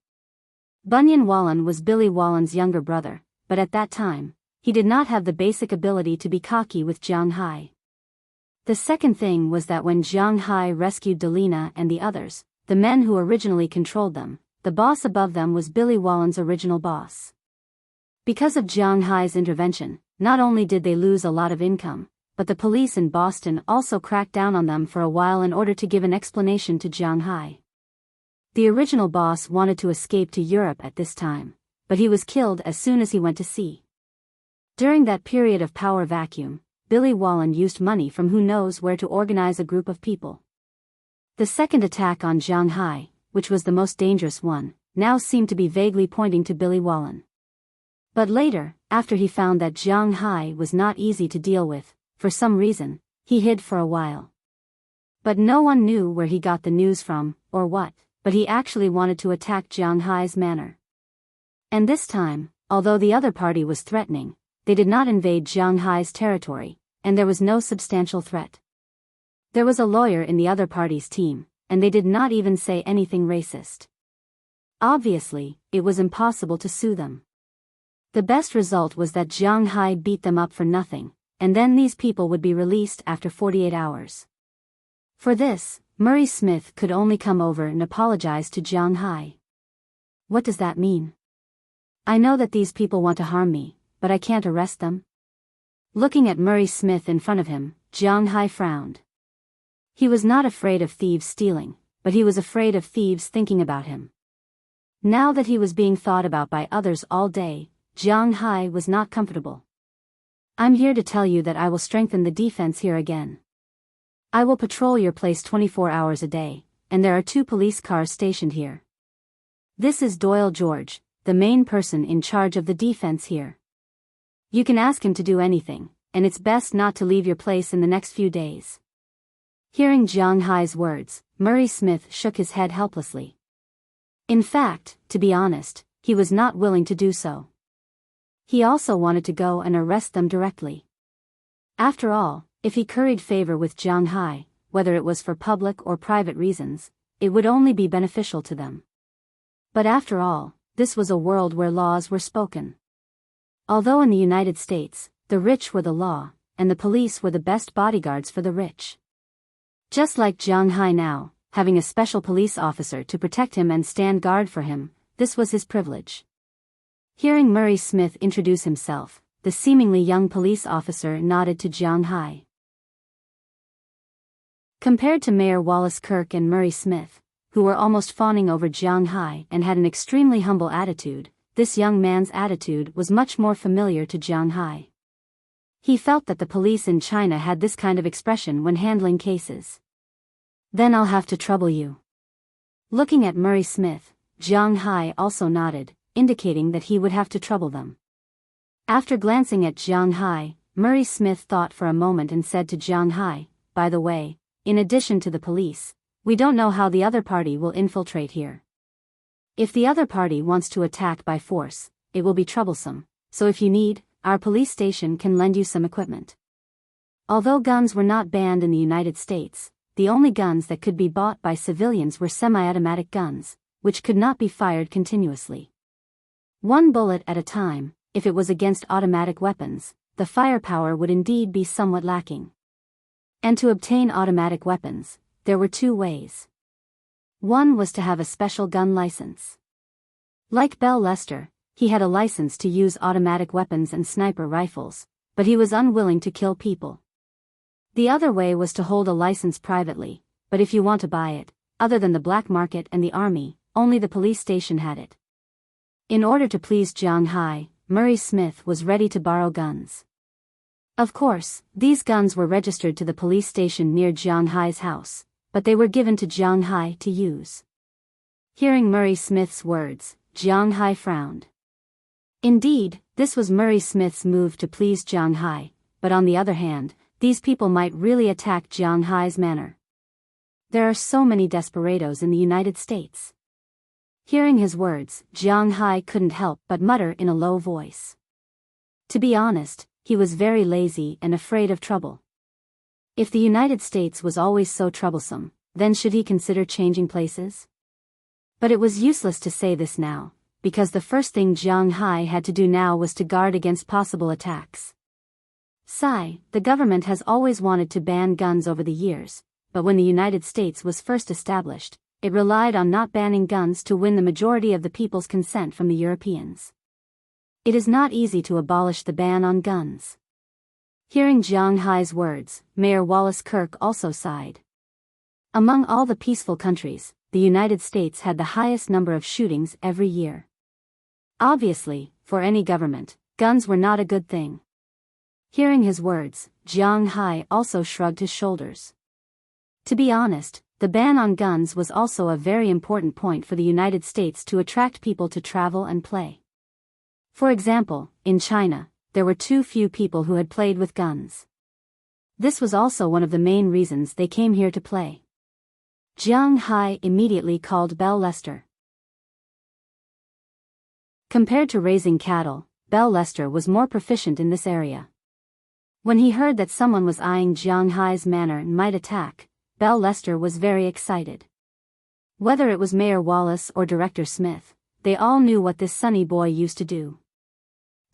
Bunyan Wallen was Billy Wallen's younger brother, but at that time, he did not have the basic ability to be cocky with Jiang Hai. The second thing was that when Jiang Hai rescued Delina and the others, the men who originally controlled them, the boss above them was Billy Wallen's original boss. Because of Jiang Hai's intervention, not only did they lose a lot of income, but the police in Boston also cracked down on them for a while in order to give an explanation to Jiang Hai. The original boss wanted to escape to Europe at this time, but he was killed as soon as he went to sea. During that period of power vacuum, Billy Wallen used money from who knows where to organize a group of people. The second attack on Jiang Hai, which was the most dangerous one, now seemed to be vaguely pointing to Billy Wallen. But later, after he found that Jiang Hai was not easy to deal with, for some reason, he hid for a while. But no one knew where he got the news from, or what, but he actually wanted to attack Jiang Hai's manor. And this time, although the other party was threatening, they did not invade Jiang Hai's territory, and there was no substantial threat. There was a lawyer in the other party's team, and they did not even say anything racist. Obviously, it was impossible to sue them. The best result was that Jiang Hai beat them up for nothing, and then these people would be released after 48 hours. For this, Murray Smith could only come over and apologize to Jiang Hai. What does that mean? I know that these people want to harm me, but I can't arrest them. Looking at Murray Smith in front of him, Jiang Hai frowned. He was not afraid of thieves stealing, but he was afraid of thieves thinking about him. Now that he was being thought about by others all day, Jiang Hai was not comfortable. I'm here to tell you that I will strengthen the defense here again. I will patrol your place 24 hours a day, and there are 2 police cars stationed here. This is Doyle George, the main person in charge of the defense here. You can ask him to do anything, and it's best not to leave your place in the next few days. Hearing Jiang Hai's words, Murray Smith shook his head helplessly. In fact, to be honest, he was not willing to do so. He also wanted to go and arrest them directly. After all, if he curried favor with Jiang Hai, whether it was for public or private reasons, it would only be beneficial to them. But after all, this was a world where laws were spoken. Although in the United States, the rich were the law, and the police were the best bodyguards for the rich. Just like Jiang Hai now, having a special police officer to protect him and stand guard for him, this was his privilege. Hearing Murray Smith introduce himself, the seemingly young police officer nodded to Jiang Hai. Compared to Mayor Wallace Kirk and Murray Smith, who were almost fawning over Jiang Hai and had an extremely humble attitude, this young man's attitude was much more familiar to Jiang Hai. He felt that the police in China had this kind of expression when handling cases. Then I'll have to trouble you. Looking at Murray Smith, Jiang Hai also nodded, indicating that he would have to trouble them. After glancing at Jiang Hai, Murray Smith thought for a moment and said to Jiang Hai, by the way, in addition to the police, we don't know how the other party will infiltrate here. If the other party wants to attack by force, it will be troublesome, so if you need, our police station can lend you some equipment. Although guns were not banned in the United States, the only guns that could be bought by civilians were semi-automatic guns, which could not be fired continuously. One bullet at a time. If it was against automatic weapons, the firepower would indeed be somewhat lacking. And to obtain automatic weapons, there were 2 ways. One was to have a special gun license. Like Bell Lester, he had a license to use automatic weapons and sniper rifles, but he was unwilling to kill people. The other way was to hold a license privately, but if you want to buy it, other than the black market and the army, only the police station had it. In order to please Jiang Hai, Murray Smith was ready to borrow guns. Of course, these guns were registered to the police station near Jiang Hai's house, but they were given to Jiang Hai to use. Hearing Murray Smith's words, Jiang Hai frowned. Indeed, this was Murray Smith's move to please Jiang Hai, but on the other hand, these people might really attack Jiang Hai's manor. There are so many desperados in the United States. Hearing his words, Jiang Hai couldn't help but mutter in a low voice. To be honest, he was very lazy and afraid of trouble. If the United States was always so troublesome, then should he consider changing places? But it was useless to say this now, because the first thing Jiang Hai had to do now was to guard against possible attacks. The government has always wanted to ban guns over the years, but when the United States was first established, it relied on not banning guns to win the majority of the people's consent from the Europeans. It is not easy to abolish the ban on guns. Hearing Jiang Hai's words, Mayor Wallace Kirk also sighed. Among all the peaceful countries, the United States had the highest number of shootings every year. Obviously, for any government, guns were not a good thing. Hearing his words, Jiang Hai also shrugged his shoulders. To be honest, the ban on guns was also a very important point for the United States to attract people to travel and play. For example, in China, there were too few people who had played with guns. This was also one of the main reasons they came here to play. Jiang Hai immediately called Belle Lester. Compared to raising cattle, Belle Lester was more proficient in this area. When he heard that someone was eyeing Jiang Hai's manor and might attack, Belle Lester was very excited. Whether it was Mayor Wallace or Director Smith, they all knew what this sunny boy used to do.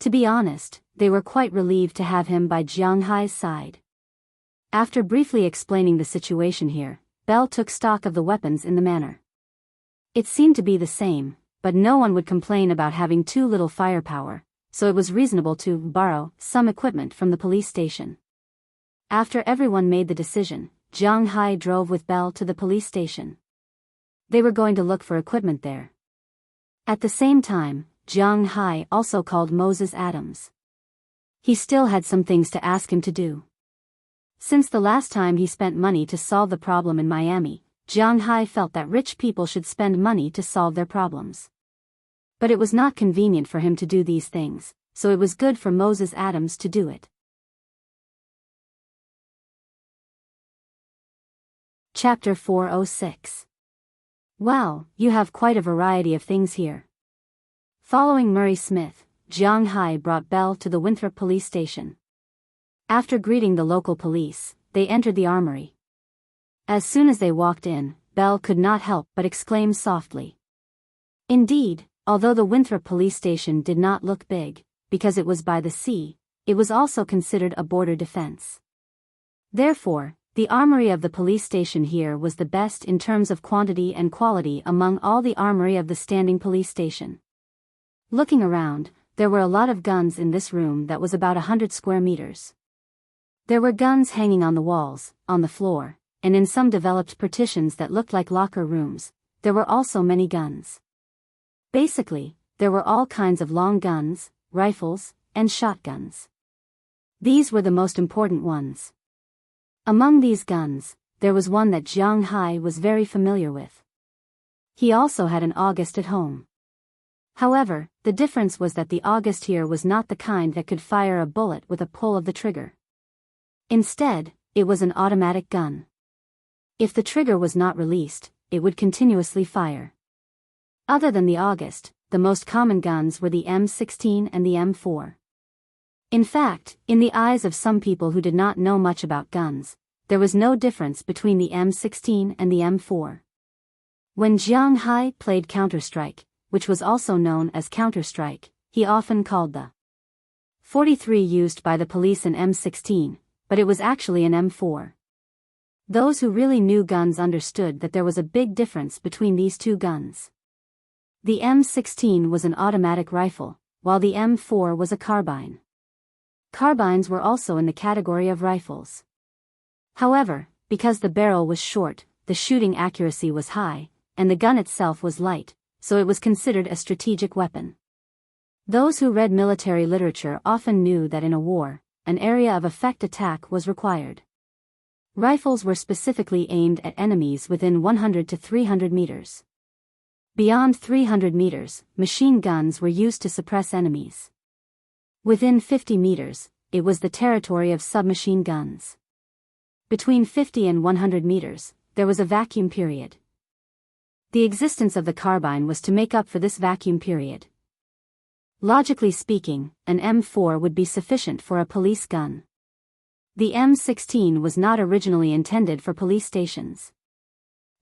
To be honest, they were quite relieved to have him by Jiang Hai's side. After briefly explaining the situation here, Belle took stock of the weapons in the manor. It seemed to be the same, but no one would complain about having too little firepower, so it was reasonable to borrow some equipment from the police station. After everyone made the decision, Jiang Hai drove with Belle to the police station. They were going to look for equipment there. At the same time, Jiang Hai also called Moses Adams. He still had some things to ask him to do. Since the last time he spent money to solve the problem in Miami, Jiang Hai felt that rich people should spend money to solve their problems. But it was not convenient for him to do these things, so it was good for Moses Adams to do it. Chapter 406. Wow, you have quite a variety of things here. Following Murray Smith, Jiang Hai brought Belle to the Winthrop police station. After greeting the local police, they entered the armory. As soon as they walked in, Belle could not help but exclaim softly. Indeed, although the Winthrop police station did not look big, because it was by the sea, it was also considered a border defense. Therefore, the armory of the police station here was the best in terms of quantity and quality among all the armory of the standing police station. Looking around, there were a lot of guns in this room that was about 100 square meters. There were guns hanging on the walls, on the floor, and in some developed partitions that looked like locker rooms, there were also many guns. Basically, there were all kinds of long guns, rifles, and shotguns. These were the most important ones. Among these guns, there was one that Jiang Hai was very familiar with. He also had an August at home. However, the difference was that the August here was not the kind that could fire a bullet with a pull of the trigger. Instead, it was an automatic gun. If the trigger was not released, it would continuously fire. Other than the August, the most common guns were the M16 and the M4. In fact, in the eyes of some people who did not know much about guns, there was no difference between the M16 and the M4. When Jiang Hai played Counter-Strike, which was also known as Counter-Strike, he often called the 43 used by the police an M16, but it was actually an M4. Those who really knew guns understood that there was a big difference between these two guns. The M16 was an automatic rifle, while the M4 was a carbine. Carbines were also in the category of rifles. However, because the barrel was short, the shooting accuracy was high, and the gun itself was light, so it was considered a strategic weapon. Those who read military literature often knew that in a war, an area of effect attack was required. Rifles were specifically aimed at enemies within 100 to 300 meters. Beyond 300 meters, machine guns were used to suppress enemies. Within 50 meters, it was the territory of submachine guns. Between 50 and 100 meters, there was a vacuum period. The existence of the carbine was to make up for this vacuum period. Logically speaking, an M4 would be sufficient for a police gun. The M16 was not originally intended for police stations.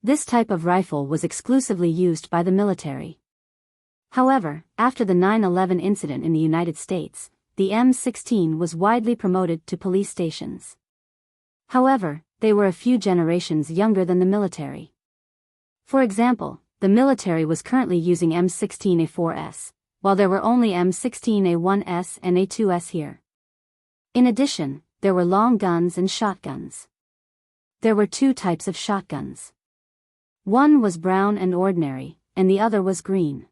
This type of rifle was exclusively used by the military. However, after the 9/11 incident in the United States, the M16 was widely promoted to police stations. However, they were a few generations younger than the military. For example, the military was currently using M16A4S, while there were only M16A1S and A2S here. In addition, there were long guns and shotguns. There were two types of shotguns. One was brown and ordinary, and the other was green.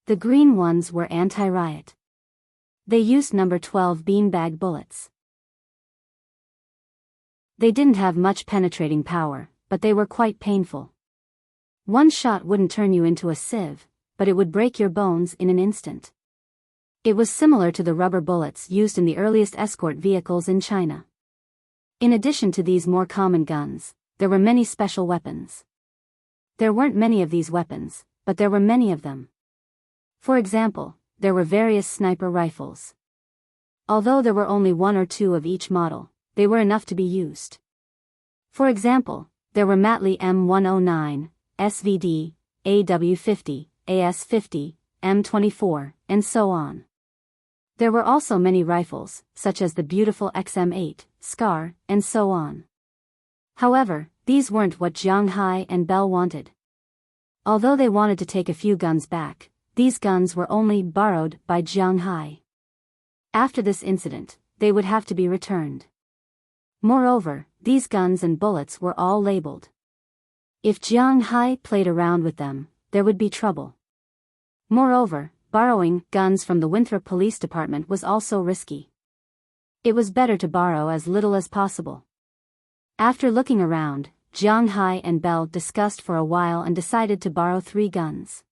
The green ones were anti-riot. They used number 12 beanbag bullets. They didn't have much penetrating power, but they were quite painful. One shot wouldn't turn you into a sieve, but it would break your bones in an instant. It was similar to the rubber bullets used in the earliest escort vehicles in China. In addition to these more common guns, there were many special weapons. There weren't many of these weapons, but there were many of them. For example, there were various sniper rifles. Although there were only one or two of each model, they were enough to be used. For example, there were Matley M109, SVD, AW50, AS50, M24, and so on. There were also many rifles, such as the beautiful XM8, Scar, and so on. However, these weren't what Jiang Hai and Bell wanted. Although they wanted to take a few guns back, these guns were only borrowed by Jiang Hai. After this incident, they would have to be returned. Moreover, these guns and bullets were all labeled. If Jiang Hai played around with them, there would be trouble. Moreover, borrowing guns from the Winthrop Police Department was also risky. It was better to borrow as little as possible. After looking around, Jiang Hai and Bell discussed for a while and decided to borrow 3 guns.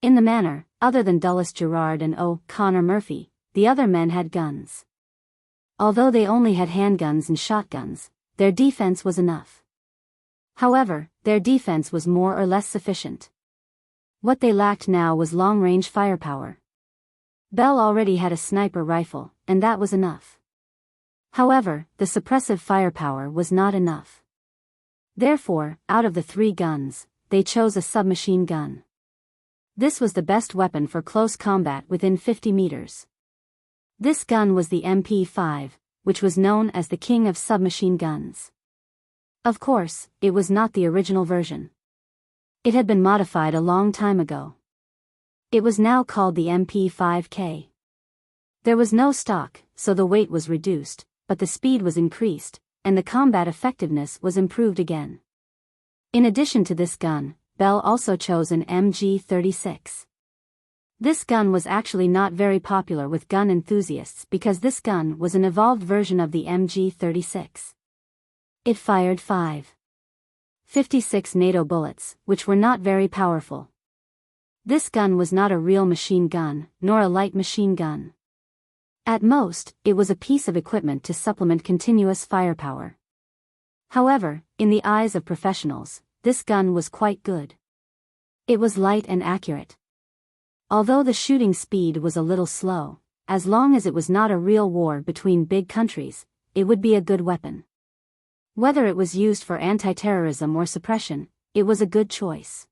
In the manner, other than Dulles Gerard and Connor Murphy, the other men had guns. Although they only had handguns and shotguns, their defense was enough. However, their defense was more or less sufficient. What they lacked now was long-range firepower. Bell already had a sniper rifle, and that was enough. However, the suppressive firepower was not enough. Therefore, out of the 3 guns, they chose a submachine gun. This was the best weapon for close combat within 50 meters. This gun was the MP5, which was known as the king of submachine guns. Of course, it was not the original version. It had been modified a long time ago. It was now called the MP5K. There was no stock, so the weight was reduced, but the speed was increased, and the combat effectiveness was improved again. In addition to this gun, Bell also chose an MG36. This gun was actually not very popular with gun enthusiasts because this gun was an evolved version of the MG36. It fired 5.56 NATO bullets, which were not very powerful. This gun was not a real machine gun, nor a light machine gun. At most, it was a piece of equipment to supplement continuous firepower. However, in the eyes of professionals, this gun was quite good. It was light and accurate. Although the shooting speed was a little slow, as long as it was not a real war between big countries, it would be a good weapon. Whether it was used for anti-terrorism or suppression, it was a good choice.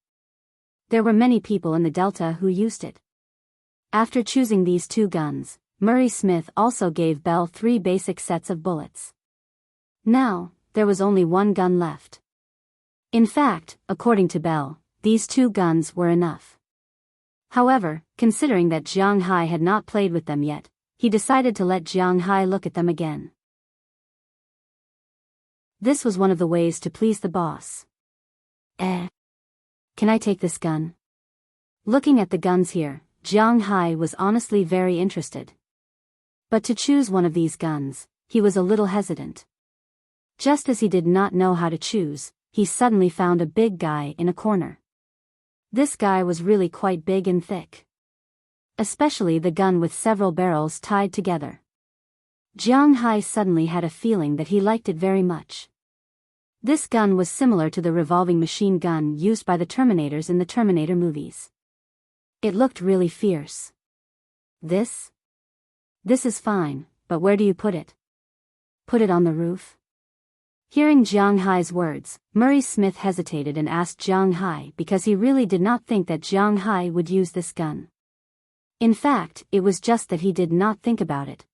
There were many people in the Delta who used it. After choosing these 2 guns, Murray Smith also gave Bell 3 basic sets of bullets. Now, there was only 1 gun left. In fact, according to Bell, these 2 guns were enough. However, considering that Jiang Hai had not played with them yet, he decided to let Jiang Hai look at them again. This was one of the ways to please the boss. Can I take this gun? Looking at the guns here, Jiang Hai was honestly very interested. But to choose one of these guns, he was a little hesitant. Just as he did not know how to choose, he suddenly found a big guy in a corner. This guy was really quite big and thick. Especially the gun with several barrels tied together. Jiang Hai suddenly had a feeling that he liked it very much. This gun was similar to the revolving machine gun used by the Terminators in the Terminator movies. It looked really fierce. This is fine, but where do you put it? Put it on the roof? Hearing Jiang Hai's words, Murray Smith hesitated and asked Jiang Hai because he really did not think that Jiang Hai would use this gun. In fact, it was just that he did not think about it.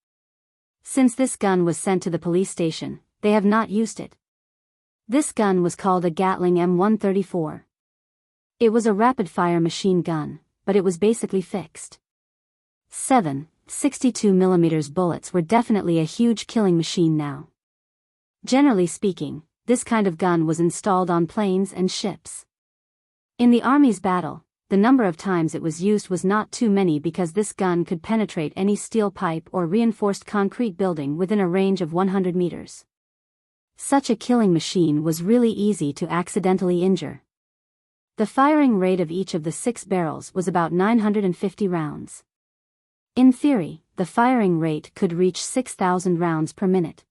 Since this gun was sent to the police station, they have not used it. This gun was called a Gatling M134. It was a rapid-fire machine gun, but it was basically fixed. 7.62mm bullets were definitely a huge killing machine now. Generally speaking, this kind of gun was installed on planes and ships. In the Army's battle, the number of times it was used was not too many because this gun could penetrate any steel pipe or reinforced concrete building within a range of 100 meters. Such a killing machine was really easy to accidentally injure. The firing rate of each of the 6 barrels was about 950 rounds. In theory, the firing rate could reach 6,000 rounds per minute.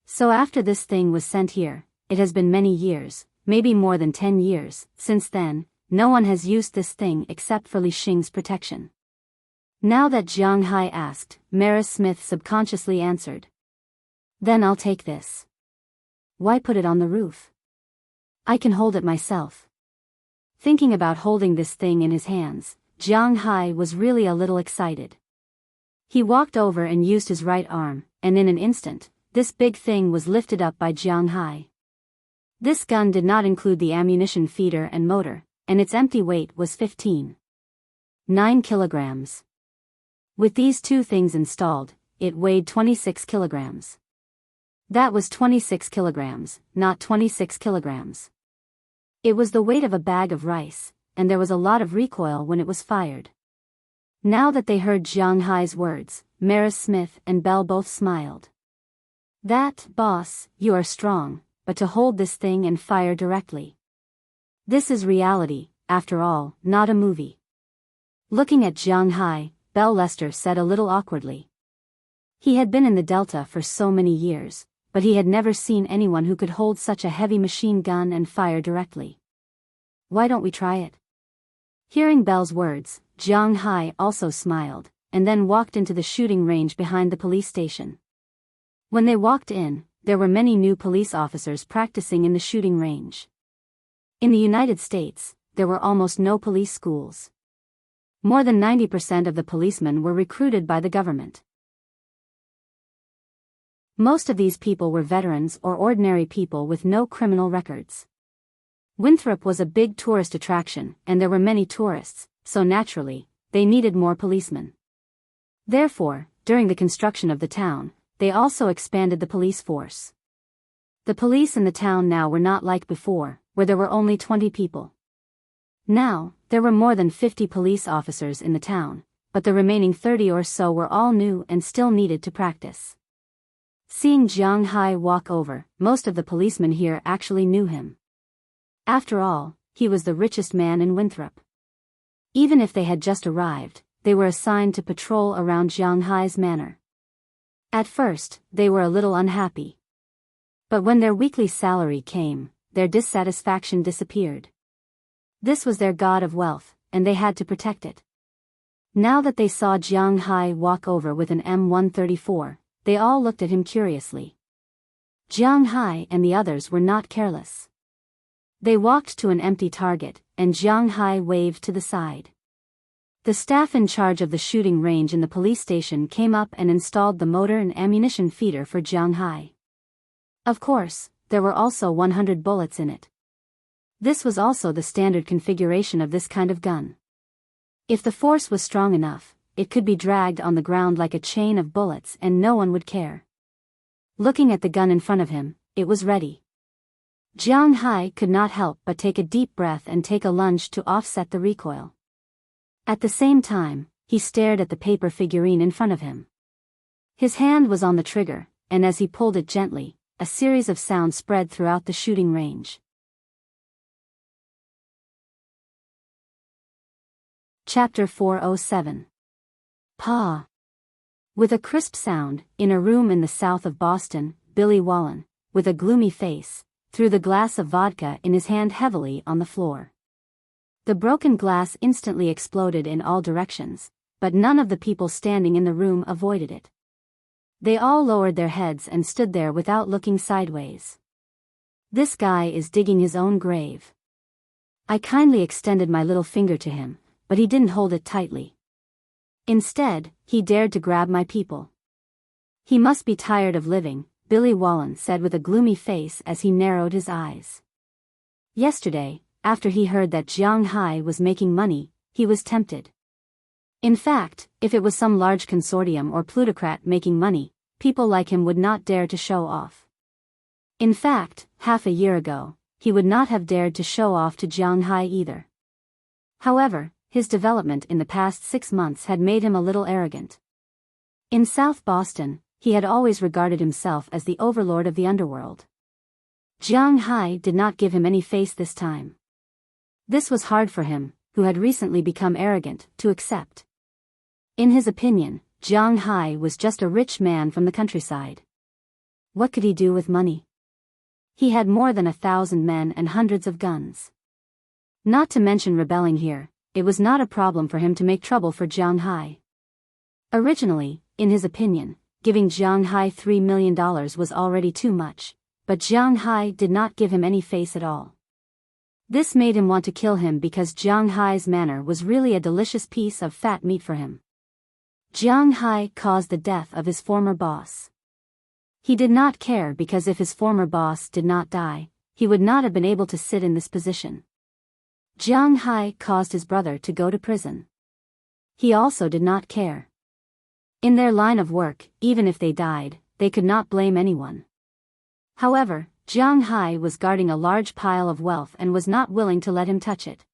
So after this thing was sent here, it has been many years, maybe more than 10 years, since then, no one has used this thing except for Li Xing's protection. Now that Jiang Hai asked, Murray Smith subconsciously answered. Then I'll take this. Why put it on the roof? I can hold it myself. Thinking about holding this thing in his hands, Jiang Hai was really a little excited. He walked over and used his right arm, and in an instant, this big thing was lifted up by Jiang Hai. This gun did not include the ammunition feeder and motor, and its empty weight was 15.9 kilograms. With these two things installed, it weighed 26 kilograms. That was 26 kilograms, not 26 kilograms. It was the weight of a bag of rice, and there was a lot of recoil when it was fired. Now that they heard Jiang Hai's words, Murray Smith and Bell both smiled. That, boss, you are strong, but to hold this thing and fire directly. This is reality, after all, not a movie. Looking at Jiang Hai, Bell Lester said a little awkwardly. He had been in the Delta for so many years, but he had never seen anyone who could hold such a heavy machine gun and fire directly. Why don't we try it? Hearing Bell's words, Jiang Hai also smiled, and then walked into the shooting range behind the police station. When they walked in, there were many new police officers practicing in the shooting range. In the United States, there were almost no police schools. More than 90% of the policemen were recruited by the government. Most of these people were veterans or ordinary people with no criminal records. Winthrop was a big tourist attraction, and there were many tourists, so naturally, they needed more policemen. Therefore, during the construction of the town, they also expanded the police force. The police in the town now were not like before, where there were only 20 people. Now, there were more than 50 police officers in the town, but the remaining 30 or so were all new and still needed to practice. Seeing Jiang Hai walk over, most of the policemen here actually knew him. After all, he was the richest man in Winthrop. Even if they had just arrived, they were assigned to patrol around Jiang Hai's manor. At first, they were a little unhappy. But when their weekly salary came, their dissatisfaction disappeared. This was their god of wealth, and they had to protect it. Now that they saw Jiang Hai walk over with an M134, they all looked at him curiously. Jiang Hai and the others were not careless. They walked to an empty target, and Jiang Hai waved to the side. The staff in charge of the shooting range in the police station came up and installed the motor and ammunition feeder for Jiang Hai. Of course, there were also 100 bullets in it. This was also the standard configuration of this kind of gun. If the force was strong enough, it could be dragged on the ground like a chain of bullets and no one would care. Looking at the gun in front of him, it was ready. Jiang Hai could not help but take a deep breath and take a lunge to offset the recoil. At the same time, he stared at the paper figurine in front of him. His hand was on the trigger, and as he pulled it gently, a series of sounds spread throughout the shooting range. Chapter 407. Pa. With a crisp sound, in a room in the south of Boston, Billy Wallen, with a gloomy face, threw the glass of vodka in his hand heavily on the floor. The broken glass instantly exploded in all directions, but none of the people standing in the room avoided it. They all lowered their heads and stood there without looking sideways. This guy is digging his own grave. I kindly extended my little finger to him, but he didn't hold it tightly. Instead, he dared to grab my people. He must be tired of living, Billy Wallen said with a gloomy face as he narrowed his eyes. Yesterday, after he heard that Jiang Hai was making money, he was tempted. In fact, if it was some large consortium or plutocrat making money, people like him would not dare to show off. In fact, half a year ago, he would not have dared to show off to Jiang Hai either. However, his development in the past 6 months had made him a little arrogant. In South Boston, he had always regarded himself as the overlord of the underworld. Jiang Hai did not give him any face this time. This was hard for him, who had recently become arrogant, to accept. In his opinion, Jiang Hai was just a rich man from the countryside. What could he do with money? He had more than 1,000 men and hundreds of guns. Not to mention rebelling here, it was not a problem for him to make trouble for Jiang Hai. Originally, in his opinion, giving Jiang Hai $3 million was already too much, but Jiang Hai did not give him any face at all. This made him want to kill him because Jiang Hai's manner was really a delicious piece of fat meat for him. Jiang Hai caused the death of his former boss. He did not care because if his former boss did not die, he would not have been able to sit in this position. Jiang Hai caused his brother to go to prison. He also did not care. In their line of work, even if they died, they could not blame anyone. However, Jiang Hai was guarding a large pile of wealth and was not willing to let him touch it.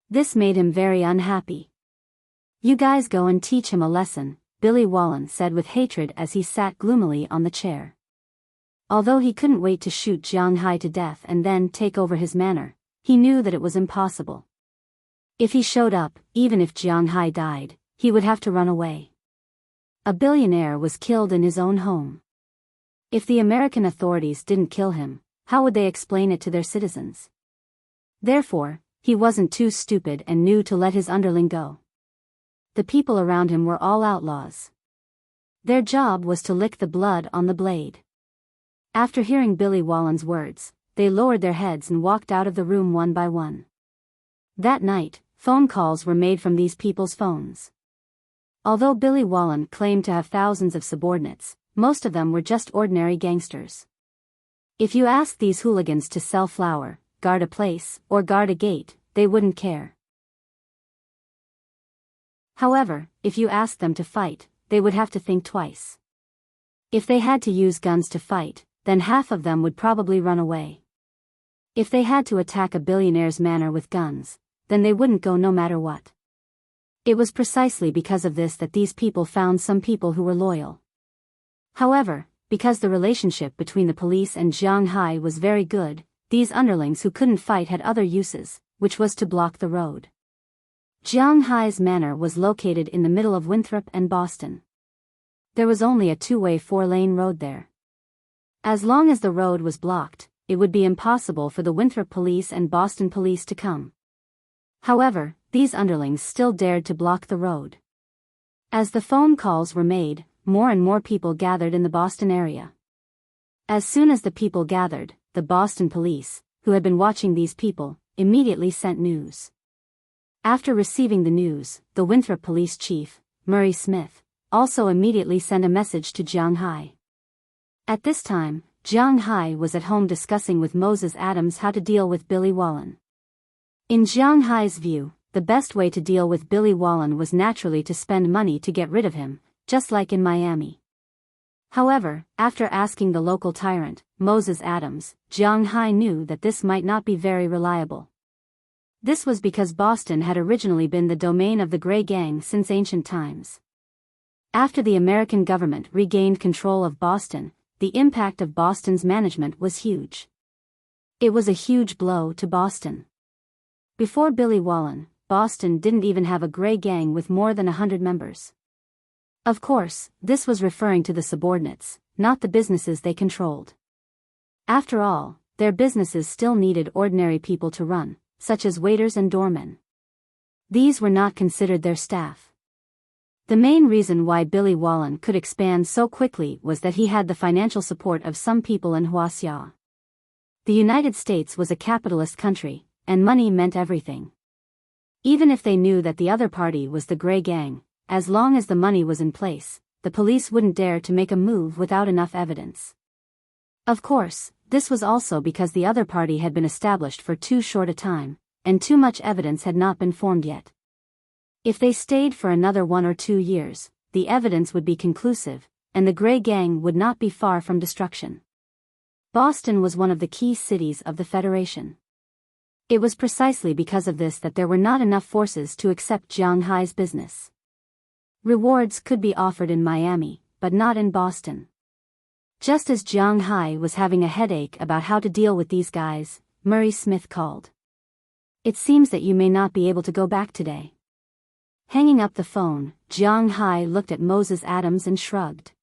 This made him very unhappy. "You guys go and teach him a lesson," Billy Wallen said with hatred as he sat gloomily on the chair. Although he couldn't wait to shoot Jiang Hai to death and then take over his manor, he knew that it was impossible. If he showed up, even if Jiang Hai died, he would have to run away. A billionaire was killed in his own home. If the American authorities didn't kill him, how would they explain it to their citizens? Therefore, he wasn't too stupid and knew to let his underling go. The people around him were all outlaws. Their job was to lick the blood on the blade. After hearing Billy Wallen's words, they lowered their heads and walked out of the room one by one. That night, phone calls were made from these people's phones. Although Billy Wallen claimed to have thousands of subordinates, most of them were just ordinary gangsters. If you asked these hooligans to sell flour, guard a place, or guard a gate, they wouldn't care. However, if you asked them to fight, they would have to think twice. If they had to use guns to fight, then half of them would probably run away. If they had to attack a billionaire's manor with guns, then they wouldn't go no matter what. It was precisely because of this that these people found some people who were loyal. However, because the relationship between the police and Jiang Hai was very good, these underlings who couldn't fight had other uses, which was to block the road. Jiang Hai's manor was located in the middle of Winthrop and Boston. There was only a two-way 4-lane road there. As long as the road was blocked, it would be impossible for the Winthrop police and Boston police to come. However, these underlings still dared to block the road. As the phone calls were made, more and more people gathered in the Boston area. As soon as the people gathered, the Boston police, who had been watching these people, immediately sent news. After receiving the news, the Winthrop police chief, Murray Smith, also immediately sent a message to Jiang Hai. At this time, Jiang Hai was at home discussing with Moses Adams how to deal with Billy Wallen. In Jiang Hai's view, the best way to deal with Billy Wallen was naturally to spend money to get rid of him, just like in Miami. However, after asking the local tyrant, Moses Adams, Jiang Hai knew that this might not be very reliable. This was because Boston had originally been the domain of the Gray Gang since ancient times. After the American government regained control of Boston, the impact of Boston's management was huge. It was a huge blow to Boston. Before Billy Wallen, Boston didn't even have a Gray Gang with more than 100 members. Of course, this was referring to the subordinates, not the businesses they controlled. After all, their businesses still needed ordinary people to run, such as waiters and doormen. These were not considered their staff. The main reason why Billy Wallen could expand so quickly was that he had the financial support of some people in Huaxia. The United States was a capitalist country, and money meant everything. Even if they knew that the other party was the Grey Gang, as long as the money was in place, the police wouldn't dare to make a move without enough evidence. Of course, this was also because the other party had been established for too short a time, and too much evidence had not been formed yet. If they stayed for another 1 or 2 years, the evidence would be conclusive, and the Grey Gang would not be far from destruction. Boston was one of the key cities of the Federation. It was precisely because of this that there were not enough forces to accept Jiang Hai's business. Rewards could be offered in Miami, but not in Boston. Just as Jiang Hai was having a headache about how to deal with these guys, Murray Smith called. "It seems that you may not be able to go back today." Hanging up the phone, Jiang Hai looked at Moses Adams and shrugged.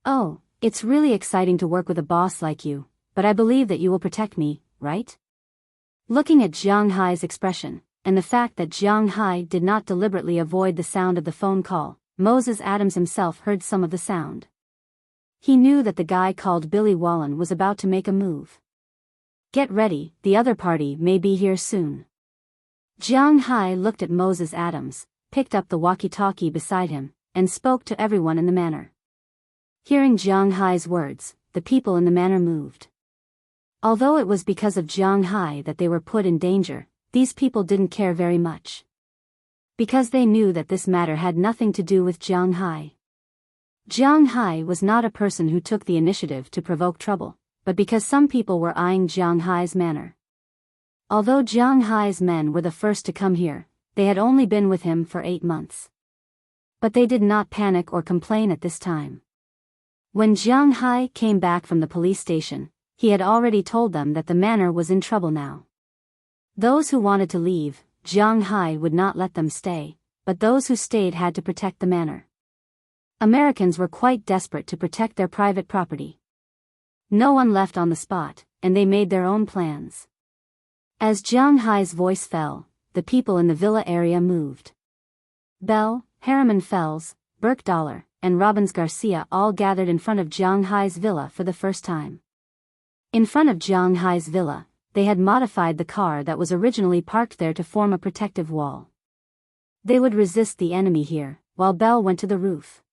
"Oh, it's really exciting to work with a boss like you, but I believe that you will protect me, right?" Looking at Jiang Hai's expression, and the fact that Jiang Hai did not deliberately avoid the sound of the phone call, Moses Adams himself heard some of the sound. He knew that the guy called Billy Wallen was about to make a move. "Get ready, the other party may be here soon." Jiang Hai looked at Moses Adams, picked up the walkie-talkie beside him, and spoke to everyone in the manor. Hearing Jiang Hai's words, the people in the manor moved. Although it was because of Jiang Hai that they were put in danger, these people didn't care very much. Because they knew that this matter had nothing to do with Jiang Hai. Jiang Hai was not a person who took the initiative to provoke trouble, but because some people were eyeing Jiang Hai's manor. Although Jiang Hai's men were the first to come here, they had only been with him for 8 months. But they did not panic or complain at this time. When Jiang Hai came back from the police station, he had already told them that the manor was in trouble now. Those who wanted to leave, Jiang Hai would not let them stay, but those who stayed had to protect the manor. Americans were quite desperate to protect their private property. No one left on the spot, and they made their own plans. As Jiang Hai's voice fell, the people in the villa area moved. Bell, Harriman Fells, Burke Dollar, and Robbins Garcia all gathered in front of Jiang Hai's villa for the first time. In front of Jiang Hai's villa, they had modified the car that was originally parked there to form a protective wall. They would resist the enemy here, while Bell went to the roof.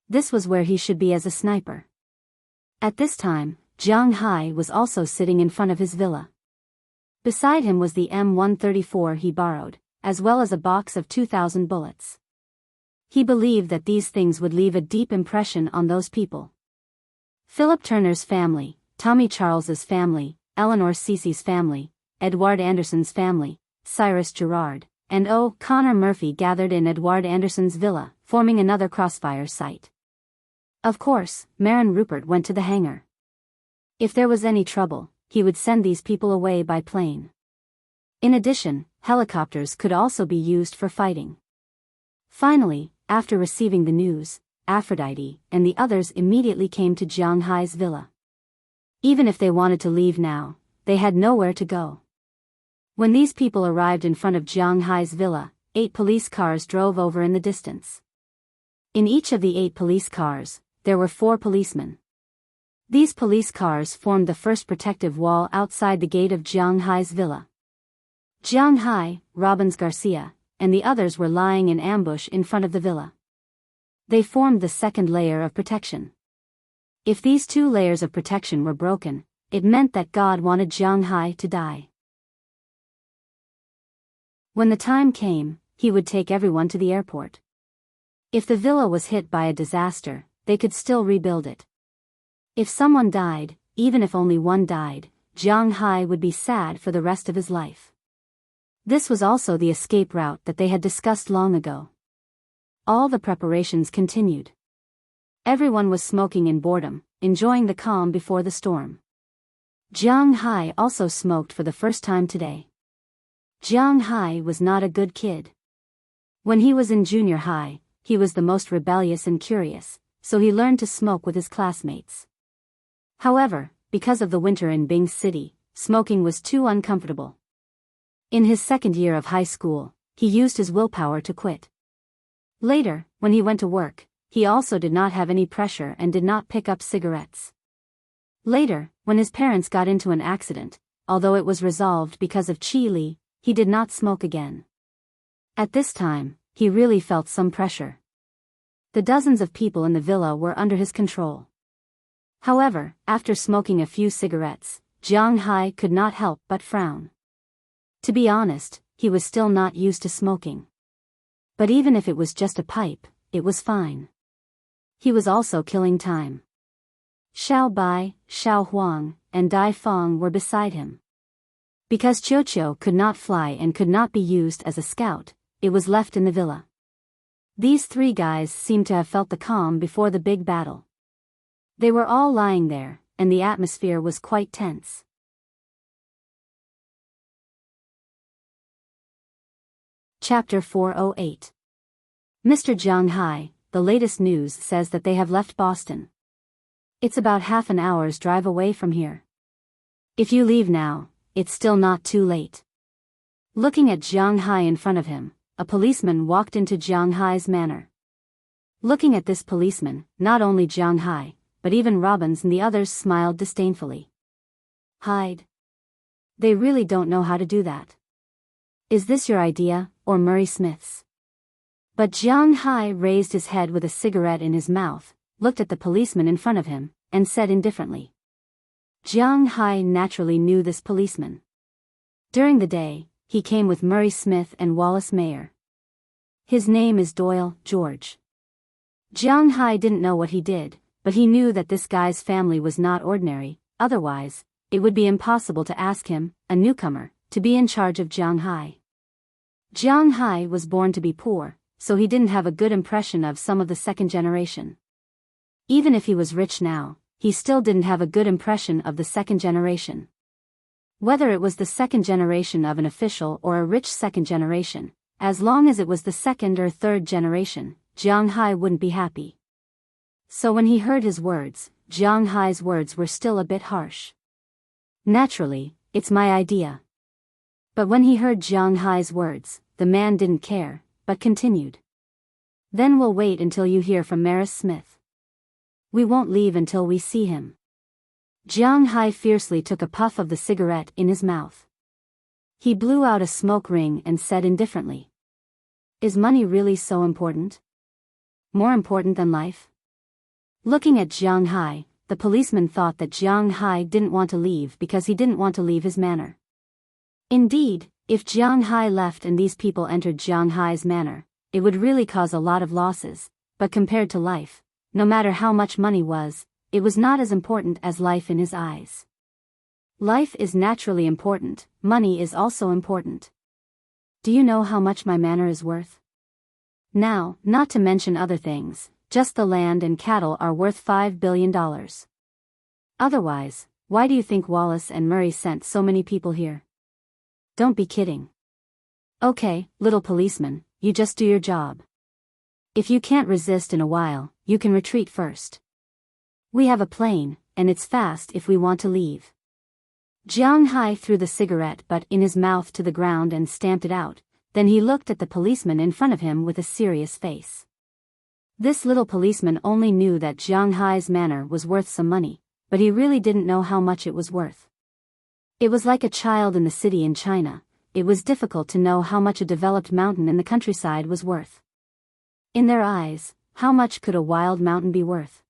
This was where he should be as a sniper. At this time, Jiang Hai was also sitting in front of his villa. Beside him was the M134 he borrowed, as well as a box of 2,000 bullets. He believed that these things would leave a deep impression on those people. Philip Turner's family, Tommy Charles's family, Eleanor Cece's family, Edward Anderson's family, Cyrus Gerard, and Connor Murphy gathered in Edward Anderson's villa, forming another crossfire site. Of course, Marin Rupert went to the hangar. If there was any trouble, he would send these people away by plane. In addition, helicopters could also be used for fighting. Finally, after receiving the news, Aphrodite and the others immediately came to Jiang Hai's villa. Even if they wanted to leave now, they had nowhere to go. When these people arrived in front of Jiang Hai's villa, 8 police cars drove over in the distance. In each of the 8 police cars, there were 4 policemen. These police cars formed the first protective wall outside the gate of Jiang Hai's villa. Jiang Hai, Robbins Garcia, and the others were lying in ambush in front of the villa. They formed the second layer of protection. If these 2 layers of protection were broken, it meant that God wanted Jiang Hai to die. When the time came, he would take everyone to the airport. If the villa was hit by a disaster, they could still rebuild it. If someone died, even if only one died, Jiang Hai would be sad for the rest of his life. This was also the escape route that they had discussed long ago. All the preparations continued. Everyone was smoking in boredom, enjoying the calm before the storm. Jiang Hai also smoked for the first time today. Jiang Hai was not a good kid. When he was in junior high, he was the most rebellious and curious, so he learned to smoke with his classmates. However, because of the winter in Bing City, smoking was too uncomfortable. In his second year of high school, he used his willpower to quit. Later, when he went to work, he also did not have any pressure and did not pick up cigarettes. Later, when his parents got into an accident, although it was resolved because of Chi Li, he did not smoke again. At this time, he really felt some pressure. The dozens of people in the villa were under his control. However, after smoking a few cigarettes, Jiang Hai could not help but frown. To be honest, he was still not used to smoking. But even if it was just a pipe, it was fine. He was also killing time. Xiao Bai, Xiao Huang, and Dai Feng were beside him. Because Qiu could not fly and could not be used as a scout, it was left in the villa. These three guys seemed to have felt the calm before the big battle. They were all lying there, and the atmosphere was quite tense. Chapter 408. Mr. Jiang Hai, the latest news says that they have left Boston. It's about half an hour's drive away from here. If you leave now, it's still not too late. Looking at Jiang Hai in front of him, a policeman walked into Jiang Hai's manor. Looking at this policeman, not only Jiang Hai, but even Robbins and the others smiled disdainfully. Hide. They really don't know how to do that. Is this your idea, or Murray Smith's? But Jiang Hai raised his head with a cigarette in his mouth, looked at the policeman in front of him, and said indifferently. Jiang Hai naturally knew this policeman. During the day, he came with Murray Smith and Wallace Mayer. His name is Doyle George. Jiang Hai didn't know what he did, but he knew that this guy's family was not ordinary, otherwise, it would be impossible to ask him, a newcomer, to be in charge of Jiang Hai. Jiang Hai was born to be poor, so he didn't have a good impression of some of the second generation. Even if he was rich now, he still didn't have a good impression of the second generation. Whether it was the second generation of an official or a rich second generation, as long as it was the second or third generation, Jiang Hai wouldn't be happy. So when he heard his words, Jiang Hai's words were still a bit harsh. Naturally, it's my idea. But when he heard Jiang Hai's words, the man didn't care, but continued. Then we'll wait until you hear from Murray Smith. We won't leave until we see him. Jiang Hai fiercely took a puff of the cigarette in his mouth. He blew out a smoke ring and said indifferently. Is money really so important? More important than life? Looking at Jiang Hai, the policeman thought that Jiang Hai didn't want to leave because he didn't want to leave his manor. Indeed, if Jiang Hai left and these people entered Jiang Hai's manor, it would really cause a lot of losses, but compared to life, no matter how much money was, it was not as important as life in his eyes. Life is naturally important, money is also important. Do you know how much my manor is worth? Now, not to mention other things, just the land and cattle are worth $5 billion. Otherwise, why do you think Wallace and Murray sent so many people here? Don't be kidding. Okay, little policeman, you just do your job. If you can't resist in a while, you can retreat first. We have a plane, and it's fast if we want to leave. Jiang Hai threw the cigarette butt in his mouth to the ground and stamped it out, then he looked at the policeman in front of him with a serious face. This little policeman only knew that Jiang Hai's manor was worth some money, but he really didn't know how much it was worth. It was like a child in the city in China, it was difficult to know how much a developed mountain in the countryside was worth. In their eyes, how much could a wild mountain be worth?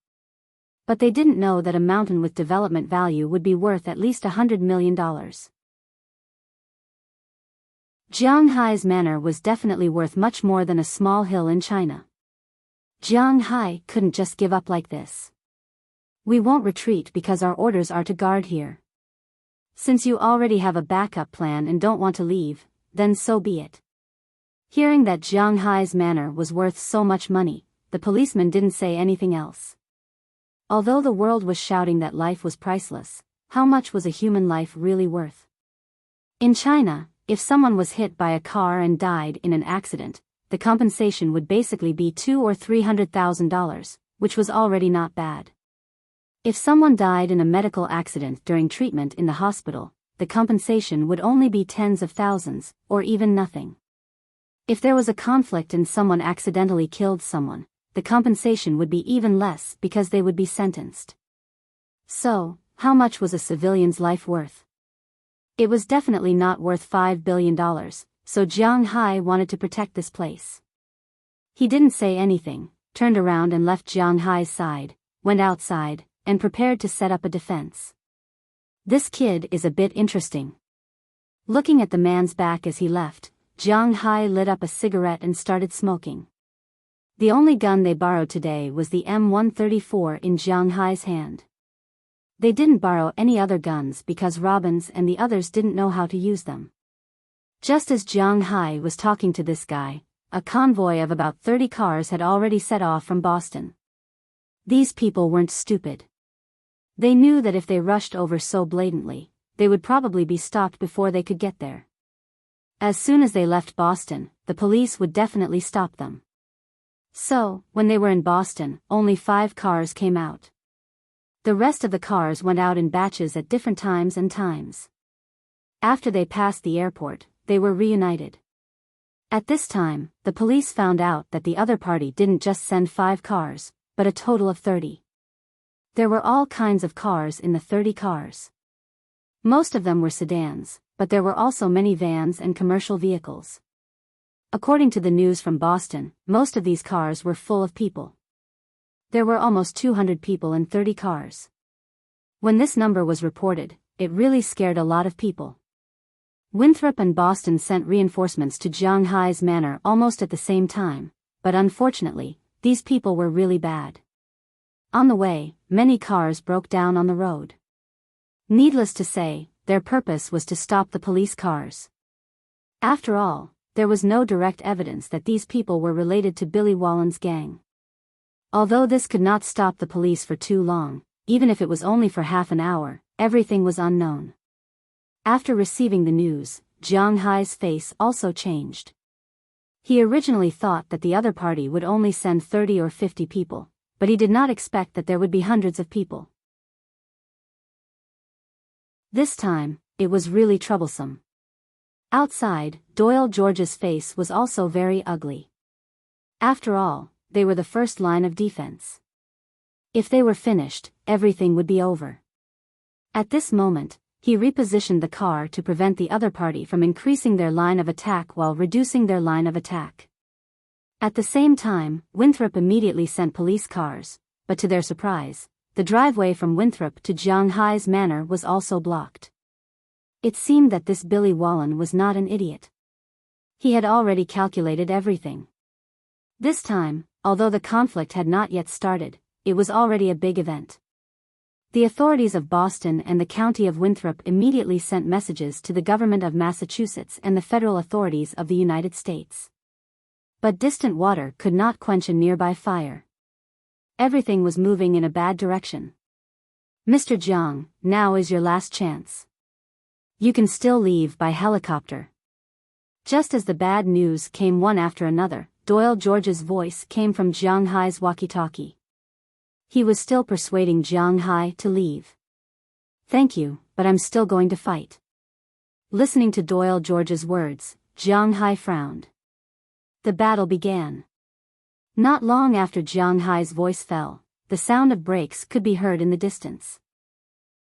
But they didn't know that a mountain with development value would be worth at least $100 million. Jiang Hai's manor was definitely worth much more than a small hill in China. Jiang Hai couldn't just give up like this. We won't retreat because our orders are to guard here. Since you already have a backup plan and don't want to leave, then so be it. Hearing that Jiang Hai's manor was worth so much money, the policeman didn't say anything else. Although the world was shouting that life was priceless, how much was a human life really worth? In China, if someone was hit by a car and died in an accident, the compensation would basically be $200,000 or $300,000, which was already not bad. If someone died in a medical accident during treatment in the hospital, the compensation would only be tens of thousands, or even nothing. If there was a conflict and someone accidentally killed someone, the compensation would be even less because they would be sentenced. So, how much was a civilian's life worth? It was definitely not worth $5 billion, so Jiang Hai wanted to protect this place. He didn't say anything, turned around and left Jiang Hai's side, went outside, and prepared to set up a defense. This kid is a bit interesting. Looking at the man's back as he left, Jiang Hai lit up a cigarette and started smoking. The only gun they borrowed today was the M134 in Jiang Hai's hand. They didn't borrow any other guns because Robbins and the others didn't know how to use them. Just as Jiang Hai was talking to this guy, a convoy of about 30 cars had already set off from Boston. These people weren't stupid. They knew that if they rushed over so blatantly, they would probably be stopped before they could get there. As soon as they left Boston, the police would definitely stop them. So, when they were in Boston, only 5 cars came out. The rest of the cars went out in batches at different times and times. After they passed the airport, they were reunited. At this time, the police found out that the other party didn't just send 5 cars, but a total of 30. There were all kinds of cars in the 30 cars. Most of them were sedans, but there were also many vans and commercial vehicles. According to the news from Boston, most of these cars were full of people. There were almost 200 people in 30 cars. When this number was reported, it really scared a lot of people. Winthrop and Boston sent reinforcements to Jiang Hai's manor almost at the same time, but unfortunately, these people were really bad. On the way, many cars broke down on the road. Needless to say, their purpose was to stop the police cars. After all, there was no direct evidence that these people were related to Billy Wallen's gang. Although this could not stop the police for too long, even if it was only for half an hour, everything was unknown. After receiving the news, Jiang Hai's face also changed. He originally thought that the other party would only send 30 or 50 people, but he did not expect that there would be hundreds of people. This time, it was really troublesome. Outside, Doyle George's face was also very ugly. After all, they were the first line of defense. If they were finished, everything would be over. At this moment, he repositioned the car to prevent the other party from increasing their line of attack while reducing their line of attack. At the same time, Winthrop immediately sent police cars, but to their surprise, the driveway from Winthrop to Jiang Hai's manor was also blocked. It seemed that this Billy Wallen was not an idiot. He had already calculated everything. This time, although the conflict had not yet started, it was already a big event. The authorities of Boston and the county of Winthrop immediately sent messages to the government of Massachusetts and the federal authorities of the United States. But distant water could not quench a nearby fire. Everything was moving in a bad direction. Mr. Jiang, now is your last chance. You can still leave by helicopter. Just as the bad news came one after another, Doyle George's voice came from Jiang Hai's walkie-talkie. He was still persuading Jiang Hai to leave. Thank you, but I'm still going to fight. Listening to Doyle George's words, Jiang Hai frowned. The battle began. Not long after Jiang Hai's voice fell, the sound of brakes could be heard in the distance.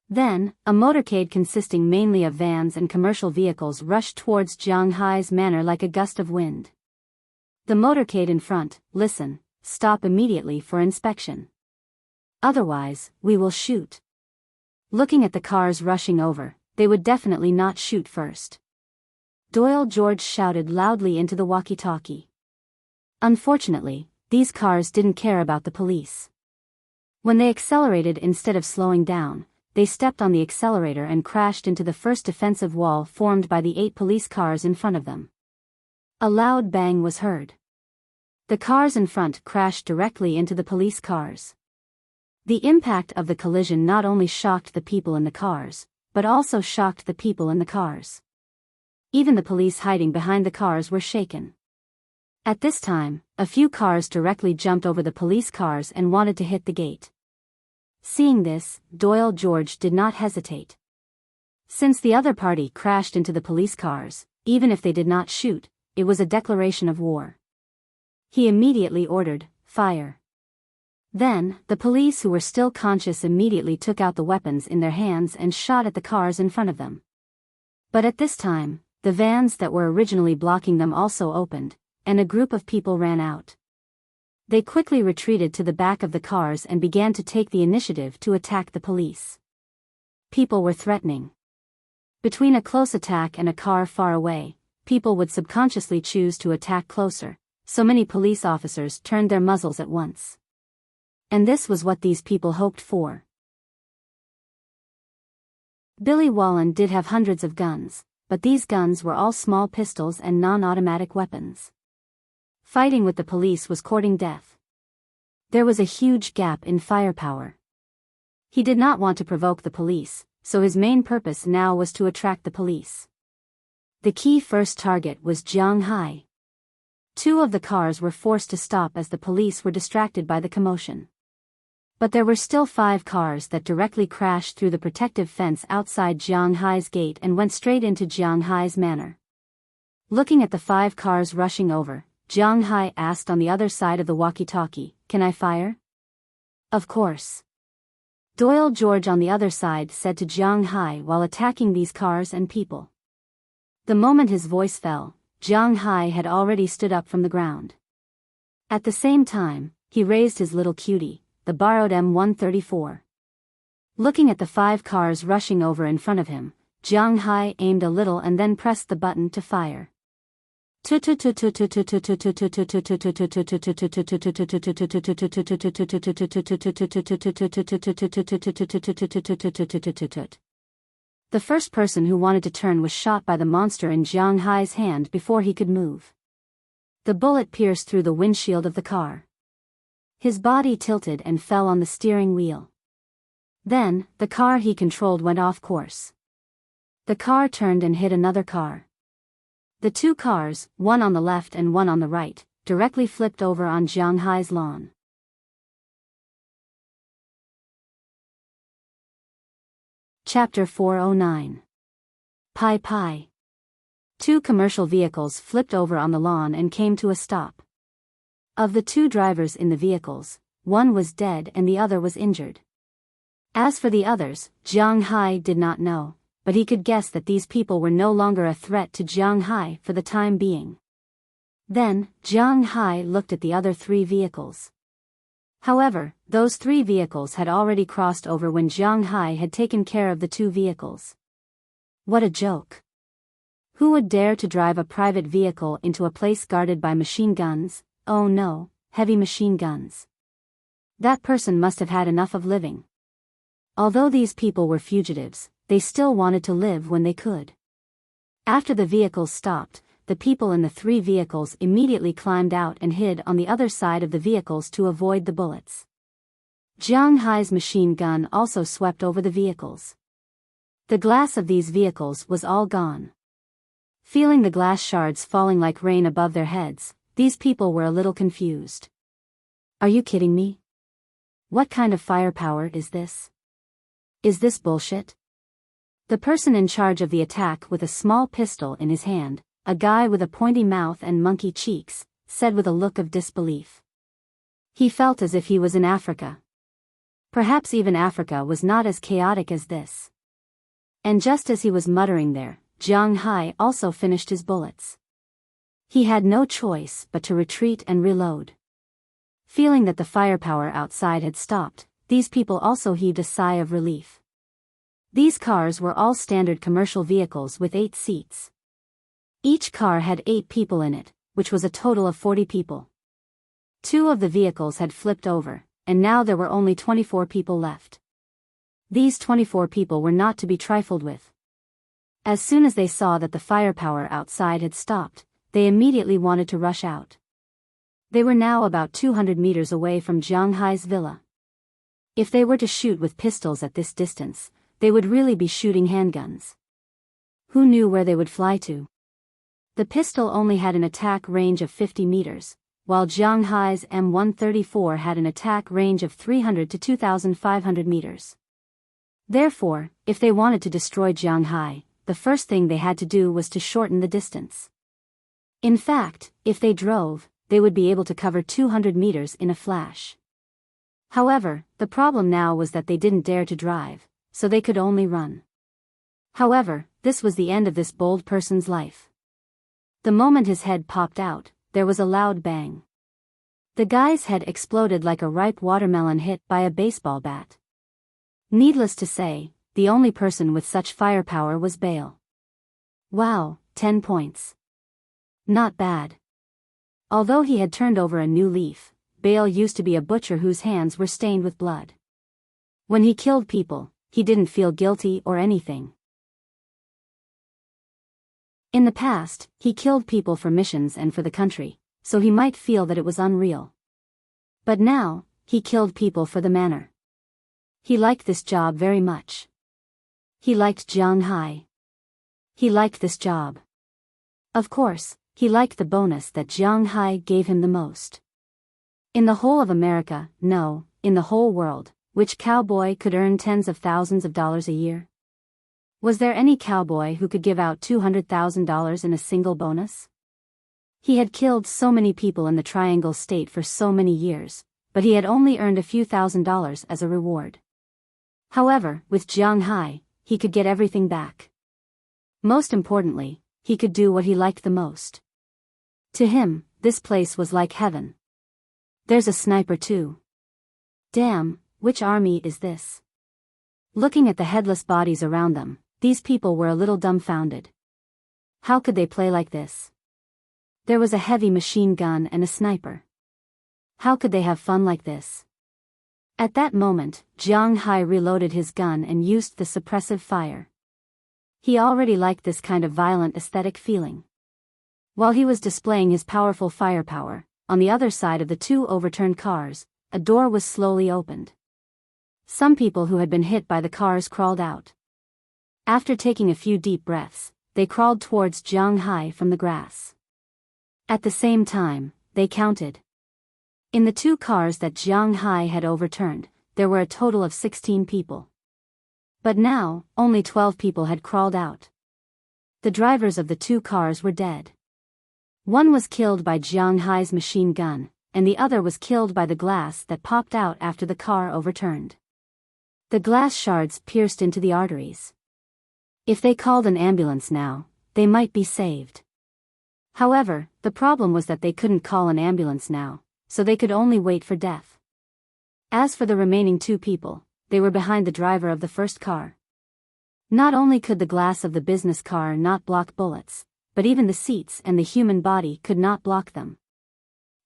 Then, a motorcade consisting mainly of vans and commercial vehicles rushed towards Jiang Hai's manor like a gust of wind. The motorcade in front, listen, stop immediately for inspection. Otherwise, we will shoot. Looking at the cars rushing over, they would definitely not shoot first. Doyle George shouted loudly into the walkie-talkie. Unfortunately, these cars didn't care about the police. When they accelerated instead of slowing down, they stepped on the accelerator and crashed into the first defensive wall formed by the 8 police cars in front of them. A loud bang was heard. The cars in front crashed directly into the police cars. The impact of the collision not only shocked the people in the cars, but also shocked the people in the cars. Even the police hiding behind the cars were shaken. At this time, a few cars directly jumped over the police cars and wanted to hit the gate. Seeing this, Doyle George did not hesitate. Since the other party crashed into the police cars, even if they did not shoot, it was a declaration of war. He immediately ordered, "Fire." Then, the police who were still conscious immediately took out the weapons in their hands and shot at the cars in front of them. But at this time, the vans that were originally blocking them also opened, and a group of people ran out. They quickly retreated to the back of the cars and began to take the initiative to attack the police. People were threatening. Between a close attack and a car far away, people would subconsciously choose to attack closer, so many police officers turned their muzzles at once. And this was what these people hoped for. Billy Wallen did have hundreds of guns, but these guns were all small pistols and non-automatic weapons. Fighting with the police was courting death. There was a huge gap in firepower. He did not want to provoke the police, so his main purpose now was to attract the police. The key first target was Jiang Hai. 2 of the cars were forced to stop as the police were distracted by the commotion. But there were still 5 cars that directly crashed through the protective fence outside Jiang Hai's gate and went straight into Jiang Hai's manor. Looking at the 5 cars rushing over, Jiang Hai asked on the other side of the walkie-talkie, "Can I fire?" "Of course." Doyle George on the other side said to Jiang Hai while attacking these cars and people. The moment his voice fell, Jiang Hai had already stood up from the ground. At the same time, he raised his little cutie, the borrowed M134. Looking at the 5 cars rushing over in front of him, Jiang Hai aimed a little and then pressed the button to fire. The first person who wanted to turn was shot by the monster in Jiang Hai's hand before he could move. The bullet pierced through the windshield of the car. His body tilted and fell on the steering wheel. Then, the car he controlled went off course. The car turned and hit another car. The 2 cars, one on the left and one on the right, directly flipped over on Jiang Hai's lawn. Chapter 409. Pai Pai. 2 commercial vehicles flipped over on the lawn and came to a stop. Of the 2 drivers in the vehicles, one was dead and the other was injured. As for the others, Jiang Hai did not know, but he could guess that these people were no longer a threat to Jiang Hai for the time being. Then, Jiang Hai looked at the other 3 vehicles. However, those 3 vehicles had already crossed over when Jiang Hai had taken care of the 2 vehicles. What a joke! Who would dare to drive a private vehicle into a place guarded by machine guns? Oh no, heavy machine guns. That person must have had enough of living. Although these people were fugitives, they still wanted to live when they could. After the vehicles stopped, the people in the 3 vehicles immediately climbed out and hid on the other side of the vehicles to avoid the bullets. Jiang Hai's machine gun also swept over the vehicles. The glass of these vehicles was all gone. Feeling the glass shards falling like rain above their heads, these people were a little confused. Are you kidding me? What kind of firepower is this? Is this bullshit? The person in charge of the attack with a small pistol in his hand, a guy with a pointy mouth and monkey cheeks, said with a look of disbelief. He felt as if he was in Africa. Perhaps even Africa was not as chaotic as this. And just as he was muttering there, Jiang Hai also finished his bullets. He had no choice but to retreat and reload. Feeling that the firepower outside had stopped, these people also heaved a sigh of relief. These cars were all standard commercial vehicles with 8 seats. Each car had 8 people in it, which was a total of 40 people. 2 of the vehicles had flipped over, and now there were only 24 people left. These 24 people were not to be trifled with. As soon as they saw that the firepower outside had stopped, they immediately wanted to rush out. They were now about 200 meters away from Jiang Hai's villa. If they were to shoot with pistols at this distance, they would really be shooting handguns. Who knew where they would fly to? The pistol only had an attack range of 50 meters, while Jiang Hai's M134 had an attack range of 300 to 2,500 meters. Therefore, if they wanted to destroy Jiang Hai, the first thing they had to do was to shorten the distance. In fact, if they drove, they would be able to cover 200 meters in a flash. However, the problem now was that they didn't dare to drive, so they could only run. However, this was the end of this bold person's life. The moment his head popped out, there was a loud bang. The guy's head exploded like a ripe watermelon hit by a baseball bat. Needless to say, the only person with such firepower was Bale. Wow, 10 points. Not bad. Although he had turned over a new leaf, Bale used to be a butcher whose hands were stained with blood. When he killed people, he didn't feel guilty or anything. In the past, he killed people for missions and for the country, so he might feel that it was unreal. But now, he killed people for the manor. He liked this job very much. He liked Jiang Hai. He liked this job. Of course, he liked the bonus that Jiang Hai gave him the most. In the whole of America, no, in the whole world, which cowboy could earn tens of thousands of dollars a year? Was there any cowboy who could give out $200,000 in a single bonus? He had killed so many people in the Triangle State for so many years, but he had only earned a few $1,000s as a reward. However, with Jiang Hai, he could get everything back. Most importantly, he could do what he liked the most. To him, this place was like heaven. There's a sniper too. Damn, which army is this? Looking at the headless bodies around them, these people were a little dumbfounded. How could they play like this? There was a heavy machine gun and a sniper. How could they have fun like this? At that moment, Jiang Hai reloaded his gun and used the suppressive fire. He already liked this kind of violent aesthetic feeling. While he was displaying his powerful firepower, on the other side of the two overturned cars, a door was slowly opened. Some people who had been hit by the cars crawled out. After taking a few deep breaths, they crawled towards Jiang Hai from the grass. At the same time, they counted. In the two cars that Jiang Hai had overturned, there were a total of 16 people. But now, only 12 people had crawled out. The drivers of the two cars were dead. One was killed by Jiang Hai's machine gun, and the other was killed by the glass that popped out after the car overturned. The glass shards pierced into the arteries. If they called an ambulance now, they might be saved. However, the problem was that they couldn't call an ambulance now, so they could only wait for death. As for the remaining two people, they were behind the driver of the first car. Not only could the glass of the business car not block bullets, but even the seats and the human body could not block them.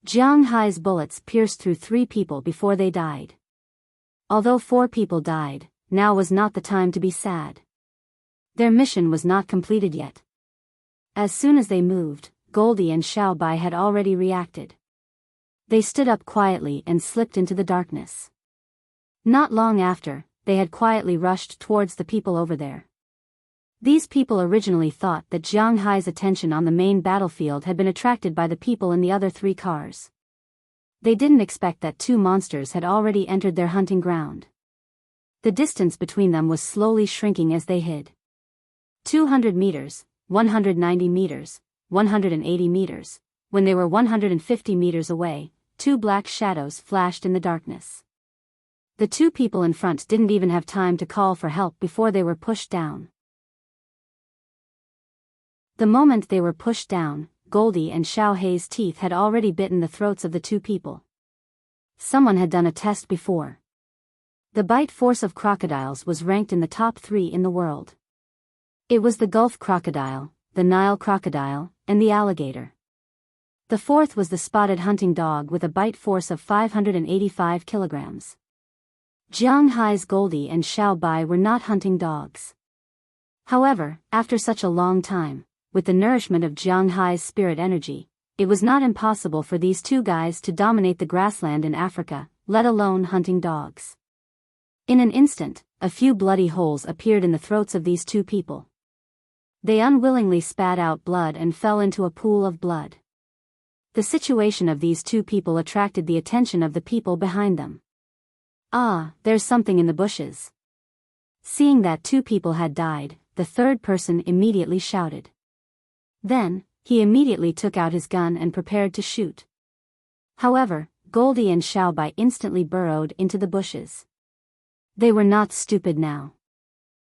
Jiang Hai's bullets pierced through 3 people before they died. Although 4 people died, now was not the time to be sad. Their mission was not completed yet. As soon as they moved, Goldie and Xiao Bai had already reacted. They stood up quietly and slipped into the darkness. Not long after, they had quietly rushed towards the people over there. These people originally thought that Jiang Hai's attention on the main battlefield had been attracted by the people in the other 3 cars. They didn't expect that 2 monsters had already entered their hunting ground. The distance between them was slowly shrinking as they hid. 200 meters, 190 meters, 180 meters. When they were 150 meters away, 2 black shadows flashed in the darkness. The 2 people in front didn't even have time to call for help before they were pushed down. The moment they were pushed down, Goldie and Xiao Hei's teeth had already bitten the throats of the 2 people. Someone had done a test before. The bite force of crocodiles was ranked in the top 3 in the world. It was the Gulf crocodile, the Nile crocodile, and the alligator. The 4th was the spotted hunting dog with a bite force of 585 kilograms. Jiang Hai's Goldie and Xiao Bai were not hunting dogs. However, after such a long time, with the nourishment of Jiang Hai's spirit energy, it was not impossible for these 2 guys to dominate the grassland in Africa, let alone hunting dogs. In an instant, a few bloody holes appeared in the throats of these 2 people. They unwillingly spat out blood and fell into a pool of blood. The situation of these two people attracted the attention of the people behind them. "Ah, there's something in the bushes." Seeing that two people had died, the third person immediately shouted. Then, he immediately took out his gun and prepared to shoot. However, Goldie and Xiaobai instantly burrowed into the bushes. They were not stupid now.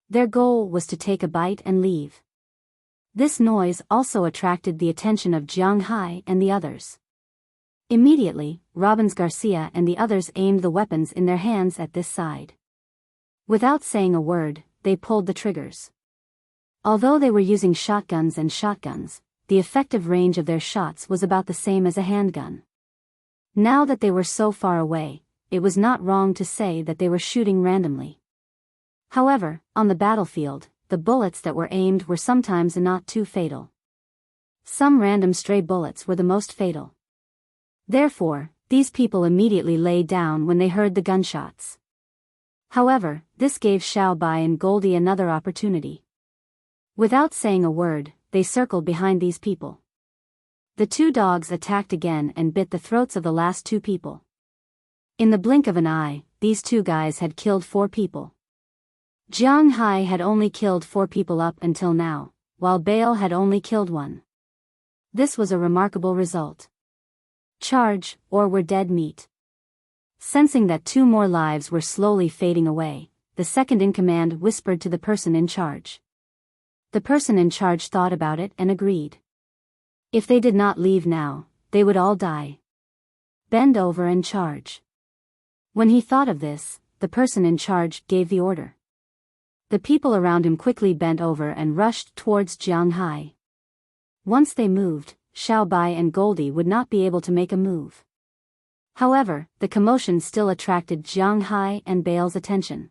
Their goal was to take a bite and leave. This noise also attracted the attention of Jiang Hai and the others. Immediately, Robbins Garcia and the others aimed the weapons in their hands at this side. Without saying a word, they pulled the triggers. Although they were using shotguns, the effective range of their shots was about the same as a handgun. Now that they were so far away, it was not wrong to say that they were shooting randomly. However, on the battlefield, the bullets that were aimed were sometimes not too fatal. Some random stray bullets were the most fatal. Therefore, these people immediately lay down when they heard the gunshots. However, this gave Xiaobai and Goldie another opportunity. Without saying a word, they circled behind these people. The two dogs attacked again and bit the throats of the last two people. In the blink of an eye, these two guys had killed 4 people. Jiang Hai had only killed 4 people up until now, while Bale had only killed 1. This was a remarkable result. Charge, or we're dead meat. Sensing that 2 more lives were slowly fading away, the second in command whispered to the person in charge. The person in charge thought about it and agreed. If they did not leave now, they would all die. Bend over and charge. When he thought of this, the person in charge gave the order. The people around him quickly bent over and rushed towards Jiang Hai. Once they moved, Xiaobai and Goldie would not be able to make a move. However, the commotion still attracted Jiang Hai and Bale's attention.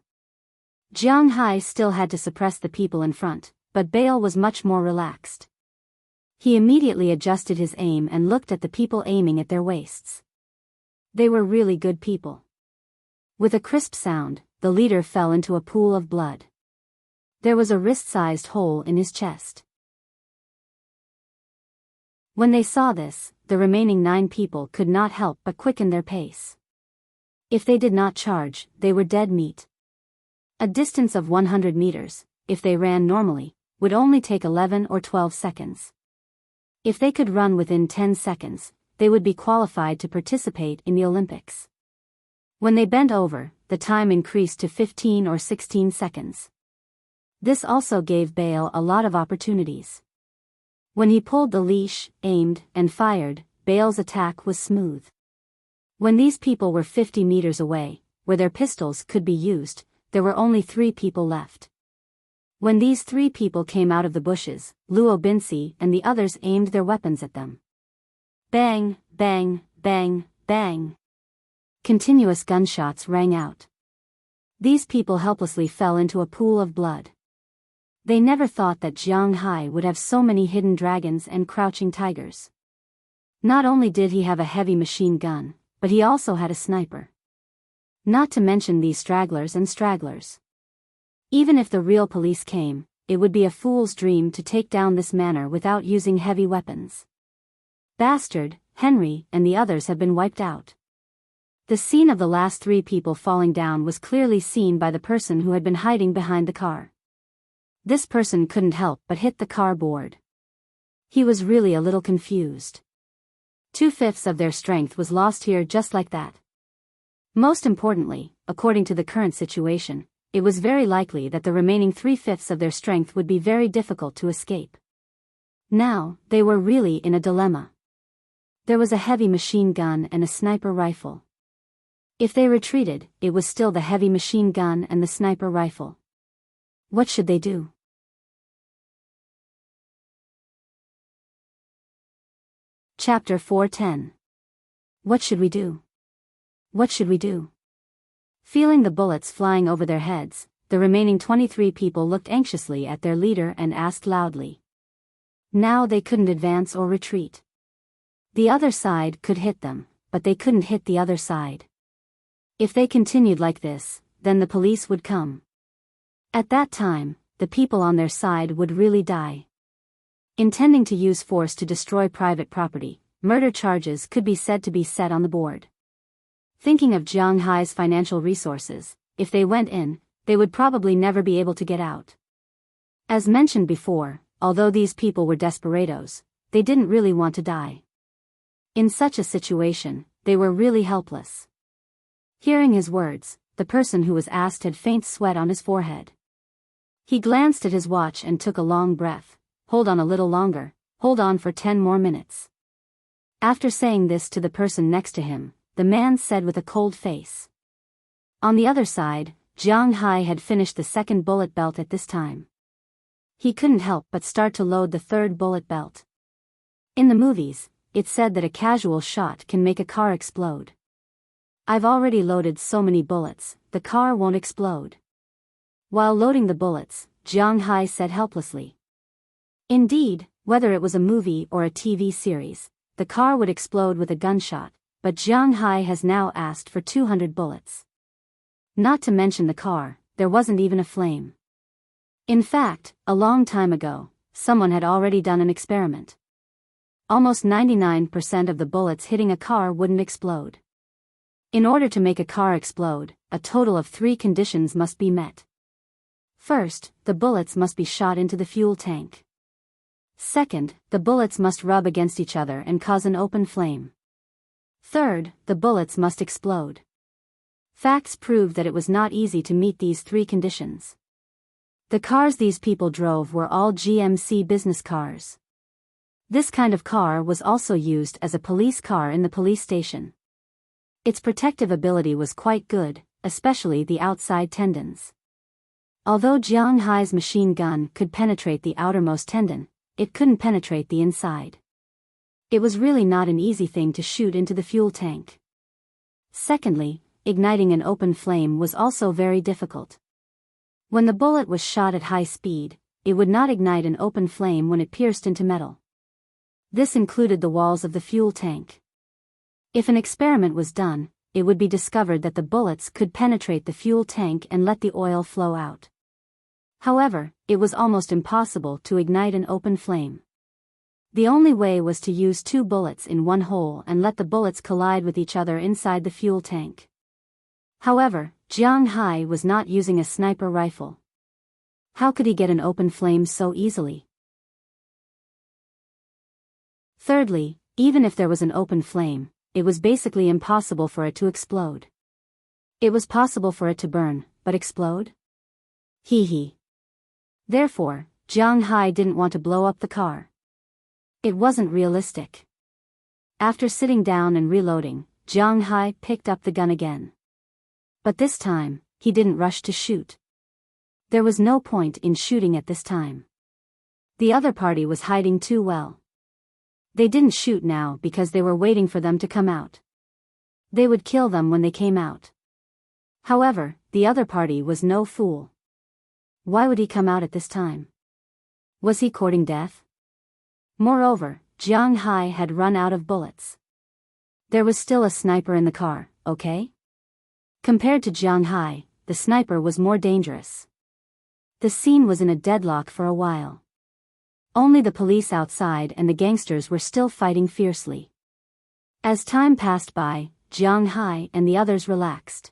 Jiang Hai still had to suppress the people in front, but Bale was much more relaxed. He immediately adjusted his aim and looked at the people aiming at their waists. They were really good people. With a crisp sound, the leader fell into a pool of blood. There was a wrist-sized hole in his chest. When they saw this, the remaining 9 people could not help but quicken their pace. If they did not charge, they were dead meat. A distance of 100 meters, if they ran normally, would only take 11 or 12 seconds. If they could run within 10 seconds, they would be qualified to participate in the Olympics. When they bent over, the time increased to 15 or 16 seconds. This also gave Bale a lot of opportunities. When he pulled the leash, aimed, and fired, Bale's attack was smooth. When these people were 50 meters away, where their pistols could be used, there were only 3 people left. When these 3 people came out of the bushes, Luo Binci and the others aimed their weapons at them. Bang, bang, bang, bang. Continuous gunshots rang out. These people helplessly fell into a pool of blood. They never thought that Jiang Hai would have so many hidden dragons and crouching tigers. Not only did he have a heavy machine gun, but he also had a sniper. Not to mention these stragglers and stragglers. Even if the real police came, it would be a fool's dream to take down this manor without using heavy weapons. Bastard, Henry, and the others have been wiped out. The scene of the last 3 people falling down was clearly seen by the person who had been hiding behind the car. This person couldn't help but hit the car board. He was really a little confused. 2/5 of their strength was lost here just like that. Most importantly, according to the current situation, it was very likely that the remaining 3/5 of their strength would be very difficult to escape. Now, they were really in a dilemma. There was a heavy machine gun and a sniper rifle. If they retreated, it was still the heavy machine gun and the sniper rifle. What should they do? Chapter 4:10. What should we do? What should we do? Feeling the bullets flying over their heads, the remaining 23 people looked anxiously at their leader and asked loudly. Now they couldn't advance or retreat. The other side could hit them, but they couldn't hit the other side. If they continued like this, then the police would come. At that time, the people on their side would really die. Intending to use force to destroy private property, murder charges could be said to be set on the board. Thinking of Jiang Hai's financial resources, if they went in, they would probably never be able to get out. As mentioned before, although these people were desperados, they didn't really want to die. In such a situation, they were really helpless. Hearing his words, the person who was asked had faint sweat on his forehead. He glanced at his watch and took a long breath. Hold on a little longer, hold on for 10 more minutes. After saying this to the person next to him, the man said with a cold face. On the other side, Jiang Hai had finished the second bullet belt at this time. He couldn't help but start to load the third bullet belt. In the movies, it's said that a casual shot can make a car explode. I've already loaded so many bullets, the car won't explode. While loading the bullets, Jiang Hai said helplessly. Indeed, whether it was a movie or a TV series, the car would explode with a gunshot, but Jiang Hai has now asked for 200 bullets. Not to mention the car, there wasn't even a flame. In fact, a long time ago, someone had already done an experiment. Almost 99% of the bullets hitting a car wouldn't explode. In order to make a car explode, a total of 3 conditions must be met. First, the bullets must be shot into the fuel tank. Second, the bullets must rub against each other and cause an open flame. Third, the bullets must explode. Facts prove that it was not easy to meet these 3 conditions. The cars these people drove were all GMC business cars. This kind of car was also used as a police car in the police station. Its protective ability was quite good, especially the outside tendons. Although Jiang Hai's machine gun could penetrate the outermost tendon, it couldn't penetrate the inside. It was really not an easy thing to shoot into the fuel tank. Secondly, igniting an open flame was also very difficult. When the bullet was shot at high speed, it would not ignite an open flame when it pierced into metal. This included the walls of the fuel tank. If an experiment was done, it would be discovered that the bullets could penetrate the fuel tank and let the oil flow out. However, it was almost impossible to ignite an open flame. The only way was to use 2 bullets in one hole and let the bullets collide with each other inside the fuel tank. However, Jiang Hai was not using a sniper rifle. How could he get an open flame so easily? Thirdly, even if there was an open flame, it was basically impossible for it to explode. It was possible for it to burn, but explode? Hee. Therefore, Jiang Hai didn't want to blow up the car. It wasn't realistic. After sitting down and reloading, Jiang Hai picked up the gun again. But this time, he didn't rush to shoot. There was no point in shooting at this time. The other party was hiding too well. They didn't shoot now because they were waiting for them to come out. They would kill them when they came out. However, the other party was no fool. Why would he come out at this time? Was he courting death? Moreover, Jiang Hai had run out of bullets. There was still a sniper in the car, okay? Compared to Jiang Hai, the sniper was more dangerous. The scene was in a deadlock for a while. Only the police outside and the gangsters were still fighting fiercely. As time passed by, Jiang Hai and the others relaxed.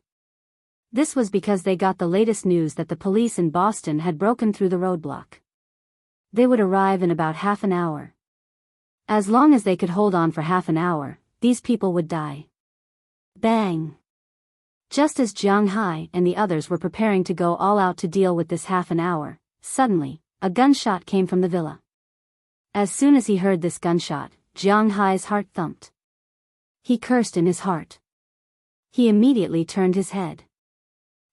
This was because they got the latest news that the police in Boston had broken through the roadblock. They would arrive in about half an hour. As long as they could hold on for half an hour, these people would die. Bang! Just as Jiang Hai and the others were preparing to go all out to deal with this half an hour, suddenly, a gunshot came from the villa. As soon as he heard this gunshot, Jiang Hai's heart thumped. He cursed in his heart. He immediately turned his head.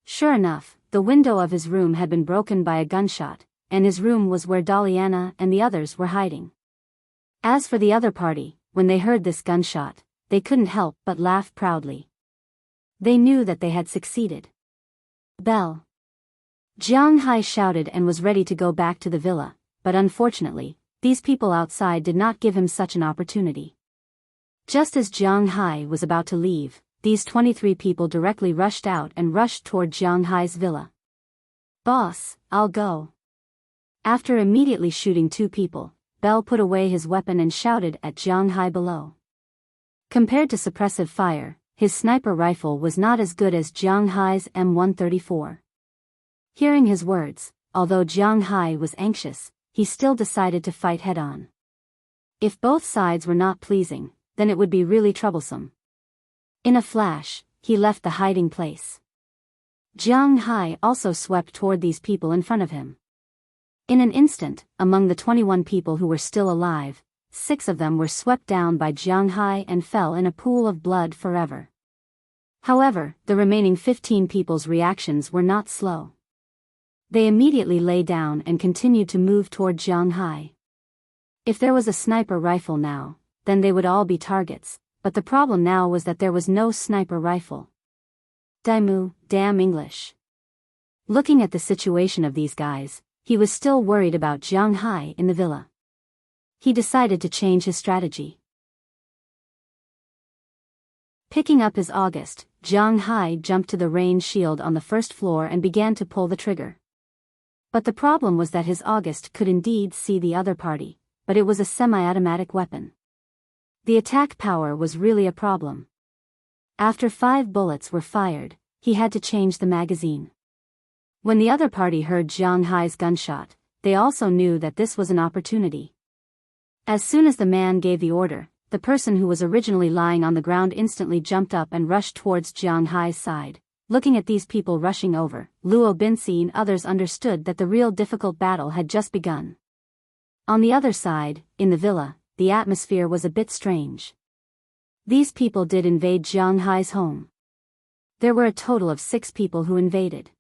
Sure enough, the window of his room had been broken by a gunshot, and his room was where Daliana and the others were hiding. As for the other party, when they heard this gunshot, they couldn't help but laugh proudly. They knew that they had succeeded. Bell! Jiang Hai shouted and was ready to go back to the villa, but unfortunately, these people outside did not give him such an opportunity. Just as Jiang Hai was about to leave, these 23 people directly rushed out and rushed toward Jiang Hai's villa. Boss, I'll go. After immediately shooting 2 people, Bell put away his weapon and shouted at Jiang Hai below. Compared to suppressive fire, his sniper rifle was not as good as Jiang Hai's M134. Hearing his words, although Jiang Hai was anxious, he still decided to fight head-on. If both sides were not pleasing, then it would be really troublesome. In a flash, he left the hiding place. Jiang Hai also swept toward these people in front of him. In an instant, among the 21 people who were still alive, 6 of them were swept down by Jiang Hai and fell in a pool of blood forever. However, the remaining 15 people's reactions were not slow. They immediately lay down and continued to move toward Jiang Hai. If there was a sniper rifle now, then they would all be targets, but the problem now was that there was no sniper rifle. Daimu, damn English. Looking at the situation of these guys, he was still worried about Jiang Hai in the villa. He decided to change his strategy. Picking up his August, Jiang Hai jumped to the range shield on the first floor and began to pull the trigger. But the problem was that his August could indeed see the other party, but it was a semi-automatic weapon. The attack power was really a problem. After 5 bullets were fired, he had to change the magazine. When the other party heard Jiang Hai's gunshot, they also knew that this was an opportunity. As soon as the man gave the order, the person who was originally lying on the ground instantly jumped up and rushed towards Jiang Hai's side. Looking at these people rushing over, Luo Binsi and others understood that the real difficult battle had just begun. On the other side, in the villa, the atmosphere was a bit strange. These people did invade Jiang Hai's home. There were a total of 6 people who invaded.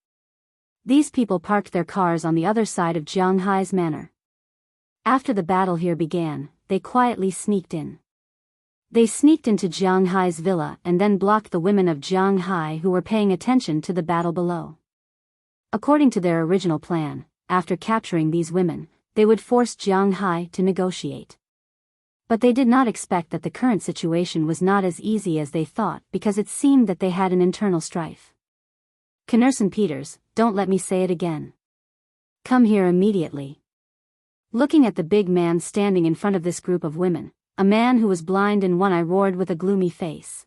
These people parked their cars on the other side of Jiang Hai's manor. After the battle here began, they quietly sneaked in. They sneaked into Jiang Hai's villa and then blocked the women of Jiang Hai who were paying attention to the battle below. According to their original plan, after capturing these women, they would force Jiang Hai to negotiate. But they did not expect that the current situation was not as easy as they thought because it seemed that they had an internal strife. Knerson Peters, don't let me say it again. Come here immediately. Looking at the big man standing in front of this group of women, a man who was blind in one eye roared with a gloomy face.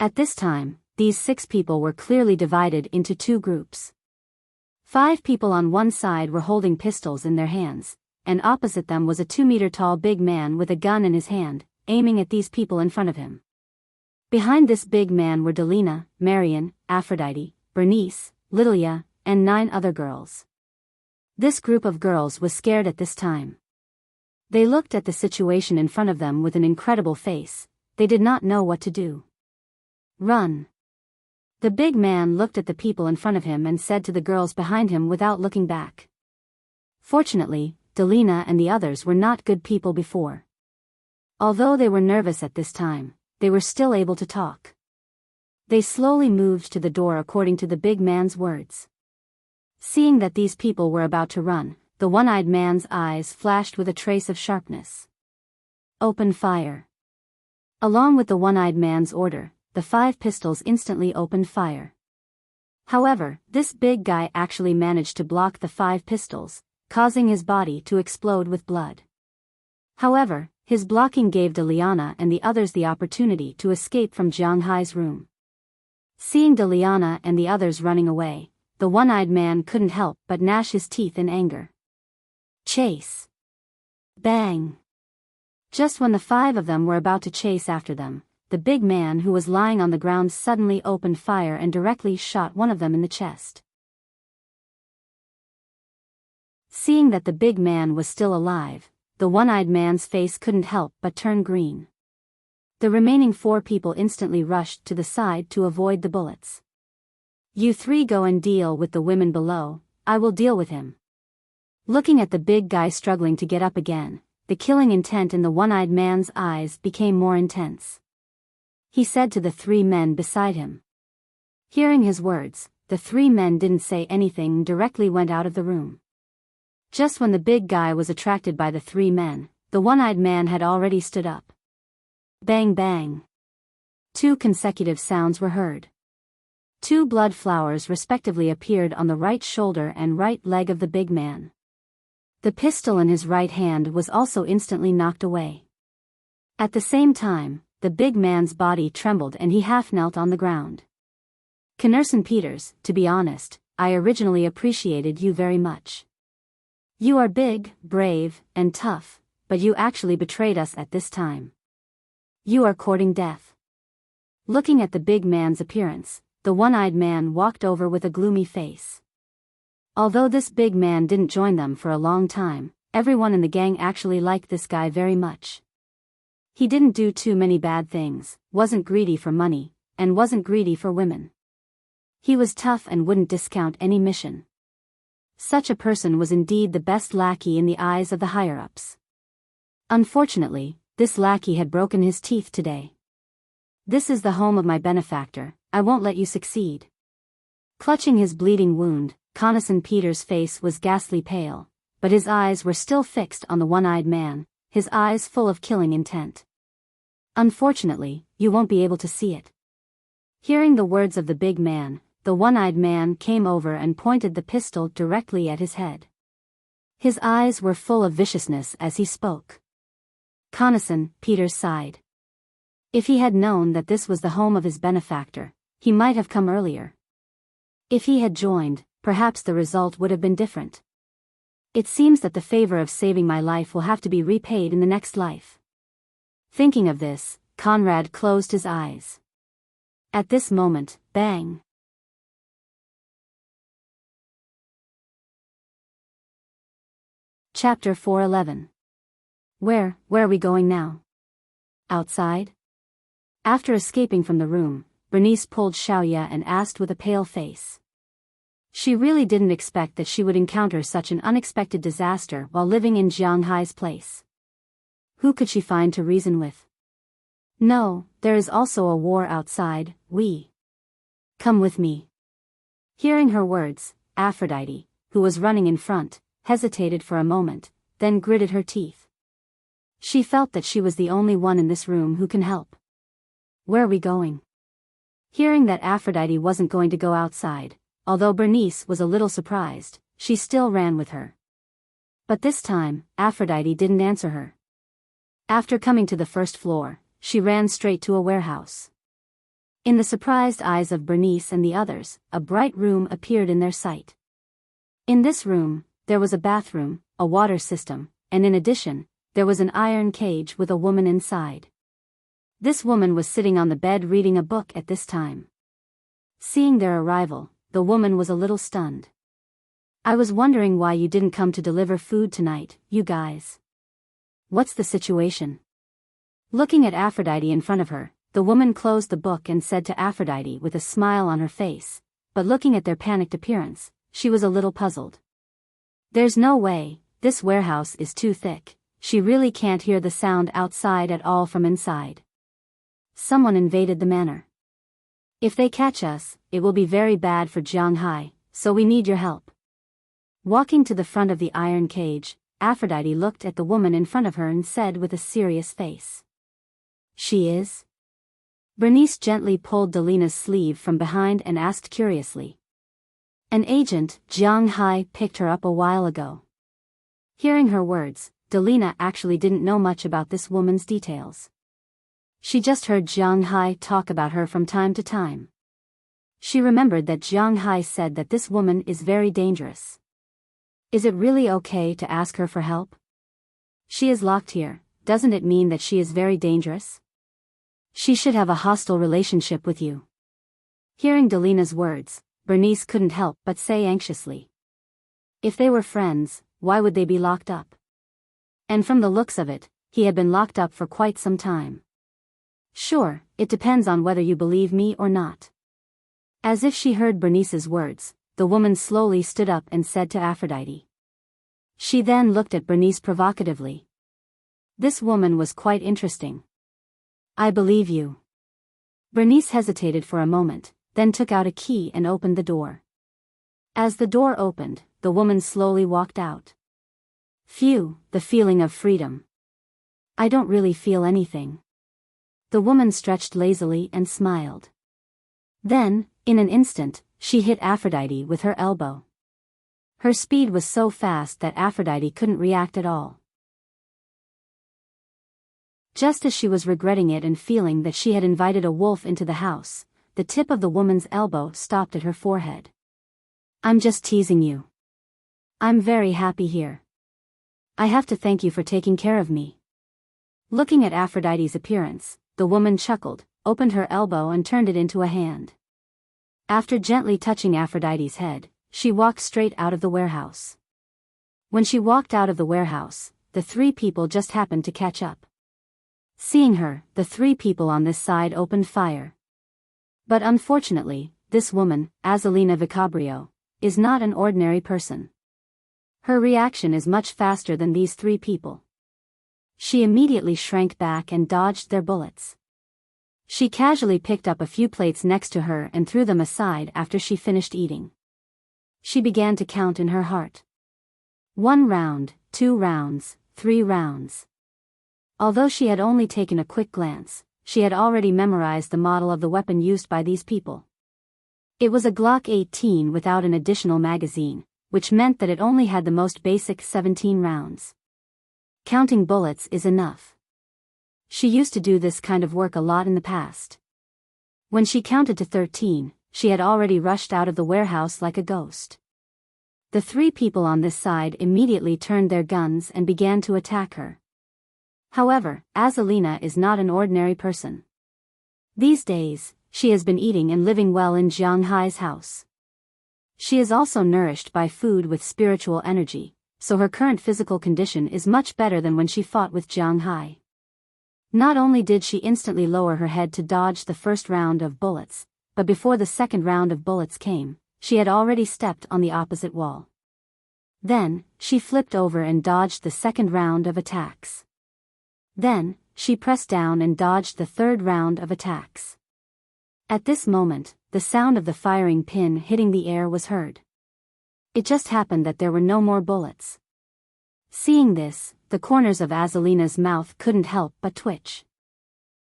At this time, these 6 people were clearly divided into 2 groups. 5 people on one side were holding pistols in their hands, and opposite them was a 2-meter-tall big man with a gun in his hand, aiming at these people in front of him. Behind this big man were Delina, Marion, Aphrodite, Bernice, Lilia, and 9 other girls. This group of girls was scared at this time. They looked at the situation in front of them with an incredible face. They did not know what to do. Run. The big man looked at the people in front of him and said to the girls behind him without looking back. Fortunately, Delina and the others were not good people before. Although they were nervous at this time, they were still able to talk. They slowly moved to the door according to the big man's words. Seeing that these people were about to run, the one-eyed man's eyes flashed with a trace of sharpness. Open fire. Along with the one-eyed man's order, the 5 pistols instantly opened fire. However, this big guy actually managed to block the 5 pistols, causing his body to explode with blood. However, his blocking gave Deliana and the others the opportunity to escape from Jiang Hai's room. Seeing Deliana and the others running away, the one-eyed man couldn't help but gnash his teeth in anger. Chase. Bang. Just when the 5 of them were about to chase after them, the big man who was lying on the ground suddenly opened fire and directly shot one of them in the chest. Seeing that the big man was still alive, the one-eyed man's face couldn't help but turn green. The remaining 4 people instantly rushed to the side to avoid the bullets. You 3 go and deal with the women below, I will deal with him. Looking at the big guy struggling to get up again, the killing intent in the one-eyed man's eyes became more intense. He said to the 3 men beside him. Hearing his words, the 3 men didn't say anything and directly went out of the room. Just when the big guy was attracted by the 3 men, the one-eyed man had already stood up. Bang bang. 2 consecutive sounds were heard. 2 blood flowers respectively appeared on the right shoulder and right leg of the big man. The pistol in his right hand was also instantly knocked away. At the same time, the the big man's body trembled and he half knelt on the ground. Knerson Peters, to be honest, I originally appreciated you very much. You are big, brave, and tough, but you actually betrayed us at this time. You are courting death. Looking at the big man's appearance, the one-eyed man walked over with a gloomy face. Although this big man didn't join them for a long time, everyone in the gang actually liked this guy very much. He didn't do too many bad things, wasn't greedy for money, and wasn't greedy for women. He was tough and wouldn't discount any mission. Such a person was indeed the best lackey in the eyes of the higher-ups. Unfortunately, this lackey had broken his teeth today. This is the home of my benefactor, I won't let you succeed. Clutching his bleeding wound, Knerson Peters' face was ghastly pale, but his eyes were still fixed on the one-eyed man, his eyes full of killing intent. Unfortunately, you won't be able to see it. Hearing the words of the big man, the one-eyed man came over and pointed the pistol directly at his head. His eyes were full of viciousness as he spoke. Knerson Peters sighed. If he had known that this was the home of his benefactor, he might have come earlier. If he had joined, perhaps the result would have been different. It seems that the favor of saving my life will have to be repaid in the next life. Thinking of this, Conrad closed his eyes. At this moment, bang! Chapter 411. Where are we going now? Outside? After escaping from the room, Bernice pulled Xiaoya and asked with a pale face. She really didn't expect that she would encounter such an unexpected disaster while living in Jiang Hai's place. Who could she find to reason with? No, there is also a war outside, Come with me. Hearing her words, Aphrodite, who was running in front, hesitated for a moment, then gritted her teeth. She felt that she was the only one in this room who can help. Where are we going? Hearing that Aphrodite wasn't going to go outside, although Bernice was a little surprised, she still ran with her. But this time, Aphrodite didn't answer her. After coming to the first floor, she ran straight to a warehouse. In the surprised eyes of Bernice and the others, a bright room appeared in their sight. In this room, there was a bathroom, a water system, and in addition, there was an iron cage with a woman inside. This woman was sitting on the bed reading a book at this time. Seeing their arrival, the woman was a little stunned. I was wondering why you didn't come to deliver food tonight, you guys. What's the situation? Looking at Aphrodite in front of her, the woman closed the book and said to Aphrodite with a smile on her face, but looking at their panicked appearance, she was a little puzzled. There's no way, this warehouse is too thick, she really can't hear the sound outside at all from inside. Someone invaded the manor. If they catch us, it will be very bad for Jiang Hai, so we need your help. Walking to the front of the iron cage, Aphrodite looked at the woman in front of her and said with a serious face. She is? Bernice gently pulled Delina's sleeve from behind and asked curiously. An agent, Jiang Hai picked her up a while ago. Hearing her words, Delina actually didn't know much about this woman's details. She just heard Jiang Hai talk about her from time to time. She remembered that Jiang Hai said that this woman is very dangerous. Is it really okay to ask her for help? She is locked here, doesn't it mean that she is very dangerous? She should have a hostile relationship with you. Hearing Delina's words, Bernice couldn't help but say anxiously. If they were friends, why would they be locked up? And from the looks of it, he had been locked up for quite some time. Sure, it depends on whether you believe me or not. As if she heard Bernice's words, the woman slowly stood up and said to Aphrodite. She then looked at Bernice provocatively. This woman was quite interesting. I believe you. Bernice hesitated for a moment, then took out a key and opened the door. As the door opened, the woman slowly walked out. Phew, the feeling of freedom. I don't really feel anything. The woman stretched lazily and smiled. Then, in an instant, she hit Aphrodite with her elbow. Her speed was so fast that Aphrodite couldn't react at all. Just as she was regretting it and feeling that she had invited a wolf into the house, the tip of the woman's elbow stopped at her forehead. "I'm just teasing you. I'm very happy here. I have to thank you for taking care of me." Looking at Aphrodite's appearance, the woman chuckled, opened her elbow and turned it into a hand. After gently touching Aphrodite's head, she walked straight out of the warehouse. When she walked out of the warehouse, the three people just happened to catch up. Seeing her, the three people on this side opened fire. But unfortunately, this woman, Azalina Vicabrio, is not an ordinary person. Her reaction is much faster than these three people. She immediately shrank back and dodged their bullets. She casually picked up a few plates next to her and threw them aside after she finished eating. She began to count in her heart. 1 round, 2 rounds, 3 rounds. Although she had only taken a quick glance, she had already memorized the model of the weapon used by these people. It was a Glock 18 without an additional magazine, which meant that it only had the most basic 17 rounds. Counting bullets is enough. She used to do this kind of work a lot in the past. When she counted to 13, she had already rushed out of the warehouse like a ghost. The three people on this side immediately turned their guns and began to attack her. However, Azalina is not an ordinary person. These days, she has been eating and living well in Jianghai's house. She is also nourished by food with spiritual energy, so her current physical condition is much better than when she fought with Jianghai. Not only did she instantly lower her head to dodge the first round of bullets, but before the second round of bullets came, she had already stepped on the opposite wall. Then, she flipped over and dodged the second round of attacks. Then, she pressed down and dodged the third round of attacks. At this moment, the sound of the firing pin hitting the air was heard. It just happened that there were no more bullets. Seeing this, the corners of Azalina's mouth couldn't help but twitch.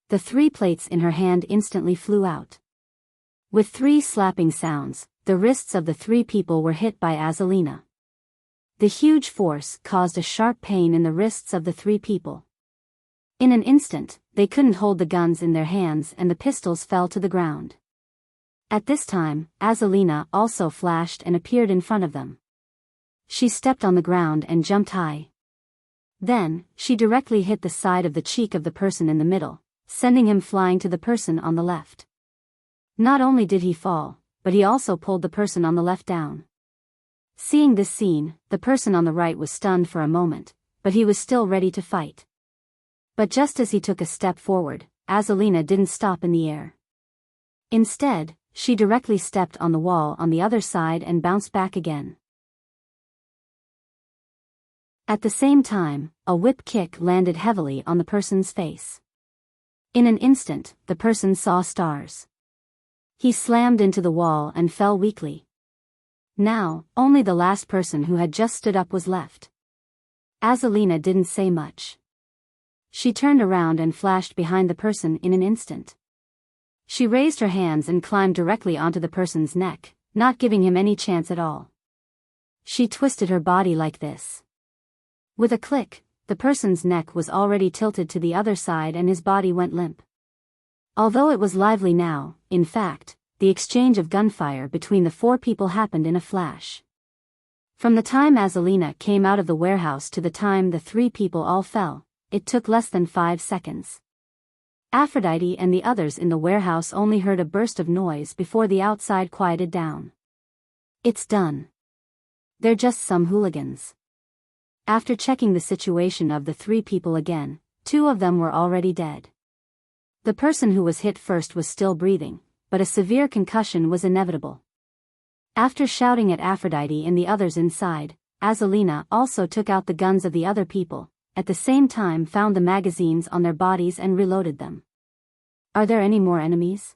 The 3 plates in her hand instantly flew out. With 3 slapping sounds, the wrists of the 3 people were hit by Azalina. The huge force caused a sharp pain in the wrists of the 3 people. In an instant, they couldn't hold the guns in their hands and the pistols fell to the ground. At this time, Azalina also flashed and appeared in front of them. She stepped on the ground and jumped high. Then, she directly hit the side of the cheek of the person in the middle, sending him flying to the person on the left. Not only did he fall, but he also pulled the person on the left down. Seeing this scene, the person on the right was stunned for a moment, but he was still ready to fight. But just as he took a step forward, Azalina didn't stop in the air. Instead, she directly stepped on the wall on the other side and bounced back again. At the same time, a whip kick landed heavily on the person's face. In an instant, the person saw stars. He slammed into the wall and fell weakly. Now, only the last person who had just stood up was left. Azalina didn't say much. She turned around and flashed behind the person in an instant. She raised her hands and climbed directly onto the person's neck, not giving him any chance at all. She twisted her body like this. With a click, the person's neck was already tilted to the other side and his body went limp. Although it was lively now, in fact, the exchange of gunfire between the 4 people happened in a flash. From the time Azalina came out of the warehouse to the time the 3 people all fell, it took less than 5 seconds. Aphrodite and the others in the warehouse only heard a burst of noise before the outside quieted down. It's done. They're just some hooligans. After checking the situation of the 3 people again, 2 of them were already dead. The person who was hit first was still breathing, but a severe concussion was inevitable. After shouting at Aphrodite and the others inside, Azalina also took out the guns of the other people, at the same time found the magazines on their bodies and reloaded them. Are there any more enemies?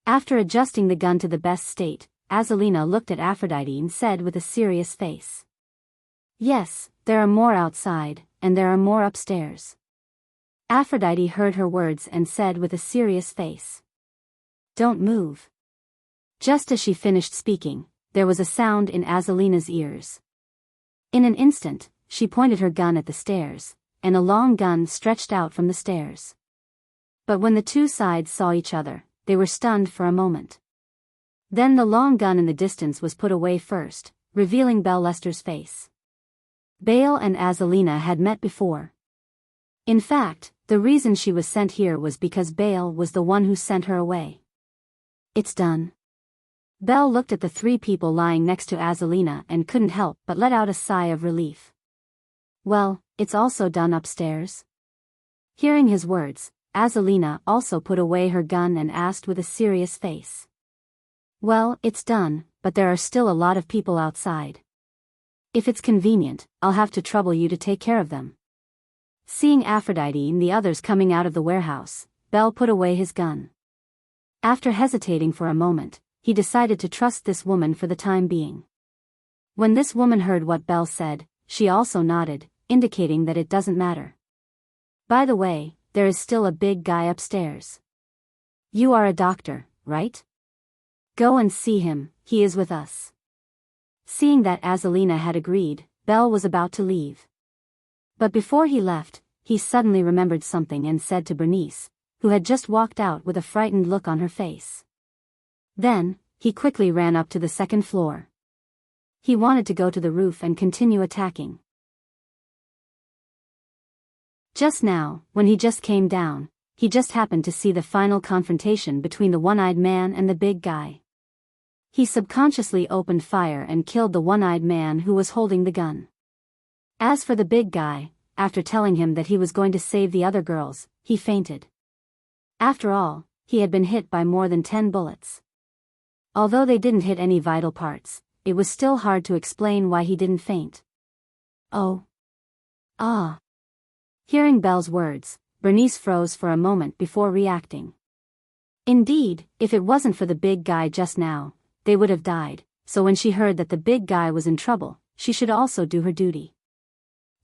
After adjusting the gun to the best state, Azalina looked at Aphrodite and said with a serious face. Yes, there are more outside, and there are more upstairs. Aphrodite heard her words and said with a serious face. Don't move. Just as she finished speaking, there was a sound in Azalina's ears. In an instant, she pointed her gun at the stairs, and a long gun stretched out from the stairs. But when the two sides saw each other, they were stunned for a moment. Then the long gun in the distance was put away first, revealing Belle Lester's face. Bale and Azalina had met before. In fact, the reason she was sent here was because Bale was the one who sent her away. It's done. Belle looked at the three people lying next to Azalina and couldn't help but let out a sigh of relief. Well, it's also done upstairs. Hearing his words, Azalina also put away her gun and asked with a serious face. Well, it's done, but there are still a lot of people outside. If it's convenient, I'll have to trouble you to take care of them. Seeing Aphrodite and the others coming out of the warehouse, Belle put away his gun. After hesitating for a moment, he decided to trust this woman for the time being. When this woman heard what Belle said, she also nodded, indicating that it doesn't matter. By the way, there is still a big guy upstairs. You are a doctor, right? Go and see him, he is with us. Seeing that Azalina had agreed, Belle was about to leave. But before he left, he suddenly remembered something and said to Bernice, who had just walked out with a frightened look on her face. Then, he quickly ran up to the second floor. He wanted to go to the roof and continue attacking. Just now, when he just came down, he just happened to see the final confrontation between the one-eyed man and the big guy. He subconsciously opened fire and killed the one-eyed man who was holding the gun. As for the big guy, after telling him that he was going to save the other girls, he fainted. After all, he had been hit by more than 10 bullets. Although they didn't hit any vital parts, it was still hard to explain why he didn't faint. Oh. Ah. Hearing Belle's words, Bernice froze for a moment before reacting. Indeed, if it wasn't for the big guy just now, they would have died, so when she heard that the big guy was in trouble, she should also do her duty.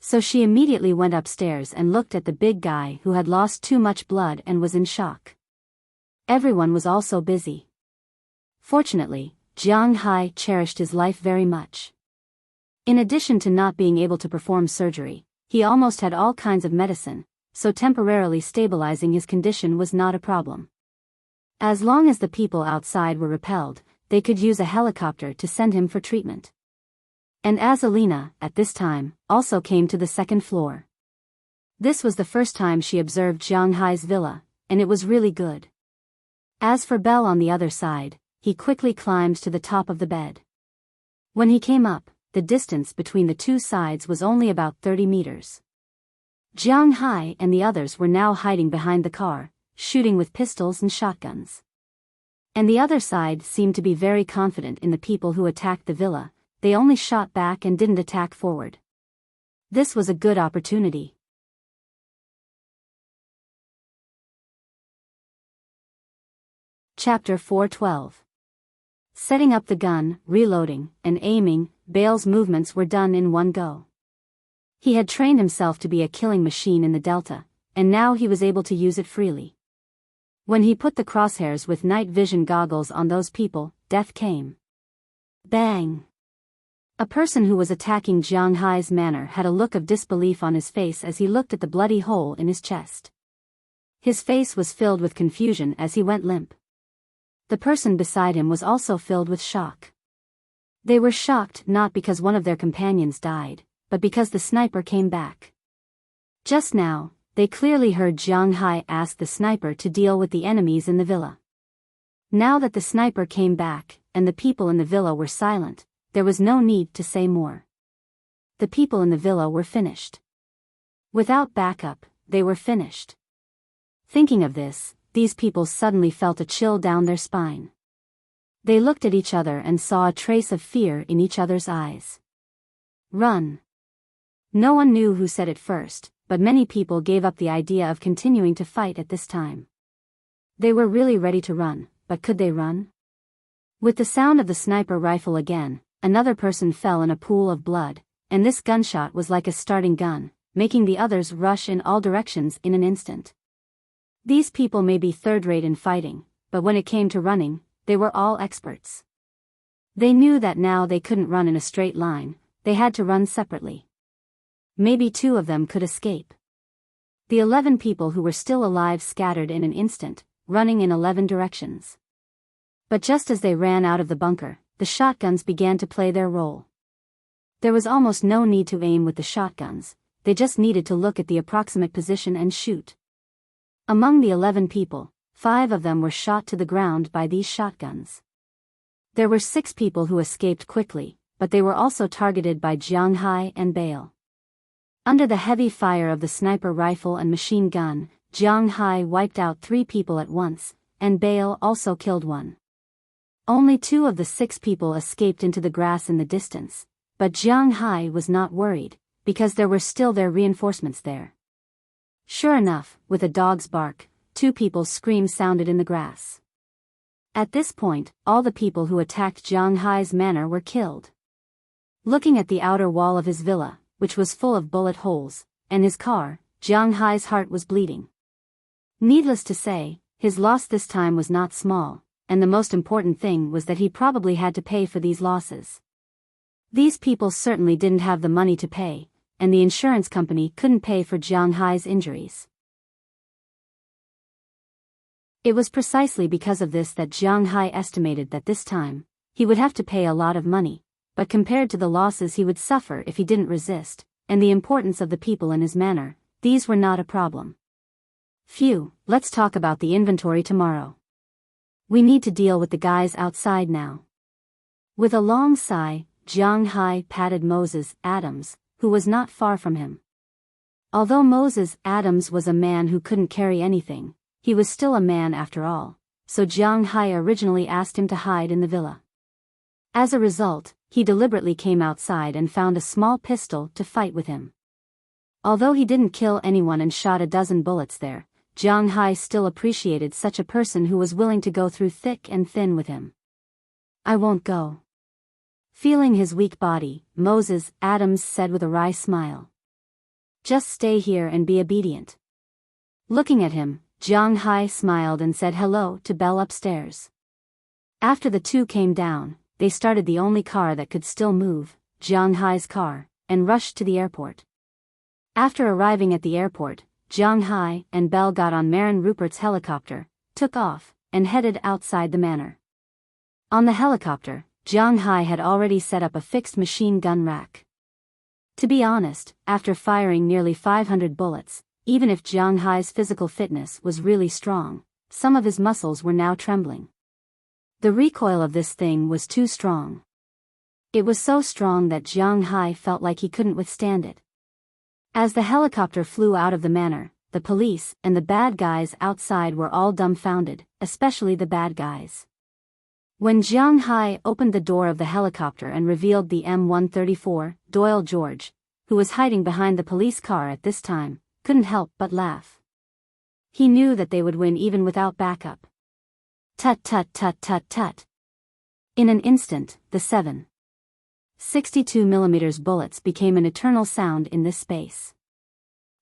So she immediately went upstairs and looked at the big guy who had lost too much blood and was in shock. Everyone was also busy. Fortunately, Jiang Hai cherished his life very much. In addition to not being able to perform surgery, he almost had all kinds of medicine, so temporarily stabilizing his condition was not a problem. As long as the people outside were repelled, they could use a helicopter to send him for treatment. And Azalina, at this time, also came to the second floor. This was the first time she observed Jiang Hai's villa, and it was really good. As for Belle on the other side, he quickly climbed to the top of the bed. When he came up, the distance between the two sides was only about 30 meters. Jiang Hai and the others were now hiding behind the car, shooting with pistols and shotguns. And the other side seemed to be very confident in the people who attacked the villa, they only shot back and didn't attack forward. This was a good opportunity. Chapter 412. Setting up the gun, reloading, and aiming, Bale's movements were done in one go. He had trained himself to be a killing machine in the Delta, and now he was able to use it freely. When he put the crosshairs with night vision goggles on those people, death came. Bang! A person who was attacking Jiang Hai's manor had a look of disbelief on his face as he looked at the bloody hole in his chest. His face was filled with confusion as he went limp. The person beside him was also filled with shock. They were shocked not because one of their companions died, but because the sniper came back. Just now, they clearly heard Jiang Hai ask the sniper to deal with the enemies in the villa. Now that the sniper came back, and the people in the villa were silent, there was no need to say more. The people in the villa were finished. Without backup, they were finished. Thinking of this, these people suddenly felt a chill down their spine. They looked at each other and saw a trace of fear in each other's eyes. Run. No one knew who said it first, but many people gave up the idea of continuing to fight at this time. They were really ready to run, but could they run? With the sound of the sniper rifle again, another person fell in a pool of blood, and this gunshot was like a starting gun, making the others rush in all directions in an instant. These people may be third-rate in fighting, but when it came to running, they were all experts. They knew that now they couldn't run in a straight line, they had to run separately. Maybe two of them could escape. The 11 people who were still alive scattered in an instant, running in 11 directions. But just as they ran out of the bunker, the shotguns began to play their role. There was almost no need to aim with the shotguns, they just needed to look at the approximate position and shoot. Among the 11 people, 5 of them were shot to the ground by these shotguns. There were 6 people who escaped quickly, but they were also targeted by Jiang Hai and Bale. Under the heavy fire of the sniper rifle and machine gun, Jiang Hai wiped out 3 people at once, and Bale also killed 1. Only 2 of the 6 people escaped into the grass in the distance, but Jiang Hai was not worried, because there were still their reinforcements there. Sure enough, with a dog's bark, 2 people's screams sounded in the grass. At this point, all the people who attacked Jiang Hai's manor were killed. Looking at the outer wall of his villa, which was full of bullet holes, and his car, Jiang Hai's heart was bleeding. Needless to say, his loss this time was not small, and the most important thing was that he probably had to pay for these losses. These people certainly didn't have the money to pay, and the insurance company couldn't pay for Jiang Hai's injuries. It was precisely because of this that Jiang Hai estimated that this time, he would have to pay a lot of money, but compared to the losses he would suffer if he didn't resist, and the importance of the people in his manor, these were not a problem. Phew, let's talk about the inventory tomorrow. We need to deal with the guys outside now. With a long sigh, Jiang Hai patted Moses Adams, who was not far from him. Although Moses Adams was a man who couldn't carry anything, he was still a man after all, so Jiang Hai originally asked him to hide in the villa. As a result, he deliberately came outside and found a small pistol to fight with him. Although he didn't kill anyone and shot a dozen bullets there, Jiang Hai still appreciated such a person who was willing to go through thick and thin with him. I won't go. Feeling his weak body, Moses Adams said with a wry smile. Just stay here and be obedient. Looking at him, Jiang Hai smiled and said hello to Belle upstairs. After the two came down, they started the only car that could still move, Jiang Hai's car, and rushed to the airport. After arriving at the airport, Jiang Hai and Belle got on Marin Rupert's helicopter, took off, and headed outside the manor. On the helicopter, Jiang Hai had already set up a fixed machine gun rack. To be honest, after firing nearly 500 bullets, even if Jiang Hai's physical fitness was really strong, some of his muscles were now trembling. The recoil of this thing was too strong. It was so strong that Jiang Hai felt like he couldn't withstand it. As the helicopter flew out of the manor, the police and the bad guys outside were all dumbfounded, especially the bad guys. When Jiang Hai opened the door of the helicopter and revealed the M134, Doyle George, who was hiding behind the police car at this time, couldn't help but laugh. He knew that they would win even without backup. Tut tut tut tut tut. In an instant, the 7.62mm bullets became an eternal sound in this space.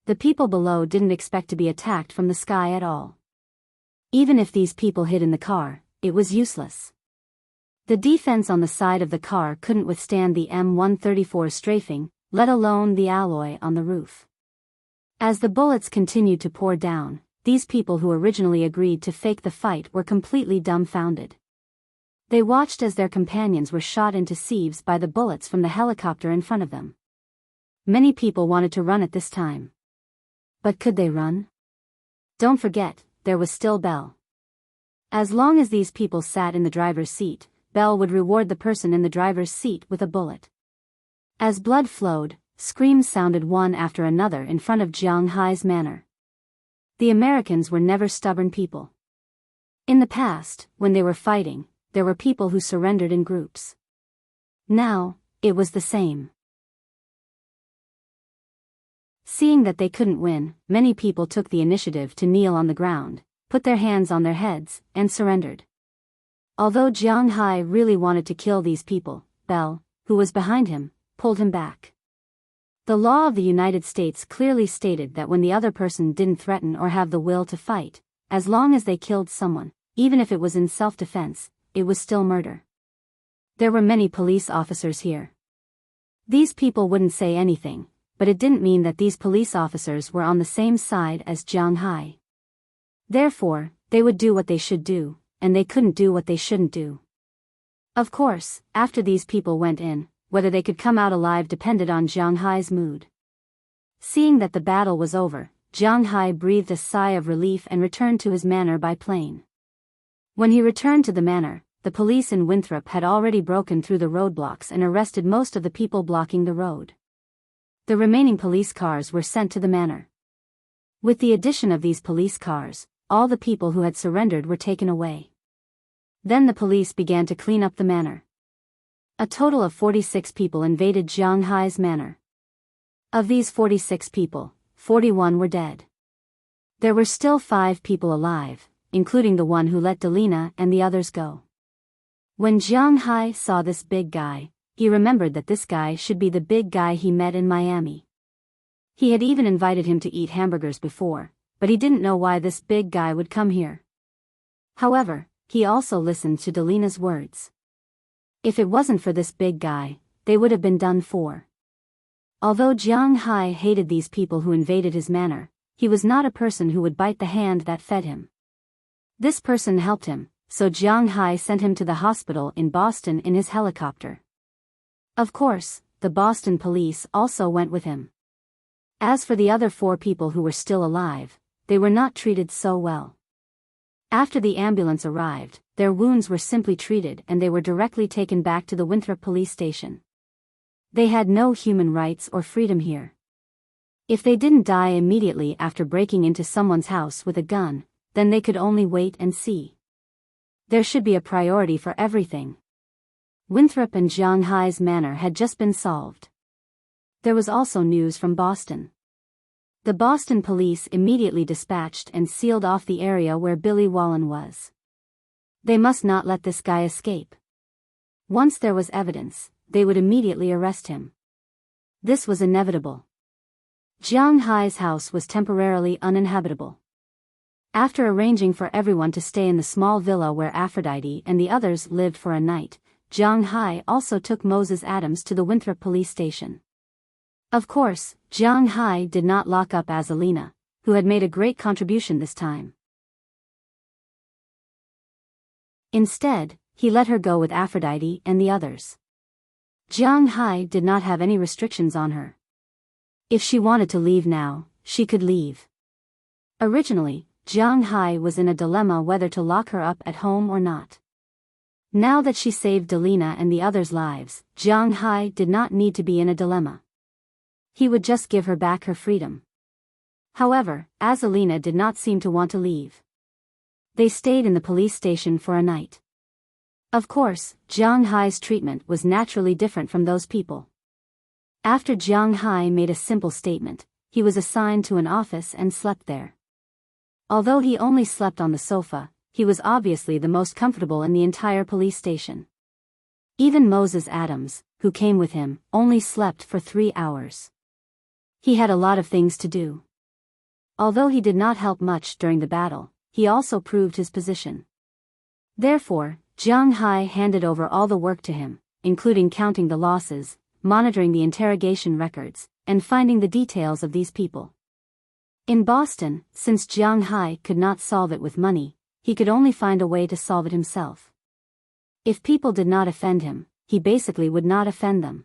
The people below didn't expect to be attacked from the sky at all. Even if these people hid in the car, it was useless. The defense on the side of the car couldn't withstand the M134 strafing, let alone the alloy on the roof. As the bullets continued to pour down, these people who originally agreed to fake the fight were completely dumbfounded. They watched as their companions were shot into sieves by the bullets from the helicopter in front of them. Many people wanted to run at this time. But could they run? Don't forget, there was still Belle. As long as these people sat in the driver's seat, Belle would reward the person in the driver's seat with a bullet. As blood flowed, screams sounded one after another in front of Jiang Hai's manor. The Americans were never stubborn people. In the past, when they were fighting, there were people who surrendered in groups. Now, it was the same. Seeing that they couldn't win, many people took the initiative to kneel on the ground, put their hands on their heads, and surrendered. Although Jiang Hai really wanted to kill these people, Belle, who was behind him, pulled him back. The law of the United States clearly stated that when the other person didn't threaten or have the will to fight, as long as they killed someone, even if it was in self-defense, it was still murder. There were many police officers here. These people wouldn't say anything, but it didn't mean that these police officers were on the same side as Jiang Hai. Therefore, they would do what they should do, and they couldn't do what they shouldn't do. Of course, after these people went in, whether they could come out alive depended on Jiang Hai's mood. Seeing that the battle was over, Jiang Hai breathed a sigh of relief and returned to his manor by plane. When he returned to the manor, the police in Winthrop had already broken through the roadblocks and arrested most of the people blocking the road. The remaining police cars were sent to the manor. With the addition of these police cars, all the people who had surrendered were taken away. Then the police began to clean up the manor. A total of 46 people invaded Jiang Hai's manor. Of these 46 people, 41 were dead. There were still 5 people alive, including the one who let Delina and the others go. When Jiang Hai saw this big guy, he remembered that this guy should be the big guy he met in Miami. He had even invited him to eat hamburgers before, but he didn't know why this big guy would come here. However, he also listened to Delina's words. If it wasn't for this big guy, they would have been done for. Although Jiang Hai hated these people who invaded his manor, he was not a person who would bite the hand that fed him. This person helped him, so Jiang Hai sent him to the hospital in Boston in his helicopter. Of course, the Boston police also went with him. As for the other 4 people who were still alive, they were not treated so well. After the ambulance arrived, their wounds were simply treated and they were directly taken back to the Winthrop police station. They had no human rights or freedom here. If they didn't die immediately after breaking into someone's house with a gun, then they could only wait and see. There should be a priority for everything. Winthrop and Jiang Hai's manor had just been solved. There was also news from Boston. The Boston police immediately dispatched and sealed off the area where Billy Wallen was. They must not let this guy escape. Once there was evidence, they would immediately arrest him. This was inevitable. Jiang Hai's house was temporarily uninhabitable. After arranging for everyone to stay in the small villa where Aphrodite and the others lived for a night, Jiang Hai also took Moses Adams to the Winthrop police station. Of course, Jiang Hai did not lock up Azalina, who had made a great contribution this time. Instead, he let her go with Aphrodite and the others. Jiang Hai did not have any restrictions on her. If she wanted to leave now, she could leave. Originally, Jiang Hai was in a dilemma whether to lock her up at home or not. Now that she saved Delina and the others' lives, Jiang Hai did not need to be in a dilemma. He would just give her back her freedom. However, Azalina did not seem to want to leave. They stayed in the police station for a night. Of course, Jiang Hai's treatment was naturally different from those people. After Jiang Hai made a simple statement, he was assigned to an office and slept there. Although he only slept on the sofa, he was obviously the most comfortable in the entire police station. Even Moses Adams, who came with him, only slept for 3 hours. He had a lot of things to do. Although he did not help much during the battle, he also proved his position. Therefore, Jiang Hai handed over all the work to him, including counting the losses, monitoring the interrogation records, and finding the details of these people. In Boston, since Jiang Hai could not solve it with money, he could only find a way to solve it himself. If people did not offend him, he basically would not offend them.